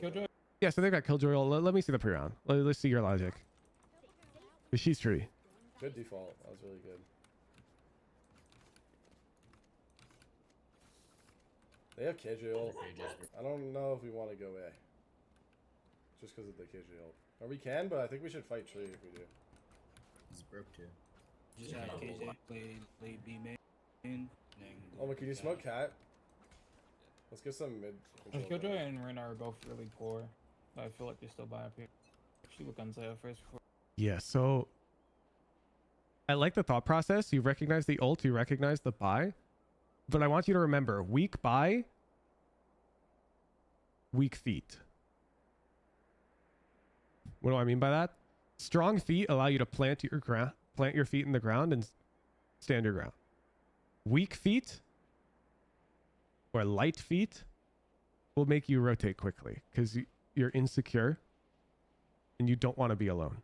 control. Yeah, so they got Killjoy. Let me see the pre-round. Let's see your logic. But she's tree. Good default. That was really good. They have KJ ult. I don't know if we want to go A. Just because of the KJ ult. Or we can, but I think we should fight tree if we do. He's broke too. Just have KJ play B main. Oh, but can you smoke cat? Let's get some mid control. Killjoy and Reyna are both really poor. I feel like they still buy up here. Actually look on Zaya first before. Yeah, so I like the thought process. You recognize the ult, you recognize the buy. But I want you to remember, weak buy, weak feet. What do I mean by that? Strong feet allow you to plant your feet in the ground and stand your ground. Weak feet or light feet will make you rotate quickly because you're insecure and you don't want to be alone.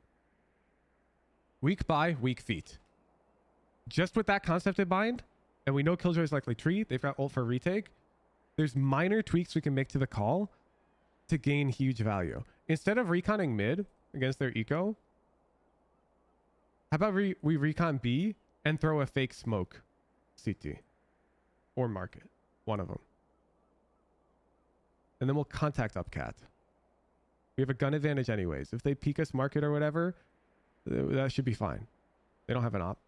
Weak buy, weak feet. Just with that concept in mind, and we know Killjoy is likely tree. They've got ult for retake. There's minor tweaks we can make to the call to gain huge value. Instead of reconning mid against their eco, how about we recon B and throw a fake smoke CT or market, one of them. And then we'll contact up cat. We have a gun advantage anyways. If they peek us market or whatever, that should be fine. They don't have an op.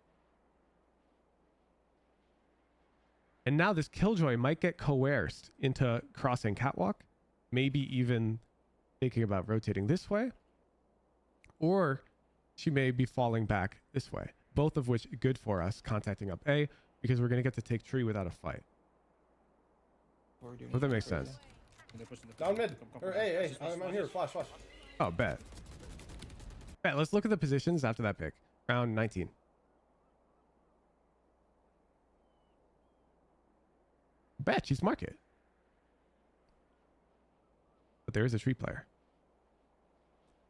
And now this Killjoy might get coerced into crossing catwalk, maybe even thinking about rotating this way, or she may be falling back this way. Both of which good for us contacting up A, because we're going to get to take tree without a fight. What are we doing? If that makes sense. They're pushing the Down mid. Come, Or flash, hey, flash, I'm flash, here. flash. Flash, flash. Oh, bet. Bet. Let's look at the positions after that pick. Round 19. Bet she's market. But there is a tree player.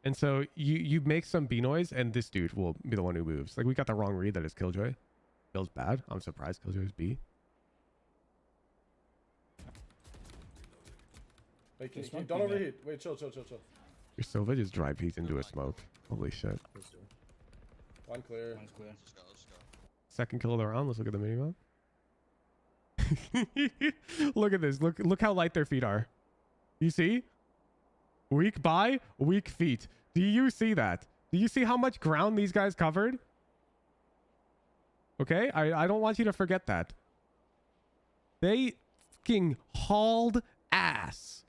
And so you make some B noise and this dude will be the one who moves. Like we got the wrong read that is Killjoy. Feels bad. I'm surprised Killjoy's B. Wait, This can one? don't Yeah. overheat. Wait, chill. Your Silva just dry peeked into a smoke. Holy shit. Close door. One clear. One's clear. Let's go, let's go. Second kill of the round. Let's look at the minimap. Look at this. Look how light their feet are. You see? Weak by, weak feet. Do you see that? Do you see how much ground these guys covered? Okay? I don't want you to forget that. They fucking hauled ass.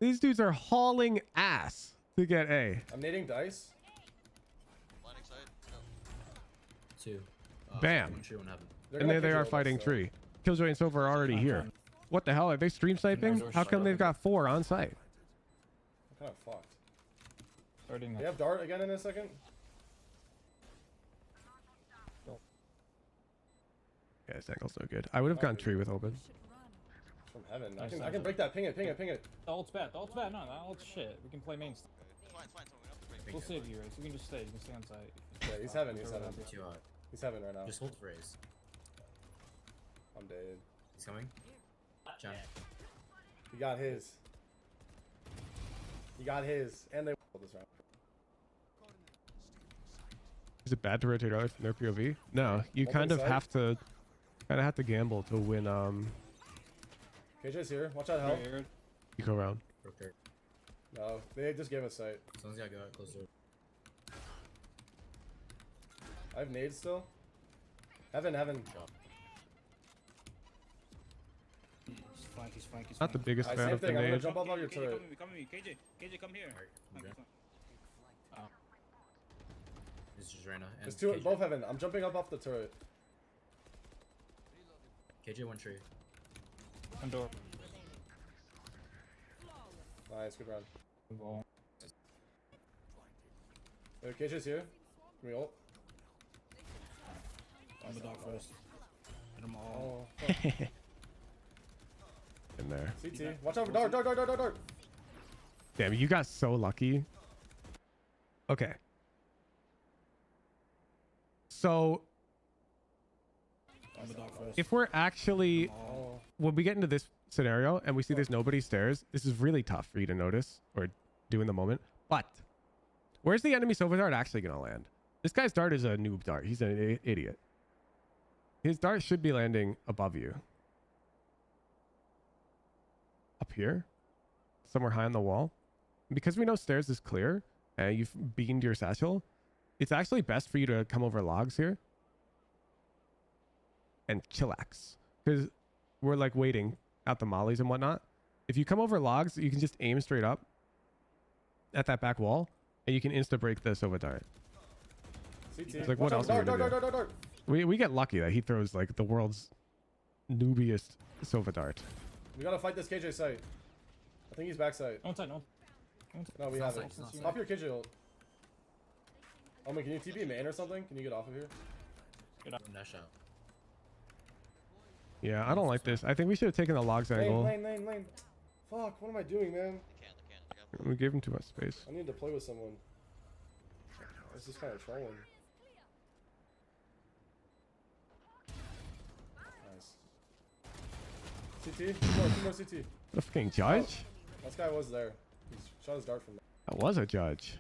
These dudes are hauling ass to get A. I'm nading dice. Blinding side. Go. 2. Bam. One tree, one heaven. They're And gonna there they kill are us, fighting though. tree. Killjoy and Silver are already here. What the hell? Are they stream sniping? How come they've got 4 on site? I'm kind of fucked. Starting They have dart again in a second. Yeah, this angle's no good. I would have gone tree with open. From heaven. Nice, I nice. can break that. Ping it. The ult's bad. The ult's bad. No, the ult's shit. We can play main stuff. It's fine, so we don't have to break. We'll save you, Raze. You can just stay. You can stay on site. Yeah, he's heaven. He's Throw it heaven. out there. 2 out. He's heaven right now. Just hold for Raze. I'm dead. He's coming. Jump. He got his. He got his. And they won this round. Is it bad to rotate early from their POV? No, you Open kind of side. have to gamble to win KJ's here. Watch out, hell. Cleared. eco round. Broke there. No, they just gave us sight. Someone's gotta go out, close door. I have nades still. Heaven. Drop. He's flank, he's flank, he's Not the flank. biggest fan Same of the thing. I'm gonna nade. jump off of your KJ, turret. come with me, KJ, come here. Alright, I'm Flank, good. flank. This is just Reyna. And There's 2. KJ. Both heaven. I'm jumping up off the turret. KJ, one tree. One door. Nice, good round. Good ball. KJ's here. Can we ult? On the dog first. Hit them all. Oh, fuck. In there. CT. Watch out for dart. Damn, you got so lucky. Okay. So On the dog first. if we're actually Oh, when we get into this scenario and we see there's nobody stairs, this is really tough for you to notice or do in the moment. But where's the enemy Silver Dart actually gonna land? This guy's dart is a noob dart. He's an idiot. His dart should be landing above you. Up here. Somewhere high on the wall. Because we know stairs is clear and you've beamed your satchel, it's actually best for you to come over logs here and chillax. Because we're like waiting out the mollies and whatnot. If you come over logs, you can just aim straight up at that back wall and you can insta break the Silver Dart. CT. It's like, Watch what out, else are we gonna do? dart. We get lucky that he throws like the world's noobiest Silver Dart. We gotta fight this KJ site. I think he's backside. On site, no. No, we It's haven't. not sight, it's not Pop your KJ ult. Oh, man, can you TP main or something? Can you get off of here? One dash out. Yeah, I don't like this. I think we should have taken the logs angle. Lane. Fuck, what am I doing, man? They can't. We gave him too much space. I need to play with someone. This is kind of trolling. Nice. CT? Two more CT. The fucking judge? This guy was there. He shot his dart from there. That was a judge.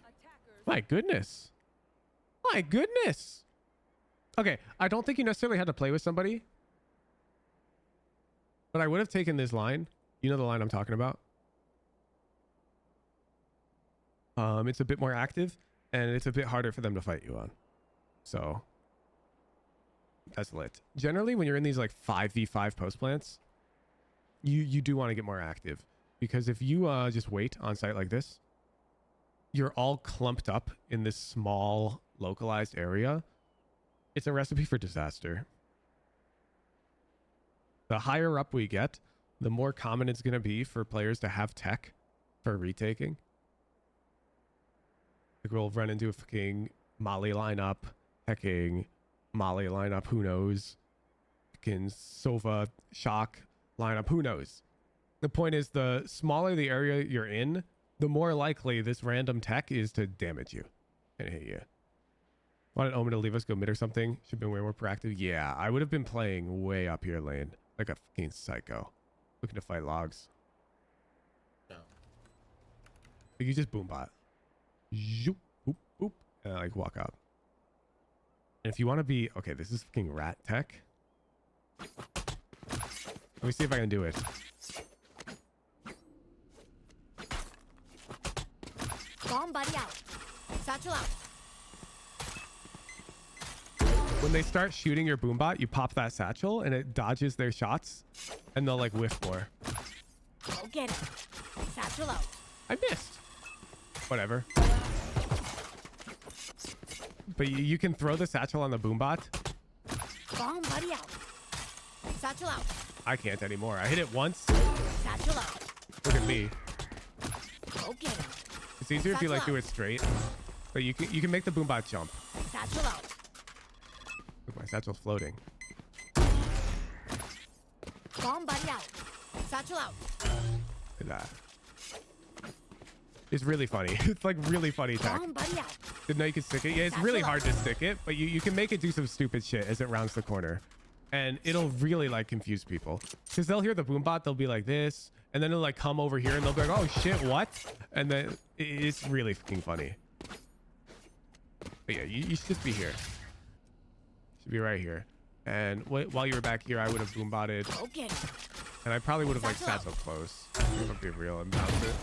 My goodness. My goodness. Okay, I don't think you necessarily had to play with somebody. But I would have taken this line. You know the line I'm talking about? It's a bit more active, and it's a bit harder for them to fight you on. So, that's lit. Generally, when you're in these like 5v5 post plants, you do want to get more active. because if you just wait on site like this, you're all clumped up in this small localized area. It's a recipe for disaster. The higher up we get, the more common it's going to be for players to have tech for retaking. Like we'll run into a fucking Molly lineup, hacking Molly lineup, who knows? Fucking Sova shock lineup, who knows? The point is, the smaller the area you're in, the more likely this random tech is to damage you and hit you. Wanted Omen to leave us, go mid or something. Should have been way more proactive. Yeah, I would have been playing way up here lane. Like a fucking psycho. Looking to fight logs. No. Like you just boom bot. Zoop, boop, boop. And like walk up. And if you want to be... Okay, this is fucking rat tech. Let me see if I can do it. Bomb buddy out. Satchel out. When they start shooting your boombot, you pop that satchel and it dodges their shots and they'll like whiff more. Go get it. Satchel out. I missed. Whatever. But you can throw the satchel on the boombot. Bomb buddy out. Satchel out. I can't anymore. I hit it once. Satchel out. Look at me. Go get him. It's easier if you like do it straight. But you can make the boombot jump. Satchel out. Look, my satchel's floating. Bomb buddy out. Satchel out. Look at that. It's really funny. It's like really funny tech. Bomb buddy out. Didn't know you could stick it. Yeah, it's really hard to stick it, but you can make it do some stupid shit as it rounds the corner. And it'll really like confuse people. Because they'll hear the boombot, they'll be like this, and then it'll like come over here and they'll be like, oh shit, what? And then it's really fucking funny. But yeah, you should just be here. Should be right here. And while you were back here, I would have boombotted. Okay. And I probably would have like sat so close. Don't be real and bounce it.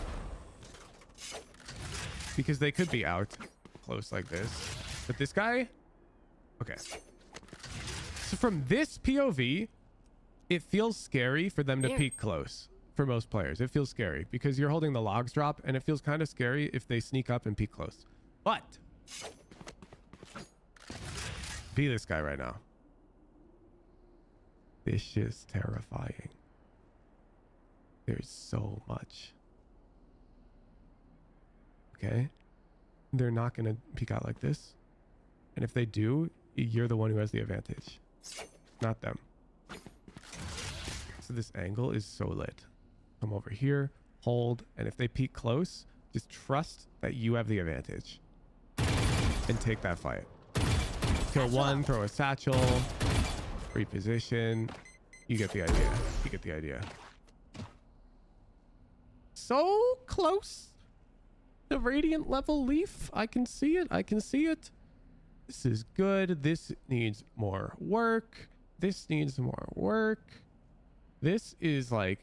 Because they could be out close like this. But this guy, okay. So from this POV, it feels scary for them to peek close. For most players, it feels scary because you're holding the logs drop, and it feels kind of scary if they sneak up and peek close. But be this guy right now. This is terrifying. There's so much. Okay? They're not going to peek out like this. And if they do, you're the one who has the advantage. Not them. So this angle is so lit. Come over here, hold, and if they peek close, just trust that you have the advantage. And take that fight. Kill one, throw a satchel, reposition. You get the idea. You get the idea. So close. The Radiant level Leaf. I can see it. I can see it. This is good. This needs more work. This needs more work. This is like...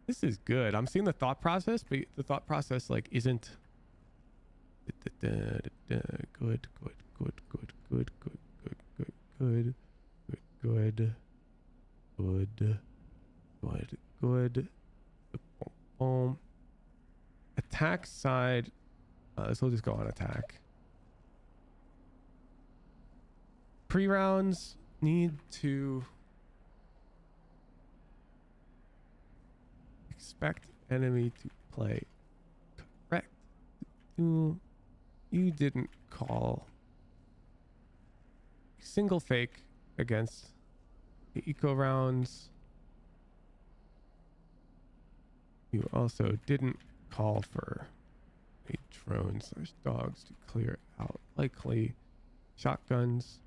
This is good. I'm seeing the thought process, but the thought process like isn't... Good, good, good, good, good, good, good, good, good, good, good, good, good. Boom. Attack side. This will just go on attack. Pre-rounds need to expect enemy to play correct. You didn't call single fake against the eco rounds. You also didn't call for a drone/dogs to clear out likely shotguns.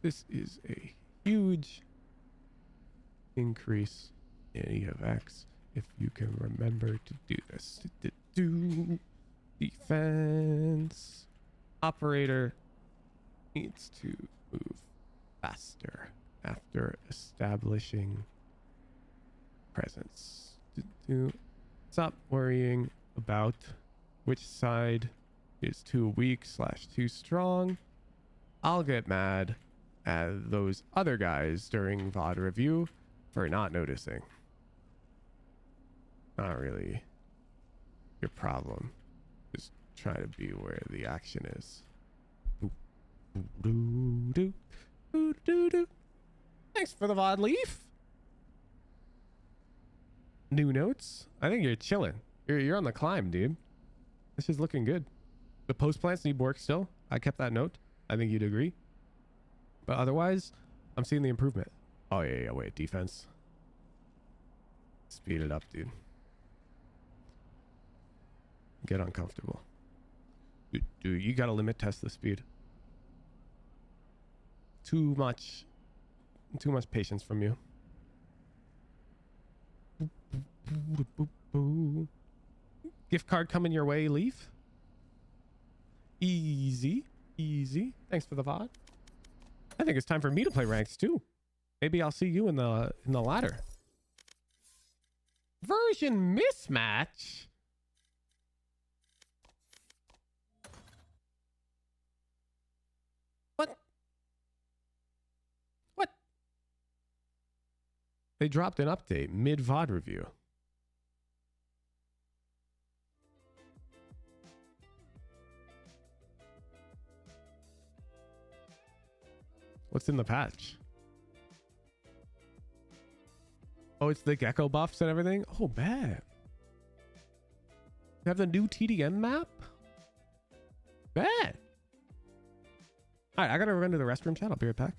This is a huge increase in E of X if you can remember to do this. Do defense. Operator needs to move faster after establishing presence. Stop worrying about which side is too weak / too strong. I'll get mad at those other guys during VOD review for not noticing. not really your problem. Just try to be where the action is. Thanks for the VOD leaf. New notes. I think you're chilling. You're on the climb, dude. This is looking good. The post plants need work still. I kept that note. I think you'd agree. But otherwise, I'm seeing the improvement. Oh yeah, wait, defense. Speed it up, dude. Get uncomfortable. Dude, you gotta limit test the speed. Too much patience from you. Gift card coming your way, Leaf. Easy. Thanks for the VOD. I think it's time for me to play ranks too. Maybe I'll see you in the ladder. Version mismatch. What? They dropped an update mid VOD review. What's in the patch? Oh, it's the gecko buffs and everything? Oh, bad. You have the new TDM map? Bad. All right, I gotta run to the restroom chat. I'll be right back.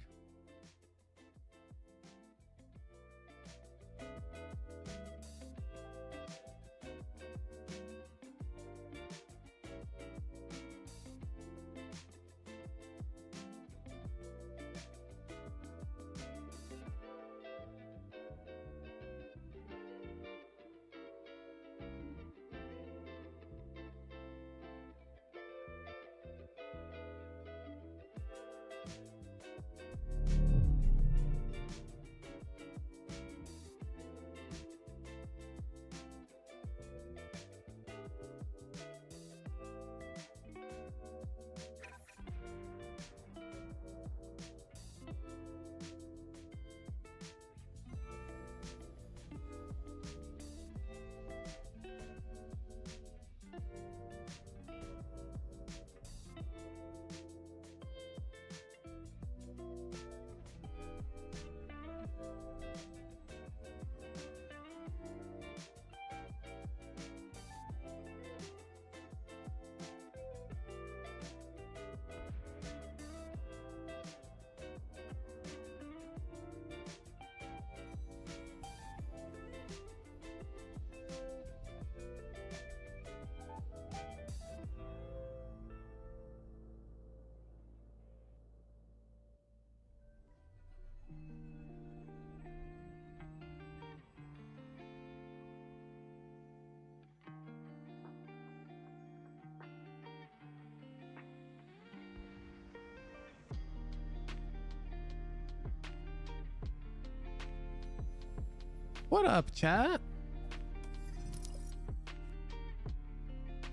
What up, chat?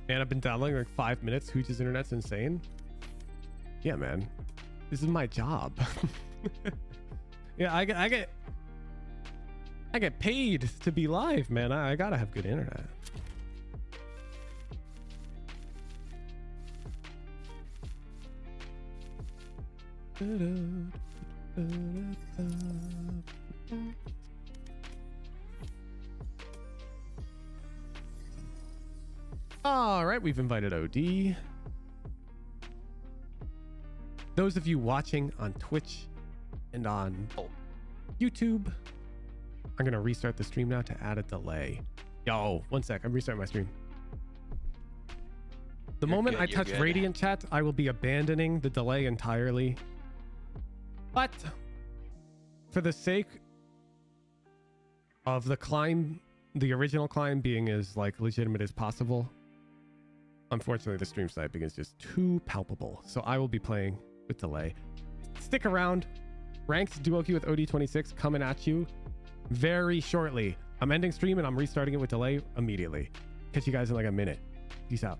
Man, I've been downloading like 5 minutes. Hooch's internet's insane. Yeah, man. This is my job. Yeah, I get paid to be live, man. I gotta have good internet. All right, we've invited OD. Those of you watching on Twitch and on YouTube, I'm gonna restart the stream now to add a delay. Yo, one sec, I'm restarting my stream. The moment I touch Radiant chat, I will be abandoning the delay entirely. But for the sake of the climb, the original climb being as like legitimate as possible, unfortunately the stream sniping is just too palpable. So I will be playing with delay. Stick around. Ranked duo queue with OD26 coming at you very shortly. I'm ending stream and I'm restarting it with delay immediately. Catch you guys in like a minute. Peace out.